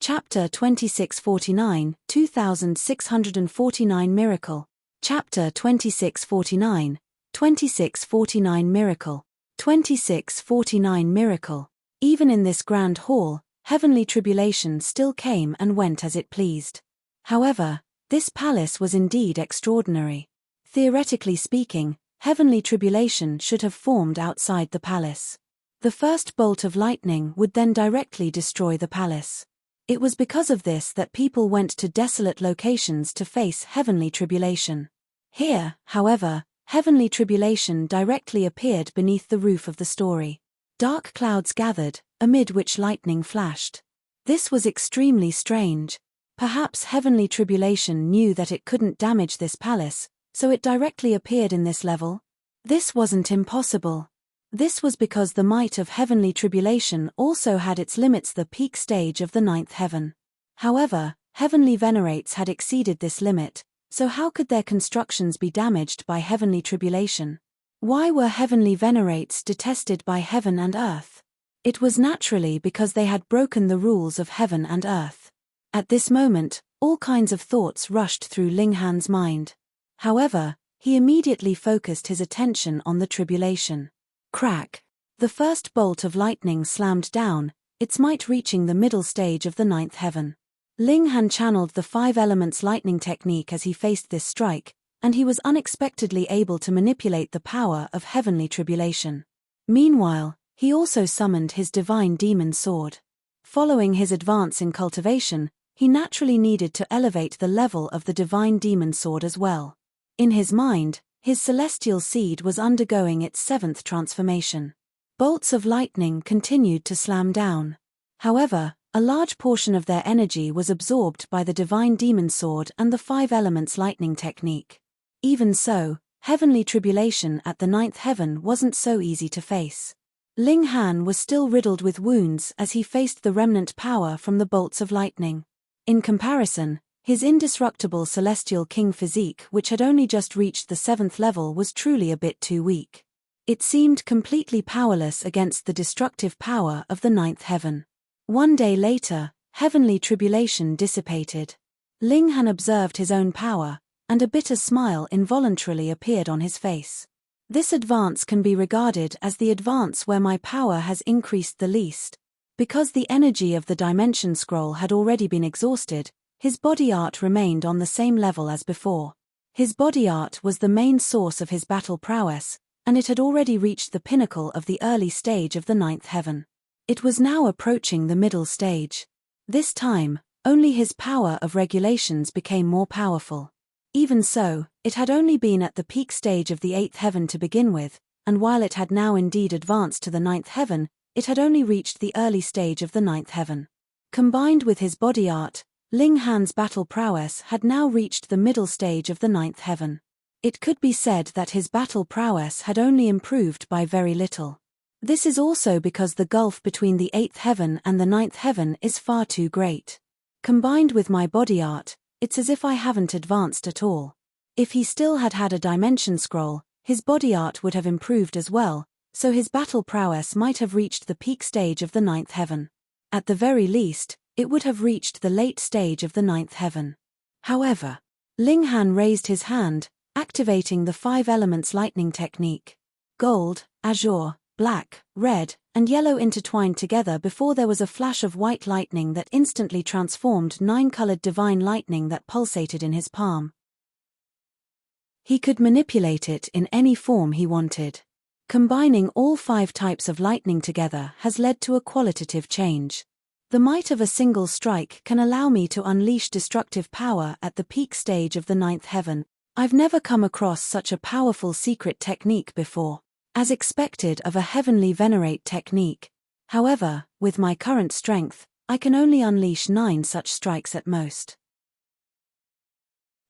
Chapter 2649, 2649 Miracle. Chapter 2649, 2649 Miracle. 2649 Miracle. Even in this grand hall, heavenly tribulation still came and went as it pleased. However, this palace was indeed extraordinary. Theoretically speaking, heavenly tribulation should have formed outside the palace. The first bolt of lightning would then directly destroy the palace. It was because of this that people went to desolate locations to face heavenly tribulation. Here, however, heavenly tribulation directly appeared beneath the roof of the story. Dark clouds gathered, amid which lightning flashed. This was extremely strange. Perhaps heavenly tribulation knew that it couldn't damage this palace, so it directly appeared in this level? This wasn't impossible. This was because the might of heavenly tribulation also had its limits, the peak stage of the 9th heaven. However, heavenly venerates had exceeded this limit, so how could their constructions be damaged by heavenly tribulation? Why were heavenly venerates detested by heaven and earth? It was naturally because they had broken the rules of heaven and earth. At this moment, all kinds of thoughts rushed through Ling Han's mind. However, he immediately focused his attention on the tribulation. Crack! The first bolt of lightning slammed down, its might reaching the middle stage of the 9th heaven. Ling Han channeled the 5 elements lightning technique as he faced this strike, and he was unexpectedly able to manipulate the power of heavenly tribulation. Meanwhile, he also summoned his divine demon sword. Following his advance in cultivation, he naturally needed to elevate the level of the divine demon sword as well. In his mind, his celestial seed was undergoing its 7th transformation. Bolts of lightning continued to slam down. However, A large portion of their energy was absorbed by the divine demon sword and the 5 elements lightning technique. Even so, heavenly tribulation at the 9th heaven wasn't so easy to face. Ling Han was still riddled with wounds as he faced the remnant power from the bolts of lightning. In comparison, his indestructible celestial king physique, which had only just reached the 7th level, was truly a bit too weak. It seemed completely powerless against the destructive power of the 9th heaven. One day later, heavenly tribulation dissipated. Ling Han observed his own power, and a bitter smile involuntarily appeared on his face. This advance can be regarded as the advance where my power has increased the least. Because the energy of the dimension scroll had already been exhausted, his body art remained on the same level as before. His body art was the main source of his battle prowess, and it had already reached the pinnacle of the early stage of the 9th heaven. It was now approaching the middle stage. This time, only his power of regulations became more powerful. Even so, it had only been at the peak stage of the 8th heaven to begin with, and while it had now indeed advanced to the 9th heaven, it had only reached the early stage of the 9th heaven. Combined with his body art, Ling Han's battle prowess had now reached the middle stage of the 9th heaven. It could be said that his battle prowess had only improved by very little. This is also because the gulf between the 8th heaven and the 9th heaven is far too great. Combined with my body art, it's as if I haven't advanced at all. If he still had had a dimension scroll, his body art would have improved as well, so his battle prowess might have reached the peak stage of the 9th heaven. At the very least, it would have reached the late stage of the 9th heaven. However, Ling Han raised his hand, activating the 5 elements lightning technique. Gold, azure, black, red, and yellow intertwined together before there was a flash of white lightning that instantly transformed 9-colored divine lightning that pulsated in his palm. He could manipulate it in any form he wanted. Combining all 5 types of lightning together has led to a qualitative change. The might of a single strike can allow me to unleash destructive power at the peak stage of the 9th heaven. I've never come across such a powerful secret technique before. As expected of a heavenly venerate technique. However, with my current strength, I can only unleash 9 such strikes at most.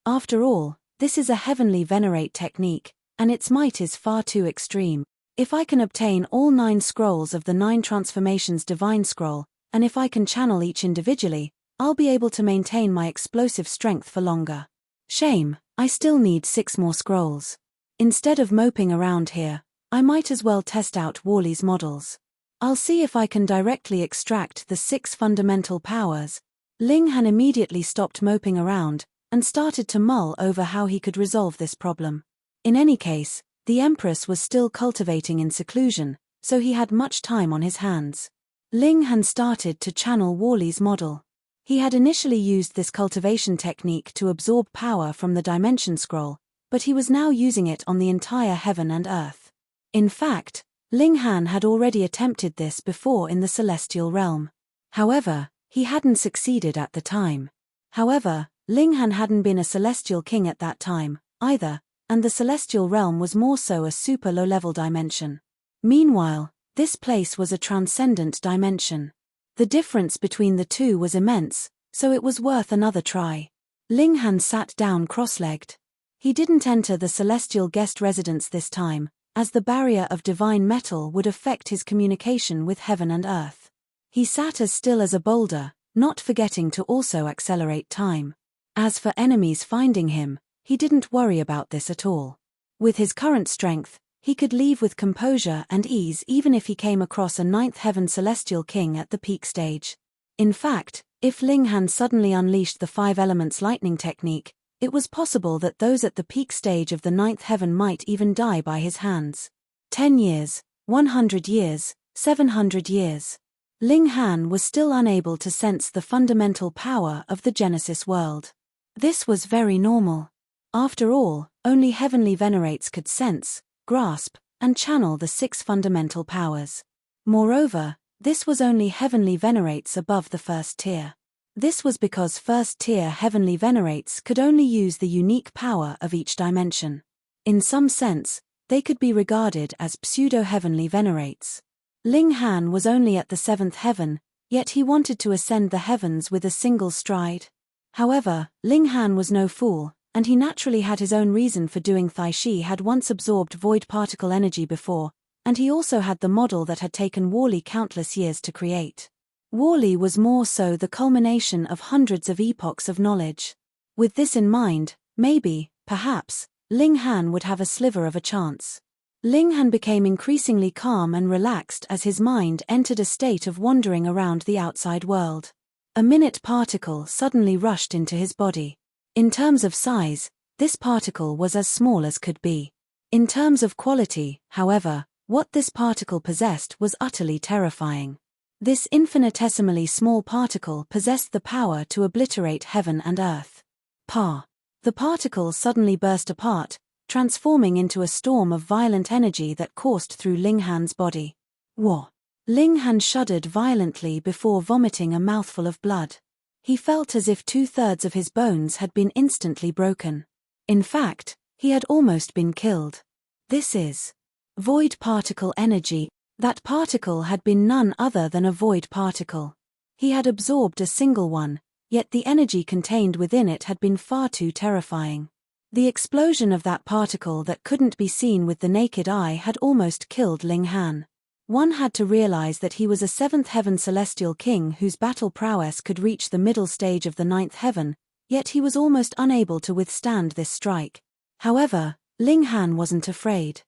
After all, this is a heavenly venerate technique, and its might is far too extreme. If I can obtain all 9 scrolls of the 9 transformations divine scroll, and if I can channel each individually, I'll be able to maintain my explosive strength for longer. Shame, I still need 6 more scrolls. Instead of moping around here, I might as well test out Worley's models. I'll see if I can directly extract the 6 fundamental powers. Ling Han immediately stopped moping around, and started to mull over how he could resolve this problem. In any case, the Empress was still cultivating in seclusion, so he had much time on his hands. Ling Han started to channel Worley's model. He had initially used this cultivation technique to absorb power from the dimension scroll, but he was now using it on the entire heaven and earth. In fact, Ling Han had already attempted this before in the celestial realm. However, he hadn't succeeded at the time. However, Ling Han hadn't been a celestial king at that time, either, and the celestial realm was more so a super low-level dimension. Meanwhile, this place was a transcendent dimension. The difference between the two was immense, so it was worth another try. Ling Han sat down cross-legged. He didn't enter the celestial guest residence this time, as the barrier of divine metal would affect his communication with heaven and earth. He sat as still as a boulder, not forgetting to also accelerate time. As for enemies finding him, he didn't worry about this at all. With his current strength, he could leave with composure and ease even if he came across a 9th heaven celestial king at the peak stage. In fact, if Ling Han suddenly unleashed the 5 elements lightning technique, it was possible that those at the peak stage of the 9th heaven might even die by his hands. 10 years, 100 years, 700 years. Ling Han was still unable to sense the fundamental power of the Genesis world. This was very normal. After all, only heavenly venerates could sense, grasp, and channel the 6 fundamental powers. Moreover, this was only heavenly venerates above the 1st tier. This was because 1st tier heavenly venerates could only use the unique power of each dimension. In some sense, they could be regarded as pseudo-heavenly venerates. Ling Han was only at the 7th heaven, Yet he wanted to ascend the heavens with a single stride. However, Ling Han was no fool, and he naturally had his own reason for doing thai. She had once absorbed void particle energy before, and he also had the model that had taken Wally countless years to create. Wally was more so the culmination of hundreds of epochs of knowledge. With this in mind, maybe, perhaps, Ling Han would have a sliver of a chance. Ling Han became increasingly calm and relaxed as his mind entered a state of wandering around the outside world. A minute particle suddenly rushed into his body. In terms of size, this particle was as small as could be. In terms of quality, however, what this particle possessed was utterly terrifying. This infinitesimally small particle possessed the power to obliterate heaven and earth. The particle suddenly burst apart, transforming into a storm of violent energy that coursed through Ling Han's body. Whoa! Ling Han shuddered violently before vomiting a mouthful of blood. He felt as if 2/3 of his bones had been instantly broken. In fact, he had almost been killed. This is void particle energy. That particle had been none other than a void particle. He had absorbed a single one, yet the energy contained within it had been far too terrifying. The explosion of that particle that couldn't be seen with the naked eye had almost killed Ling Han. One had to realize that he was a 7th heaven celestial king whose battle prowess could reach the middle stage of the 9th heaven, yet he was almost unable to withstand this strike. However, Ling Han wasn't afraid.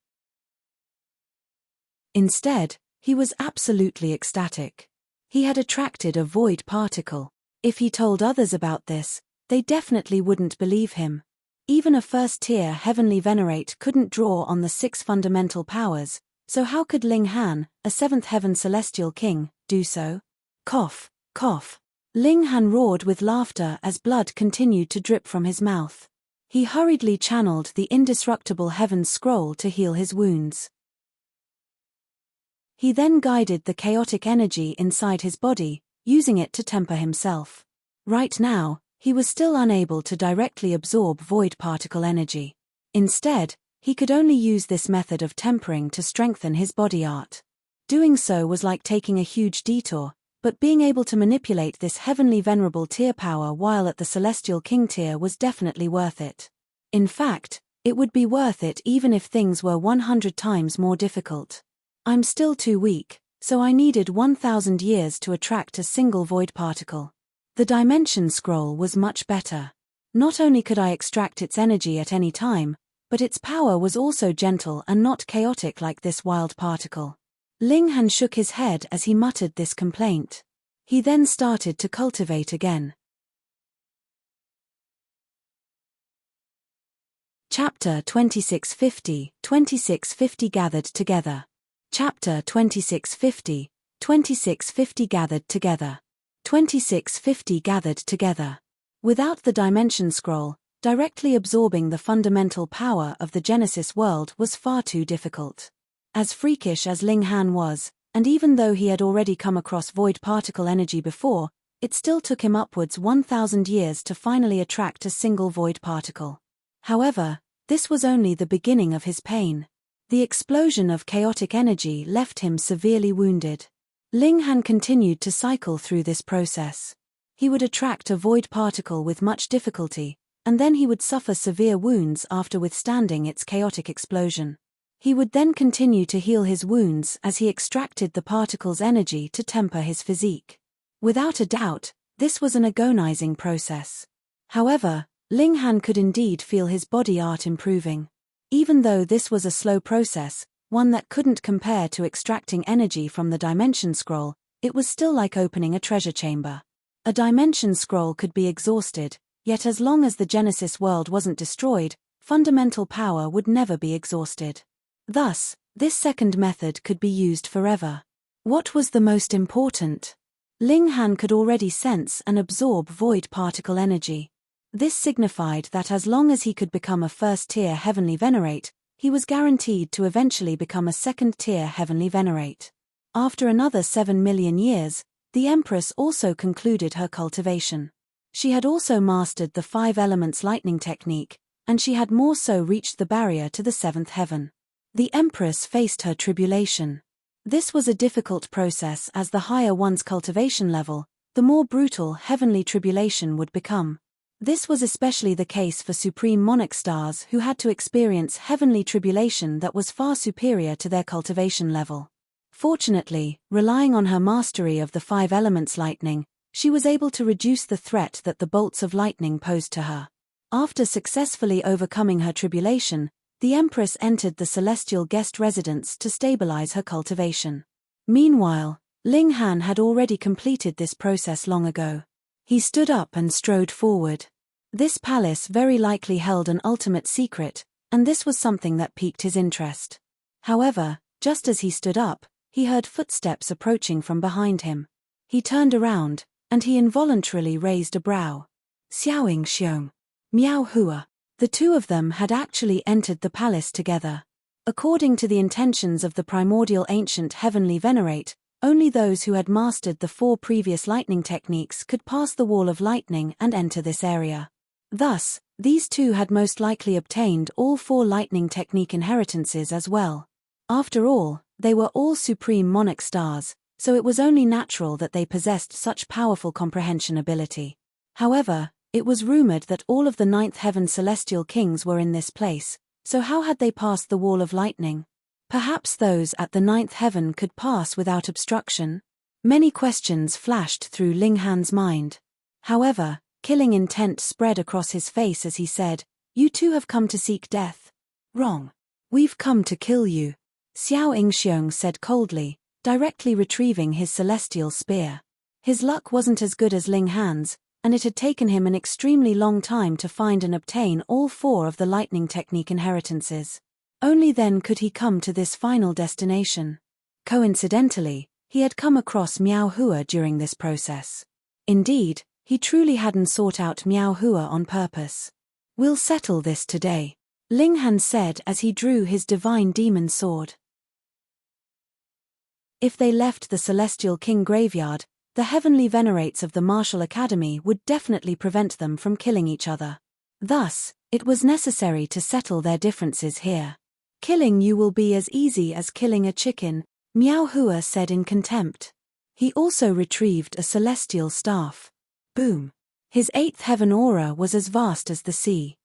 Instead, he was absolutely ecstatic. He had attracted a void particle. If he told others about this, they definitely wouldn't believe him. Even a first-tier heavenly venerate couldn't draw on the 6 fundamental powers, so how could Ling Han, a 7th heaven celestial king, do so? Cough, cough. Ling Han roared with laughter as blood continued to drip from his mouth. He hurriedly channeled the indestructible heaven's scroll to heal his wounds. He then guided the chaotic energy inside his body, using it to temper himself. Right now, he was still unable to directly absorb void particle energy. Instead, he could only use this method of tempering to strengthen his body art. Doing so was like taking a huge detour, but being able to manipulate this heavenly venerable tier power while at the celestial king tier was definitely worth it. In fact, it would be worth it even if things were 100 times more difficult. I'm still too weak, so I needed 1,000 years to attract a single void particle. The dimension scroll was much better. Not only could I extract its energy at any time, but its power was also gentle and not chaotic like this wild particle. Ling Han shook his head as he muttered this complaint. He then started to cultivate again. Chapter 2650, 2650 gathered together. Chapter 2650, 2650 gathered together. 2650 gathered together. Without the dimension scroll, directly absorbing the fundamental power of the Genesis world was far too difficult. As freakish as Ling Han was, and even though he had already come across void particle energy before, it still took him upwards 1,000 years to finally attract a single void particle. However, this was only the beginning of his pain. The explosion of chaotic energy left him severely wounded. Ling Han continued to cycle through this process. He would attract a void particle with much difficulty, and then he would suffer severe wounds after withstanding its chaotic explosion. He would then continue to heal his wounds as he extracted the particle's energy to temper his physique. Without a doubt, this was an agonizing process. However, Ling Han could indeed feel his body art improving. Even though this was a slow process, one that couldn't compare to extracting energy from the dimension scroll, it was still like opening a treasure chamber. A dimension scroll could be exhausted, yet as long as the Genesis world wasn't destroyed, fundamental power would never be exhausted. Thus, this second method could be used forever. What was the most important? Ling Han could already sense and absorb void particle energy. This signified that as long as he could become a first-tier heavenly venerate, he was guaranteed to eventually become a second-tier heavenly venerate. After another 7 million years, the Empress also concluded her cultivation. She had also mastered the 5 elements lightning technique, and she had more so reached the barrier to the 7th heaven. The Empress faced her tribulation. This was a difficult process as the higher one's cultivation level, the more brutal heavenly tribulation would become. This was especially the case for supreme monarch stars who had to experience heavenly tribulation that was far superior to their cultivation level. Fortunately, relying on her mastery of the 5 elements lightning, she was able to reduce the threat that the bolts of lightning posed to her. After successfully overcoming her tribulation, the Empress entered the celestial guest residence to stabilize her cultivation. Meanwhile, Ling Han had already completed this process long ago. He stood up and strode forward. This palace very likely held an ultimate secret, and this was something that piqued his interest. However, just as he stood up, he heard footsteps approaching from behind him. He turned around, and he involuntarily raised a brow. Xiaoying Xiong. Miao Hua. The two of them had actually entered the palace together. According to the intentions of the primordial ancient heavenly venerate, only those who had mastered the 4 previous lightning techniques could pass the wall of lightning and enter this area. Thus, these two had most likely obtained all 4 lightning technique inheritances as well. After all, they were all supreme monarch stars, so it was only natural that they possessed such powerful comprehension ability. However, it was rumored that all of the 9th heaven celestial kings were in this place, so how had they passed the wall of lightning? Perhaps those at the 9th heaven could pass without obstruction? Many questions flashed through Ling Han's mind. However, killing intent spread across his face as he said, "You two have come to seek death." "Wrong. We've come to kill you," Xiaoying Xiong said coldly, directly retrieving his celestial spear. His luck wasn't as good as Ling Han's, and it had taken him an extremely long time to find and obtain all 4 of the lightning technique inheritances. Only then could he come to this final destination. Coincidentally, he had come across Miao Hua during this process. Indeed, he truly hadn't sought out Miao Hua on purpose. "We'll settle this today," Ling Han said as he drew his divine demon sword. If they left the Celestial King graveyard, the heavenly venerates of the Martial Academy would definitely prevent them from killing each other. Thus, it was necessary to settle their differences here. "Killing you will be as easy as killing a chicken," Miao Hua said in contempt. He also retrieved a celestial staff. Boom! His 8th heaven aura was as vast as the sea.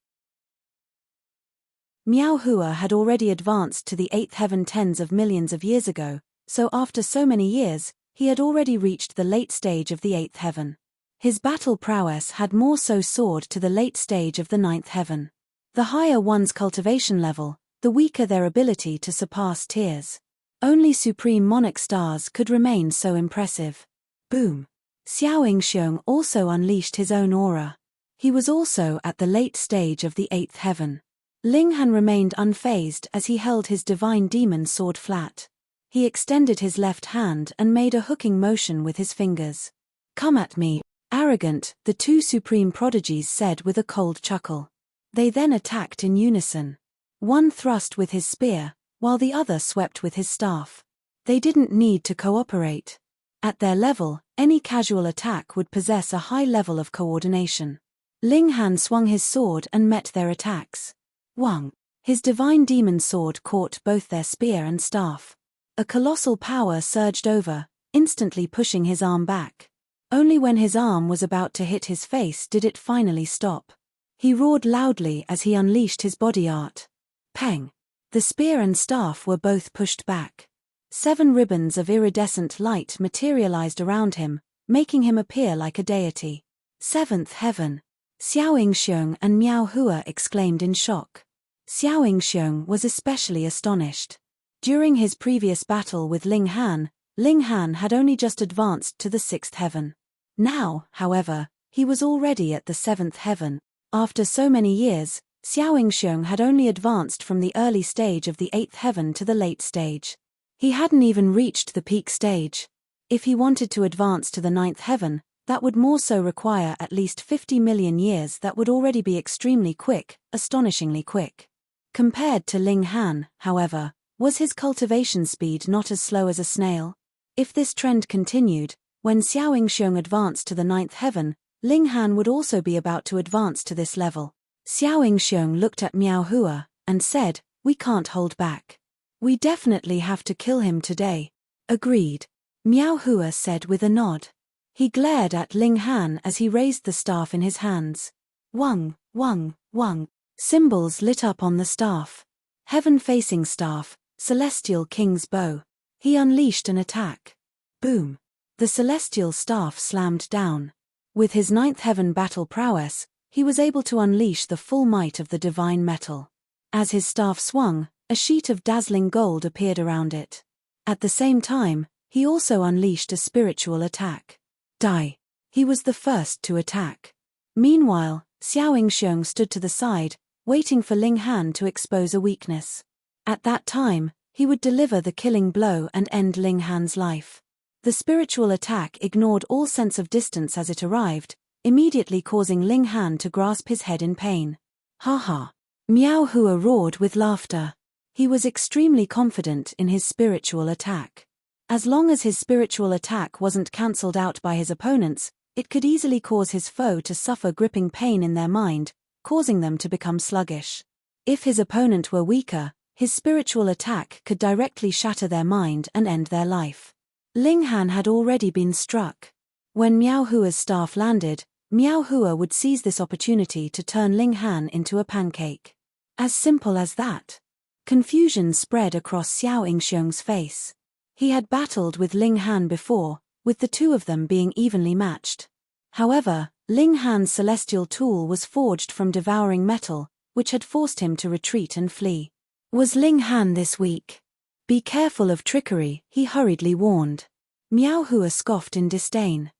Miao Hua had already advanced to the 8th heaven tens of millions of years ago, so after so many years, he had already reached the late stage of the 8th heaven. His battle prowess had more so soared to the late stage of the 9th heaven. The higher one's cultivation level, the weaker their ability to surpass tiers. Only supreme monarch stars could remain so impressive. Boom! Xiaoying Xiong also unleashed his own aura. He was also at the late stage of the 8th heaven. Ling Han remained unfazed as he held his divine demon sword flat. He extended his left hand and made a hooking motion with his fingers. "Come at me, arrogant," the 2 supreme prodigies said with a cold chuckle. They then attacked in unison. One thrust with his spear, while the other swept with his staff. They didn't need to cooperate. At their level, any casual attack would possess a high level of coordination. Ling Han swung his sword and met their attacks. Wang! His divine demon sword caught both their spear and staff. A colossal power surged over, instantly pushing his arm back. Only when his arm was about to hit his face did it finally stop. He roared loudly as he unleashed his body art. Peng! The spear and staff were both pushed back. 7 ribbons of iridescent light materialized around him, making him appear like a deity. 7th heaven! Xiaoying Xiong and Miao Hua exclaimed in shock. Xiaoying Xiong was especially astonished. During his previous battle with Ling Han had only just advanced to the 6th heaven. Now, however, he was already at the 7th heaven. After so many years, Xiaoying Xiong had only advanced from the early stage of the 8th heaven to the late stage. He hadn't even reached the peak stage. If he wanted to advance to the 9th heaven, that would more so require at least 50 million years. That would already be extremely quick, astonishingly quick. Compared to Ling Han, however, was his cultivation speed not as slow as a snail? If this trend continued, when Xiaoying Xiong advanced to the 9th heaven, Ling Han would also be about to advance to this level. Xiaoying Xiong looked at Miao Hua and said, "We can't hold back. We definitely have to kill him today." Agreed, Miao Hua said with a nod. He glared at Ling Han as he raised the staff in his hands. Wang, wang, wang. Symbols lit up on the staff. Heaven-facing staff, celestial king's bow. He unleashed an attack. Boom. The celestial staff slammed down. With his ninth heaven battle prowess, he was able to unleash the full might of the divine metal. As his staff swung, a sheet of dazzling gold appeared around it. At the same time, he also unleashed a spiritual attack. Die. He was the first to attack. Meanwhile, Xiao Yingxiong stood to the side, waiting for Ling Han to expose a weakness. At that time, he would deliver the killing blow and end Ling Han's life. The spiritual attack ignored all sense of distance as it arrived, immediately causing Ling Han to grasp his head in pain. Ha ha. Miao Hua roared with laughter. He was extremely confident in his spiritual attack. As long as his spiritual attack wasn't cancelled out by his opponents, it could easily cause his foe to suffer gripping pain in their mind, causing them to become sluggish. If his opponent were weaker, his spiritual attack could directly shatter their mind and end their life. Ling Han had already been struck. When Miao Hua's staff landed, Miao Hua would seize this opportunity to turn Ling Han into a pancake. As simple as that. Confusion spread across Xiao Yingxiong's face. He had battled with Ling Han before, with the two of them being evenly matched. However, Ling Han's celestial tool was forged from devouring metal, which had forced him to retreat and flee. Was Ling Han this weak? Be careful of trickery, he hurriedly warned. Miao Hua scoffed in disdain.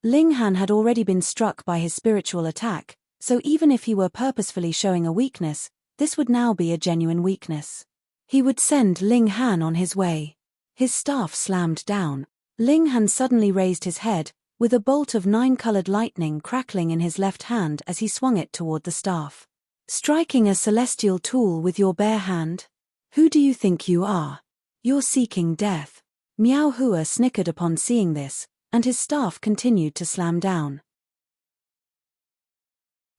Ling Han had already been struck by his spiritual attack, so even if he were purposefully showing a weakness, this would now be a genuine weakness. He would send Ling Han on his way. His staff slammed down. Ling Han suddenly raised his head, with a bolt of 9-colored lightning crackling in his left hand as he swung it toward the staff. Striking a celestial tool with your bare hand? Who do you think you are? You're seeking death. Miao Hua snickered upon seeing this, and his staff continued to slam down.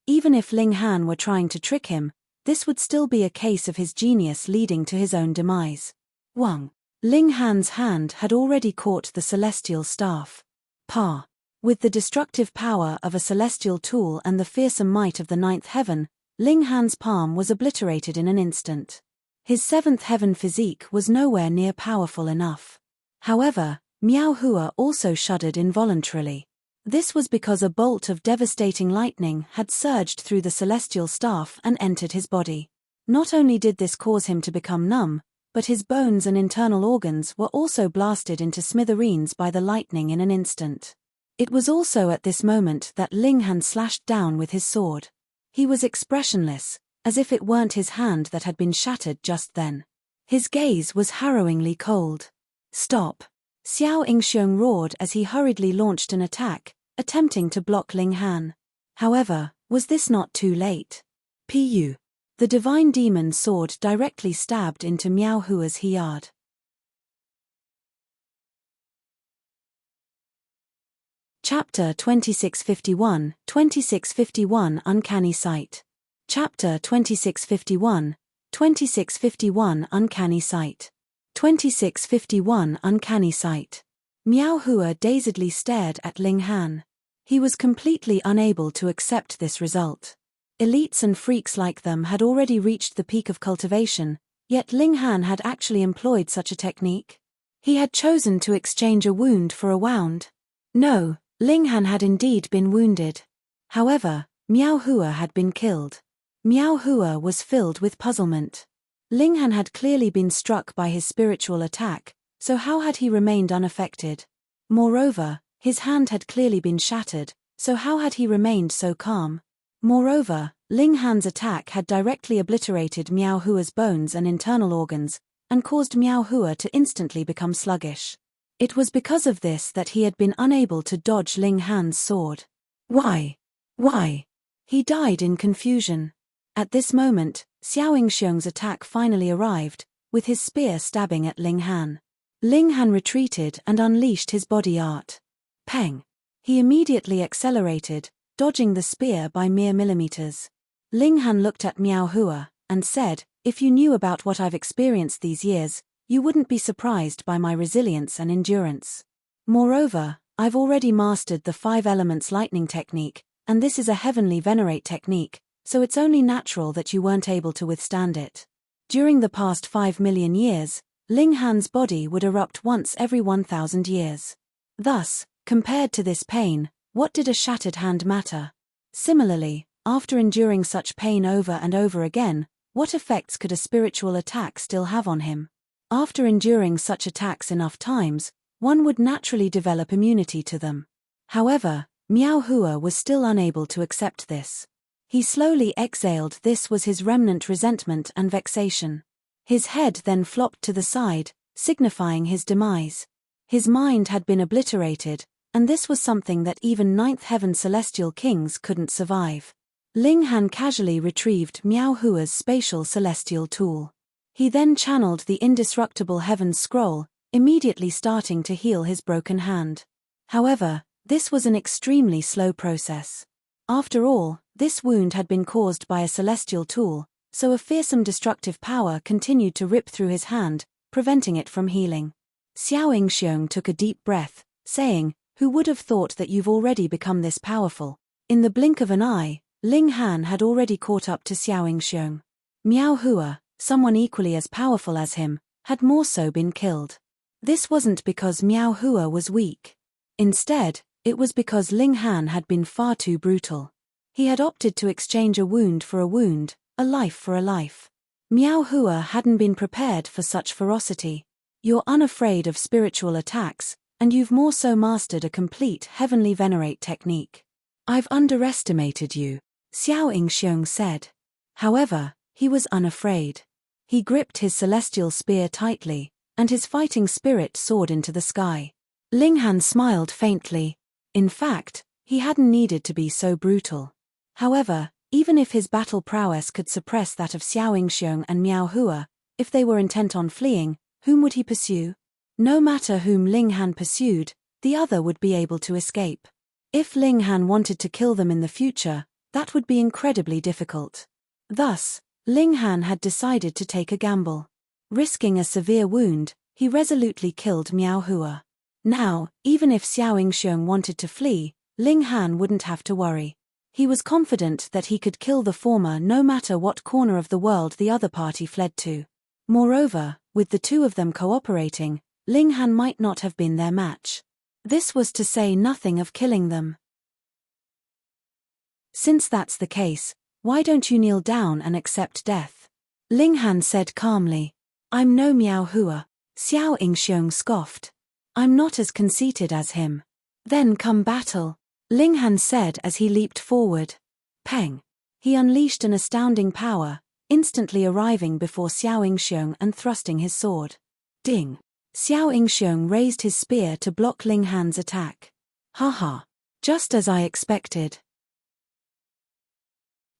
Even if Ling Han were trying to trick him, this would still be a case of his genius leading to his own demise. Wang. Ling Han's hand had already caught the celestial staff. Pa. With the destructive power of a celestial tool and the fearsome might of the ninth heaven, Ling Han's palm was obliterated in an instant. His seventh heaven physique was nowhere near powerful enough. However, Miao Hua also shuddered involuntarily. This was because a bolt of devastating lightning had surged through the celestial staff and entered his body. Not only did this cause him to become numb, but his bones and internal organs were also blasted into smithereens by the lightning in an instant. It was also at this moment that Ling Han slashed down with his sword. He was expressionless, as if it weren't his hand that had been shattered just then. His gaze was harrowingly cold. Stop! Xiao Yingxiong roared as he hurriedly launched an attack, attempting to block Ling Han. However, was this not too late? Pu. The divine demon sword directly stabbed into Miao Hua's hiyard. Chapter 2651, 2651 Uncanny Sight. Chapter 2651, 2651 Uncanny Sight. 2651 Uncanny Sight. Miao Hua dazedly stared at Ling Han. He was completely unable to accept this result. Elites and freaks like them had already reached the peak of cultivation, yet Ling Han had actually employed such a technique. He had chosen to exchange a wound for a wound. No, Ling Han had indeed been wounded. However, Miao Hua had been killed. Miao Hua was filled with puzzlement. Ling Han had clearly been struck by his spiritual attack, so how had he remained unaffected? Moreover, his hand had clearly been shattered, so how had he remained so calm? Moreover, Ling Han's attack had directly obliterated Miao Hua's bones and internal organs, and caused Miao Hua to instantly become sluggish. It was because of this that he had been unable to dodge Ling Han's sword. Why? Why? He died in confusion. At this moment, Xiao Yingxiong's attack finally arrived, with his spear stabbing at Ling Han. Ling Han retreated and unleashed his body art. Peng! He immediately accelerated, dodging the spear by mere millimeters. Ling Han looked at Miao Hua, and said, "If you knew about what I've experienced these years, you wouldn't be surprised by my resilience and endurance. Moreover, I've already mastered the 5 elements lightning technique, and this is a heavenly venerate technique, so it's only natural that you weren't able to withstand it. During the past 5 million years, Ling Han's body would erupt once every 1,000 years. Thus, compared to this pain, what did a shattered hand matter? Similarly, after enduring such pain over and over again, what effects could a spiritual attack still have on him? After enduring such attacks enough times, one would naturally develop immunity to them. However, Miao Hua was still unable to accept this. He slowly exhaled. This was his remnant resentment and vexation. His head then flopped to the side, signifying his demise. His mind had been obliterated, and this was something that even ninth heaven celestial kings couldn't survive. Ling Han casually retrieved Miao Hua's spatial celestial tool. He then channeled the indestructible heaven's scroll, immediately starting to heal his broken hand. However, this was an extremely slow process. After all, this wound had been caused by a celestial tool, so a fearsome destructive power continued to rip through his hand, preventing it from healing. Xiao Yingxiong took a deep breath, saying, "Who would have thought that you've already become this powerful?" In the blink of an eye, Ling Han had already caught up to Xiao Yingxiong. Miao Hua, someone equally as powerful as him, had more so been killed. This wasn't because Miao Hua was weak. Instead, it was because Ling Han had been far too brutal. He had opted to exchange a wound for a wound, a life for a life. Miao Hua hadn't been prepared for such ferocity. You're unafraid of spiritual attacks, and you've more so mastered a complete heavenly venerate technique. I've underestimated you, Xiao Yingxiong said. However, he was unafraid. He gripped his celestial spear tightly, and his fighting spirit soared into the sky. Ling Han smiled faintly. In fact, he hadn't needed to be so brutal. However, even if his battle prowess could suppress that of Xiao Yingxiong and Miao Hua, if they were intent on fleeing, whom would he pursue? No matter whom Ling Han pursued, the other would be able to escape. If Ling Han wanted to kill them in the future, that would be incredibly difficult. Thus, Ling Han had decided to take a gamble. Risking a severe wound, he resolutely killed Miao Hua. Now, even if Xiao Yingxiong wanted to flee, Ling Han wouldn't have to worry. He was confident that he could kill the former no matter what corner of the world the other party fled to. Moreover, with the two of them cooperating, Ling Han might not have been their match. This was to say nothing of killing them. Since that's the case, why don't you kneel down and accept death? Ling Han said calmly. I'm no Miao Hua, Xiao Yingxiong scoffed. I'm not as conceited as him. Then come battle, Ling Han said as he leaped forward. Peng! He unleashed an astounding power, instantly arriving before Xiao Yingxiong and thrusting his sword. Ding! Xiao Yingxiong raised his spear to block Ling Han's attack. Haha! Just as I expected.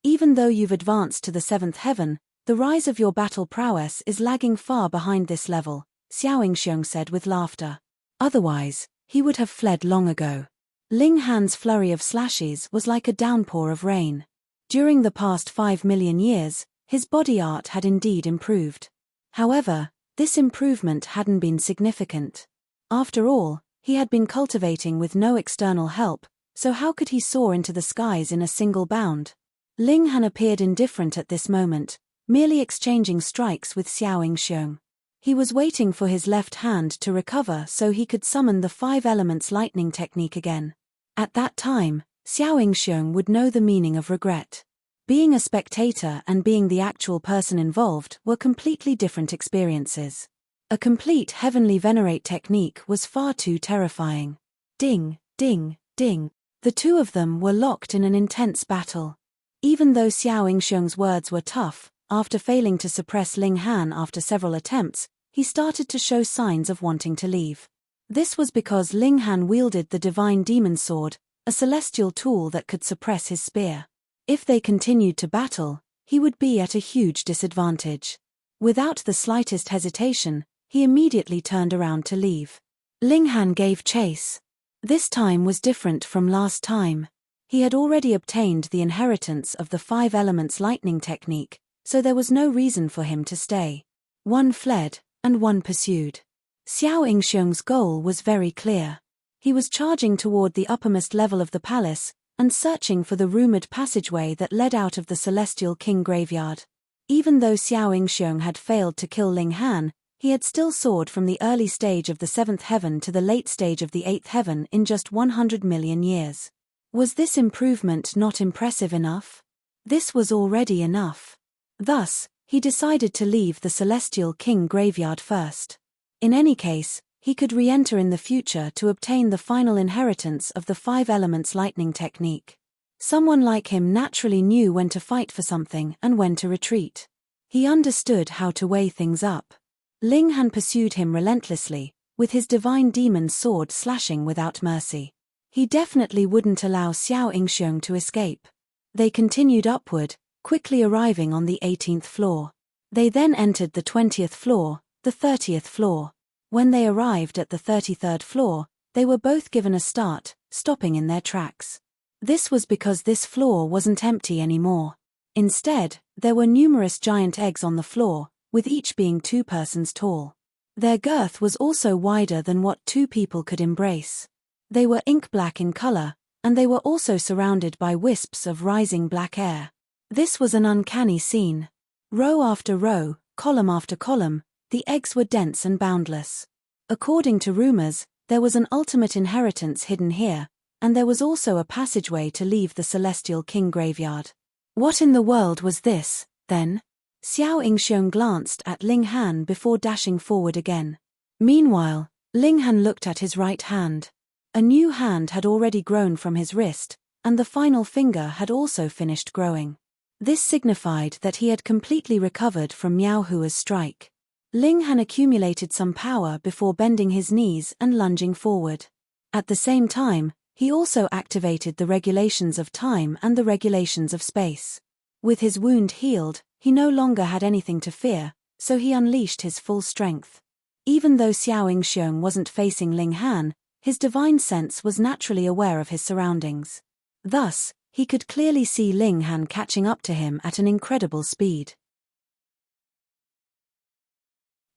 Even though you've advanced to the 7th heaven, the rise of your battle prowess is lagging far behind this level, Xiao Yingxiong said with laughter. Otherwise, he would have fled long ago. Ling Han's flurry of slashes was like a downpour of rain. During the past 5 million years, his body art had indeed improved. However, this improvement hadn't been significant. After all, he had been cultivating with no external help, so how could he soar into the skies in a single bound? Ling Han appeared indifferent at this moment, merely exchanging strikes with Xiao Yingxiong. He was waiting for his left hand to recover so he could summon the 5 elements lightning technique again. At that time, Xiao Yingxiong would know the meaning of regret. Being a spectator and being the actual person involved were completely different experiences. A complete heavenly venerate technique was far too terrifying. Ding, ding, ding. The two of them were locked in an intense battle. Even though Xiao Yingxiong's words were tough, after failing to suppress Ling Han after several attempts, he started to show signs of wanting to leave. This was because Ling Han wielded the divine demon sword, a celestial tool that could suppress his spear. If they continued to battle, he would be at a huge disadvantage. Without the slightest hesitation, he immediately turned around to leave. Ling Han gave chase. This time was different from last time. He had already obtained the inheritance of the 5 elements lightning technique, so there was no reason for him to stay. One fled, and one pursued. Xiao Yingxiong's goal was very clear. He was charging toward the uppermost level of the palace, and searching for the rumored passageway that led out of the Celestial King graveyard. Even though Xiao Yingxiong had failed to kill Ling Han, he had still soared from the early stage of the 7th heaven to the late stage of the 8th heaven in just 100 million years. Was this improvement not impressive enough? This was already enough. Thus, he decided to leave the Celestial King graveyard first. In any case, he could re-enter in the future to obtain the final inheritance of the 5 elements lightning technique. Someone like him naturally knew when to fight for something and when to retreat. He understood how to weigh things up. Ling Han pursued him relentlessly, with his divine demon sword slashing without mercy. He definitely wouldn't allow Xiao Yingxiong to escape. They continued upward, quickly arriving on the 18th floor. They then entered the 20th floor, the 30th floor. When they arrived at the 33rd floor, they were both given a start, stopping in their tracks. This was because this floor wasn't empty anymore. Instead, there were numerous giant eggs on the floor, with each being 2 persons tall. Their girth was also wider than what 2 people could embrace. They were ink black in color, and they were also surrounded by wisps of rising black air. This was an uncanny scene. Row after row, column after column, the eggs were dense and boundless. According to rumors, there was an ultimate inheritance hidden here, and there was also a passageway to leave the Celestial King graveyard. What in the world was this, then? Xiao Yingxiong glanced at Ling Han before dashing forward again. Meanwhile, Ling Han looked at his right hand. A new hand had already grown from his wrist, and the final finger had also finished growing. This signified that he had completely recovered from Miao Hua's strike. Ling Han accumulated some power before bending his knees and lunging forward. At the same time, he also activated the regulations of time and the regulations of space. With his wound healed, he no longer had anything to fear, so he unleashed his full strength. Even though Xiao Yingxiong wasn't facing Ling Han, his divine sense was naturally aware of his surroundings. Thus, he could clearly see Ling Han catching up to him at an incredible speed.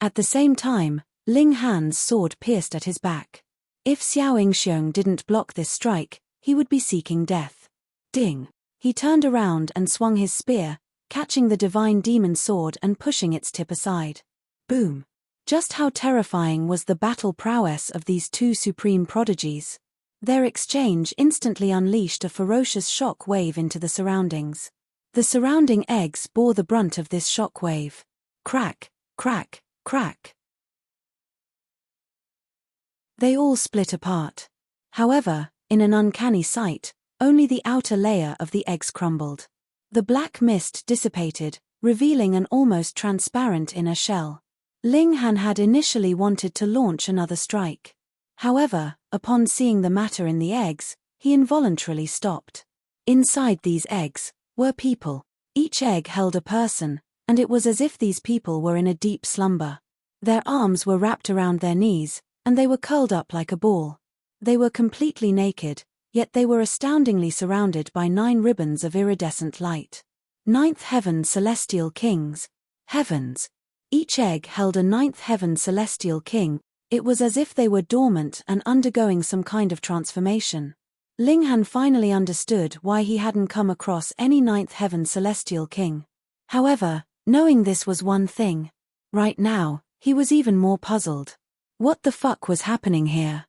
At the same time, Ling Han's sword pierced at his back. If Xiao Yingxiong didn't block this strike, he would be seeking death. Ding! He turned around and swung his spear, catching the divine demon sword and pushing its tip aside. Boom! Just how terrifying was the battle prowess of these 2 supreme prodigies? Their exchange instantly unleashed a ferocious shock wave into the surroundings. The surrounding eggs bore the brunt of this shock wave. Crack, crack, crack. They all split apart. However, in an uncanny sight, only the outer layer of the eggs crumbled. The black mist dissipated, revealing an almost transparent inner shell. Ling Han had initially wanted to launch another strike. However, upon seeing the matter in the eggs, he involuntarily stopped. Inside these eggs were people. Each egg held a person, and it was as if these people were in a deep slumber. Their arms were wrapped around their knees, and they were curled up like a ball. They were completely naked, yet they were astoundingly surrounded by 9 ribbons of iridescent light. 9th Heaven Celestial Kings. Heavens! Each egg held a 9th Heaven Celestial King. It was as if they were dormant and undergoing some kind of transformation. Ling Han finally understood why he hadn't come across any 9th Heaven Celestial King. However, knowing this was one thing. Right now, he was even more puzzled. What the fuck was happening here?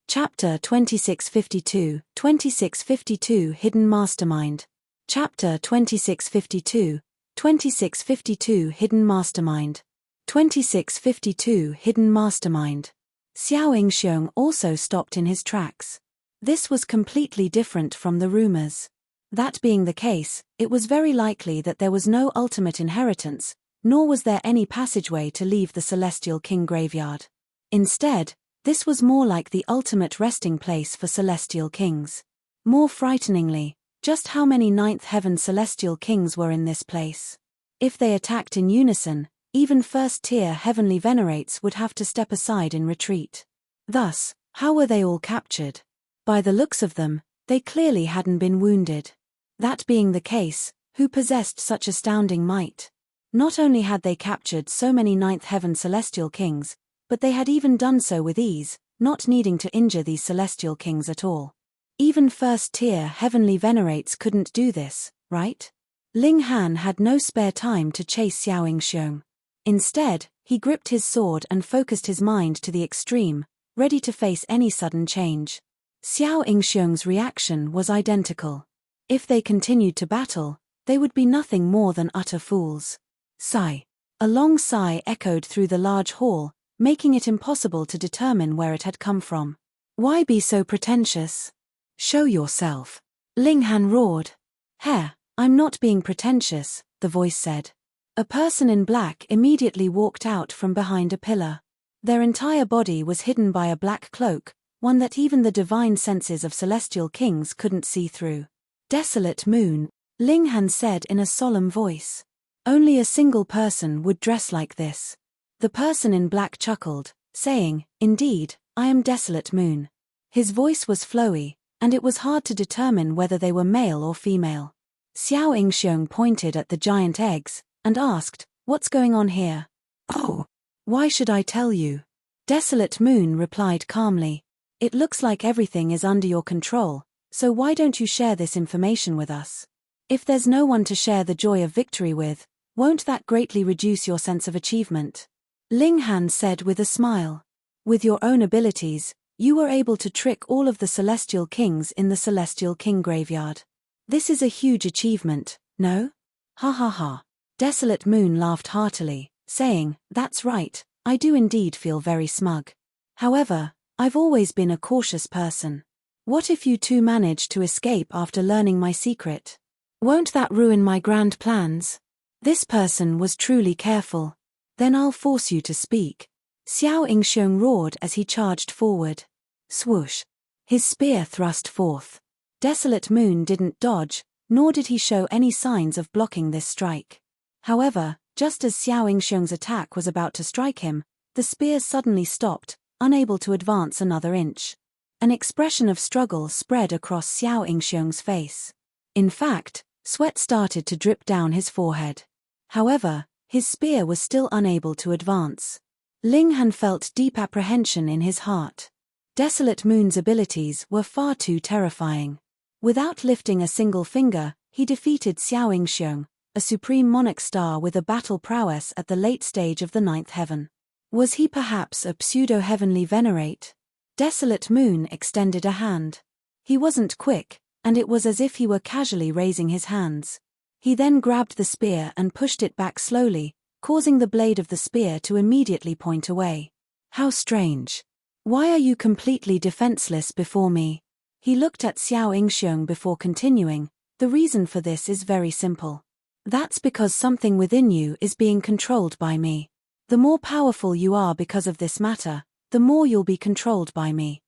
Chapter 2652, 2652 Hidden Mastermind. Chapter 2652, 2652 Hidden Mastermind. 2652 Hidden Mastermind. Xiao Yingxiong also stopped in his tracks. This was completely different from the rumors. That being the case, it was very likely that there was no ultimate inheritance, nor was there any passageway to leave the Celestial King graveyard. Instead, this was more like the ultimate resting place for Celestial Kings. More frighteningly, just how many 9th Heaven Celestial Kings were in this place? If they attacked in unison, even first-tier heavenly venerates would have to step aside in retreat. Thus, how were they all captured? By the looks of them, they clearly hadn't been wounded. That being the case, who possessed such astounding might. Not only had they captured so many ninth heaven celestial kings, but they had even done so with ease, not needing to injure these celestial kings at all. Even first-tier heavenly venerates couldn't do this, right? Ling Han had no spare time to chase Xiao Yingxiong. Instead, he gripped his sword and focused his mind to the extreme, ready to face any sudden change. Xiao Yingxiong's reaction was identical. If they continued to battle, they would be nothing more than utter fools. Sigh. A long sigh echoed through the large hall, making it impossible to determine where it had come from. Why be so pretentious? Show yourself. Ling Han roared. Heh, I'm not being pretentious, the voice said. A person in black immediately walked out from behind a pillar. Their entire body was hidden by a black cloak, one that even the divine senses of celestial kings couldn't see through. Desolate moon, Ling Han said in a solemn voice. Only a single person would dress like this. The person in black chuckled, saying, Indeed, I am Desolate Moon. His voice was flowy, and it was hard to determine whether they were male or female. Xiao Yingxiong pointed at the giant eggs, and asked, What's going on here? Oh, why should I tell you? Desolate Moon replied calmly. It looks like everything is under your control, so why don't you share this information with us? If there's no one to share the joy of victory with, won't that greatly reduce your sense of achievement? Ling Han said with a smile. With your own abilities, you were able to trick all of the celestial kings in the celestial king graveyard. This is a huge achievement, no? Ha ha ha. Desolate Moon laughed heartily, saying, That's right, I do indeed feel very smug. However, I've always been a cautious person. What if you two manage to escape after learning my secret? Won't that ruin my grand plans? This person was truly careful. Then I'll force you to speak. Xiao Yingxiong roared as he charged forward. Swoosh. His spear thrust forth. Desolate Moon didn't dodge, nor did he show any signs of blocking this strike. However, just as Xiao Yingxiong's attack was about to strike him, the spear suddenly stopped, unable to advance another inch. An expression of struggle spread across Xiao Yingxiong's face. In fact, sweat started to drip down his forehead. However, his spear was still unable to advance. Ling Han felt deep apprehension in his heart. Desolate Moon's abilities were far too terrifying. Without lifting a single finger, he defeated Xiao Yingxiong, a supreme monarch star with a battle prowess at the late stage of the ninth heaven. Was he perhaps a pseudo-heavenly venerate? Desolate Moon extended a hand. He wasn't quick, and it was as if he were casually raising his hands. He then grabbed the spear and pushed it back slowly, causing the blade of the spear to immediately point away. How strange. Why are you completely defenseless before me? He looked at Xiao Yingxiong before continuing. The reason for this is very simple. That's because something within you is being controlled by me. The more powerful you are because of this matter, the more you'll be controlled by me.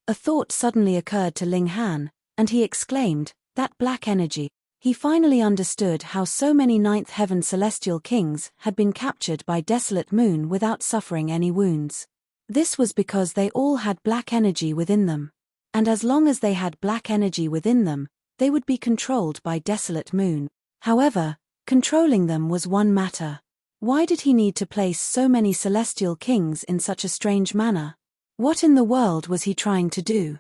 A thought suddenly occurred to Ling Han, and he exclaimed, That black energy. He finally understood how so many ninth heaven celestial kings had been captured by Desolate Moon without suffering any wounds. This was because they all had black energy within them. And as long as they had black energy within them, they would be controlled by Desolate Moon. However, controlling them was one matter. Why did he need to place so many celestial kings in such a strange manner? What in the world was he trying to do?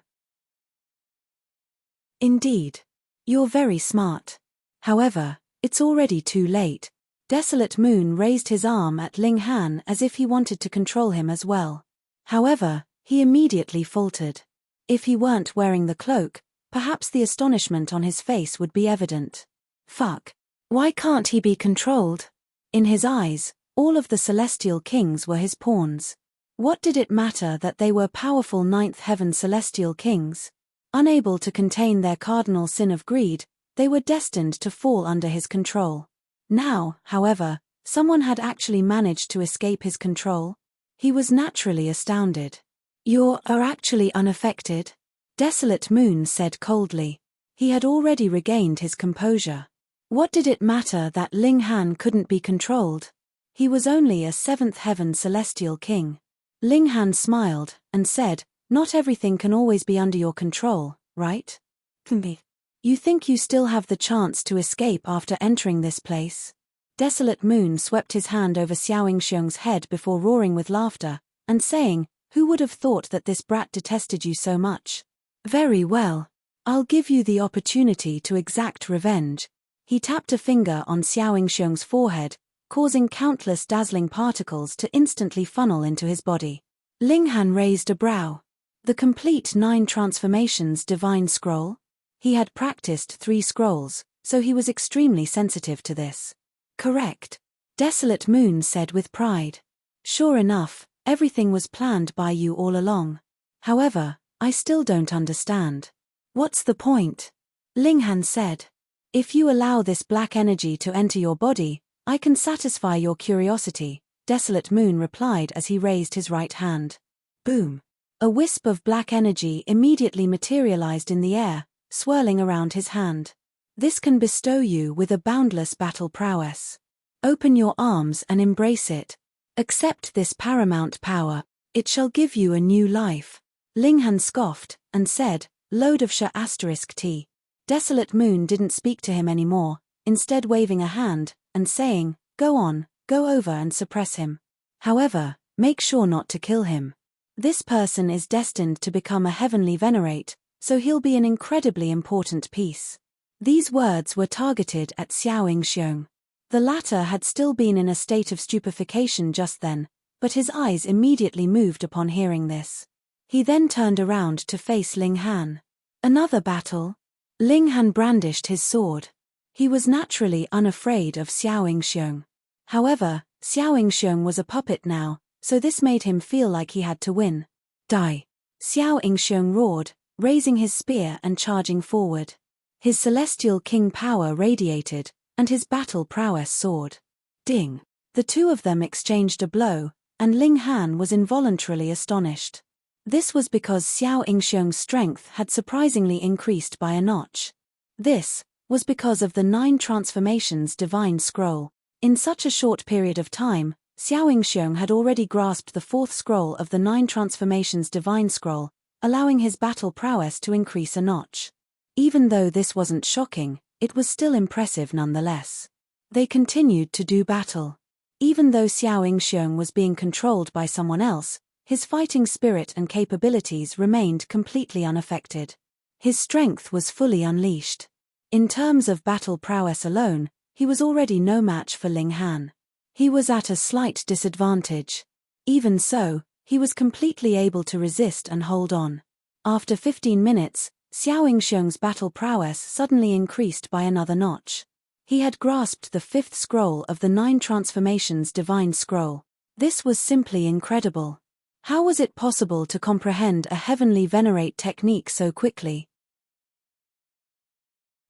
Indeed. You're very smart. However, it's already too late. Desolate Moon raised his arm at Ling Han as if he wanted to control him as well. However, he immediately faltered. If he weren't wearing the cloak, perhaps the astonishment on his face would be evident. Fuck. Why can't he be controlled? In his eyes, all of the celestial kings were his pawns. What did it matter that they were powerful ninth heaven celestial kings? Unable to contain their cardinal sin of greed, they were destined to fall under his control. Now, however, someone had actually managed to escape his control. He was naturally astounded. You are actually unaffected? Desolate Moon said coldly. He had already regained his composure. What did it matter that Ling Han couldn't be controlled? He was only a seventh heaven celestial king. Ling Han smiled, and said, Not everything can always be under your control, right? Can be. You think you still have the chance to escape after entering this place? Desolate Moon swept his hand over Xiao Xiong's head before roaring with laughter, and saying, "Who would have thought that this brat detested you so much? Very well. I'll give you the opportunity to exact revenge." He tapped a finger on Xiao Xiong's forehead, causing countless dazzling particles to instantly funnel into his body. Ling Han raised a brow. The complete 9 transformations divine scroll? He had practiced 3 scrolls, so he was extremely sensitive to this. Correct. Desolate Moon said with pride. Sure enough, everything was planned by you all along. However, I still don't understand. What's the point? Ling Han said. If you allow this black energy to enter your body, I can satisfy your curiosity, Desolate Moon replied as he raised his right hand. Boom. A wisp of black energy immediately materialized in the air, swirling around his hand. This can bestow you with a boundless battle prowess. Open your arms and embrace it. Accept this paramount power, it shall give you a new life. Ling Han scoffed, and said, "Load of **T. Desolate Moon didn't speak to him anymore, instead waving a hand, and saying, "Go on, go over and suppress him. However, make sure not to kill him. This person is destined to become a heavenly venerate, so he'll be an incredibly important piece." These words were targeted at Xiao Xiong. The latter had still been in a state of stupefaction just then, but his eyes immediately moved upon hearing this. He then turned around to face Ling Han. Another battle? Ling Han brandished his sword. He was naturally unafraid of Xiao Xiong. However, Xiao Xiong was a puppet now, so this made him feel like he had to win. Die! Xiao Xiong roared, raising his spear and charging forward. His celestial king power radiated, and his battle prowess soared. Ding! The two of them exchanged a blow, and Ling Han was involuntarily astonished. This was because Xiao Xiong's strength had surprisingly increased by a notch. This was because of the 9 transformations divine scroll. In such a short period of time, Xiao Xiong had already grasped the 4th scroll of the 9 transformations divine scroll, allowing his battle prowess to increase a notch. Even though this wasn't shocking, it was still impressive nonetheless. They continued to do battle. Even though Xiao Xiong was being controlled by someone else, his fighting spirit and capabilities remained completely unaffected. His strength was fully unleashed. In terms of battle prowess alone, he was already no match for Ling Han. He was at a slight disadvantage. Even so, he was completely able to resist and hold on. After 15 minutes, Xiao Xiong's battle prowess suddenly increased by another notch. He had grasped the 5th scroll of the 9 transformations divine scroll. This was simply incredible. How was it possible to comprehend a heavenly venerate technique so quickly?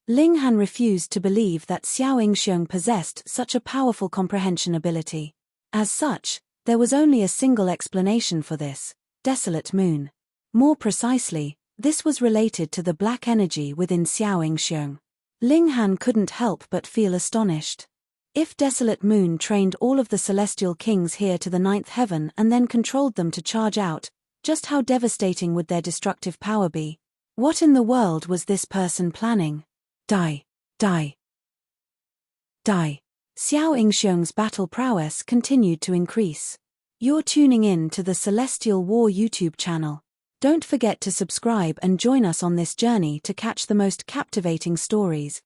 Ling Han refused to believe that Xiao Xiong possessed such a powerful comprehension ability. As such, there was only a single explanation for this: Desolate Moon. More precisely, this was related to the black energy within Xiao Xiong. Ling Han couldn't help but feel astonished. If Desolate Moon trained all of the celestial kings here to the 9th heaven and then controlled them to charge out, just how devastating would their destructive power be? What in the world was this person planning? Die! Die! Die! Xiao Xiong's battle prowess continued to increase. You're tuning in to the Celestial War YouTube channel. Don't forget to subscribe and join us on this journey to catch the most captivating stories.